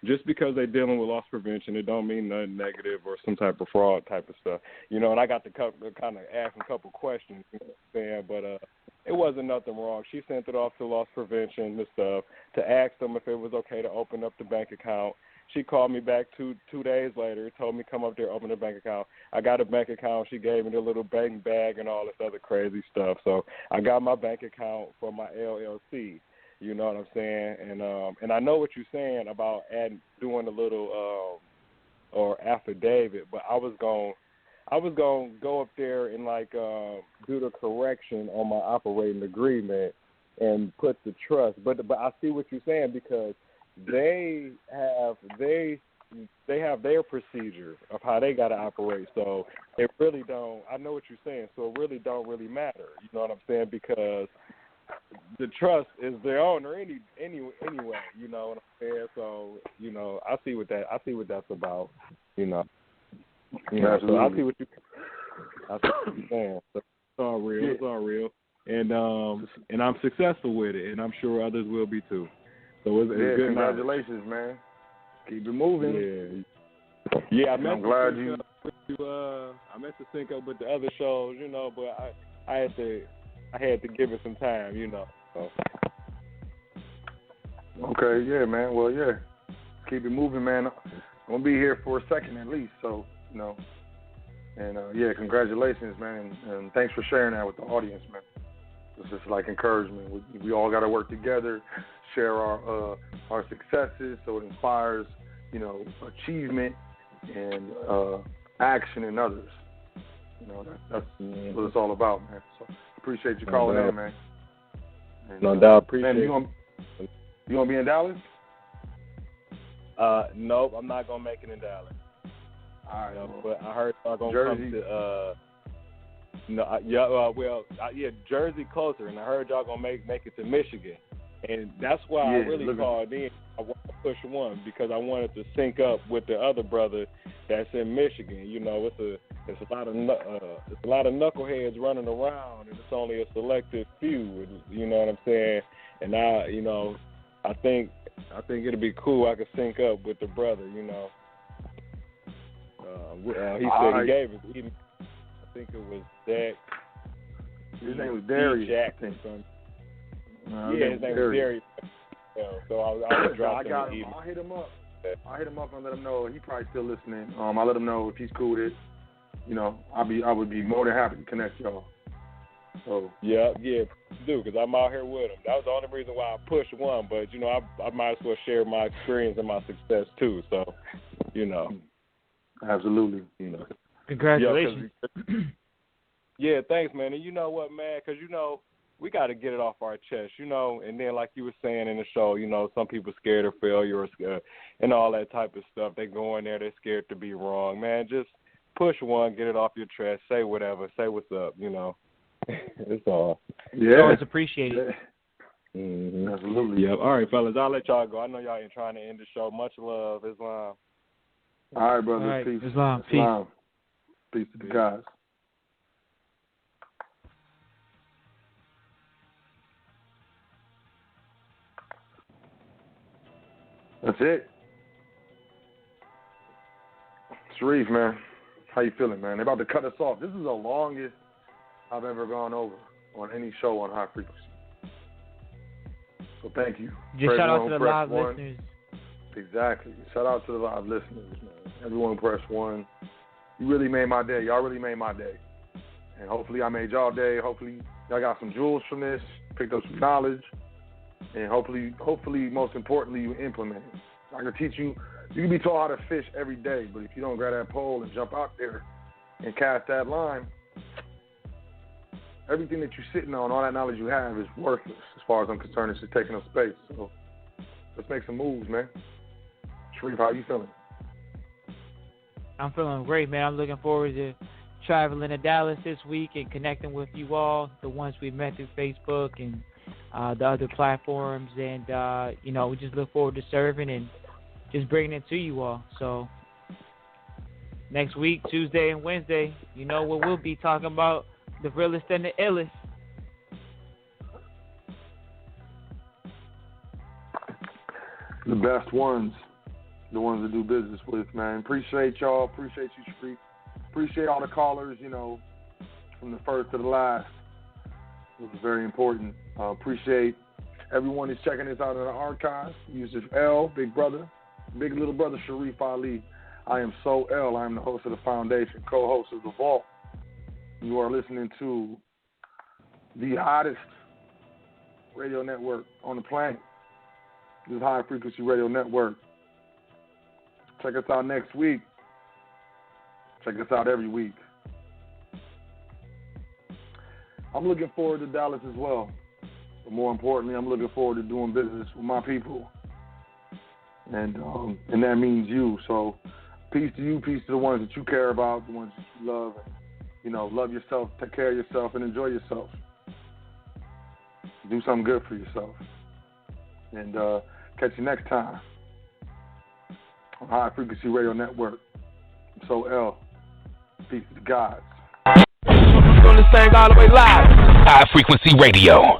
Just because they're dealing with loss prevention, it don't mean nothing negative or some type of fraud type of stuff. And I got to kind of ask a couple questions, but it wasn't nothing wrong. She sent it off to loss prevention and stuff to ask them if it was okay to open up the bank account. She called me back two days later, told me come up there, open the bank account. I got a bank account. She gave me the little bank bag and all this other crazy stuff. So I got my bank account for my LLC. You know what I'm saying? And I know what you're saying about doing a little or affidavit, but I was gonna go up there and do the correction on my operating agreement and put the trust. But I see what you're saying, because they have their procedure of how they gotta operate. So it really don't. I know what you're saying. So it really don't really matter. You know what I'm saying? Because the trust is their owner anyway, you know what I'm saying? So, I see what that's about, So I see what you're saying. So it's all real. It's all real. And I'm successful with it, and I'm sure others will be too. So it's good. Congratulations, man. Keep it moving. Yeah, I meant to sync up with the other shows, but I had to give it some time, So. Okay, yeah, man. Well, yeah. Keep it moving, man. I'm going to be here for a second at least, so, And, congratulations, man. And thanks for sharing that with the audience, man. It's just like encouragement. We all got to work together, share our successes, so it inspires, achievement and action in others. That's what it's all about, man. So appreciate you calling in, man. And, no doubt, appreciate it. You gonna be in Dallas? Nope, I'm not gonna make it in Dallas. All right, but I heard y'all gonna Jersey. come to Jersey closer, and I heard y'all gonna make it to Michigan, and that's why I really called in. I wanted to push one because I wanted to sync up with the other brother that's in Michigan. It's a lot of knuckleheads running around, and it's only a selective few. You know what I'm saying? And I think it'd be cool. I could sync up with the brother. He said he gave it. I think it was Dak. His name was Darius. Jackson. His name was Darius. So I'll drop him. I'll hit him up. And let him know. He probably still listening. I'll let him know if he's cool with it. I would be more than happy to connect y'all. So yeah, do, because I'm out here with them. That was the only reason why I pushed one, but I might as well share my experience and my success too. So, absolutely, Congratulations. Yeah, thanks, man. And you know what, man? Because we got to get it off our chest, And then, like you were saying in the show, some people scared of failure or scared, and all that type of stuff. They go in there, they're scared to be wrong, man. Just push one, get it off your chest, say whatever, say what's up, It's all. Yeah, it's appreciated. Mm-hmm. Absolutely. Yep. All right, fellas, I'll let y'all go. I know y'all ain't trying to end the show. Much love, Islam. All right, brother. All right. Peace. Islam. Peace to the guys. That's it. Sharif, man, how you feeling, man? They're about to cut us off. This is the longest I've ever gone over on any show on High Frequency. So thank you. Just shout out to the live listeners. Exactly. Shout out to the live listeners, man. Everyone press one. You really made my day. Y'all really made my day. And hopefully I made y'all day. Hopefully y'all got some jewels from this, picked up some knowledge, and hopefully, most importantly, you implement it. I can teach you. You can be taught how to fish every day, but if you don't grab that pole and jump out there and cast that line, everything that you're sitting on, all that knowledge you have is worthless as far as I'm concerned. It's just taking up space. So let's make some moves, man. Sharif, how you feeling? I'm feeling great, man. I'm looking forward to traveling to Dallas this week and connecting with you all, the ones we met through Facebook and the other platforms. And, we just look forward to serving and just bringing it to you all. So next week, Tuesday and Wednesday, what we'll be talking about, the realest and the illest. The best ones, the ones to do business with, man. Appreciate y'all. Appreciate you, Sharif. Appreciate all the callers, from the first to the last. It was very important. Appreciate everyone who's checking this out in the archives. Yusuf L, Big Brother, Big Little Brother Sharif Ali. I am So L. I am the host of the Foundation, co-host of The Vault. You are listening to the hottest radio network on the planet. This is High Frequency Radio Network. Check us out next week. Check us out every week. I'm looking forward to Dallas as well. But more importantly, I'm looking forward to doing business with my people. And that means you. So peace to you, peace to the ones that you care about, the ones that you love. And, love yourself, take care of yourself, and enjoy yourself. Do something good for yourself. And catch you next time on High Frequency Radio Network. I'm So L. Peace to the gods. Gonna sing all the way live. High Frequency Radio.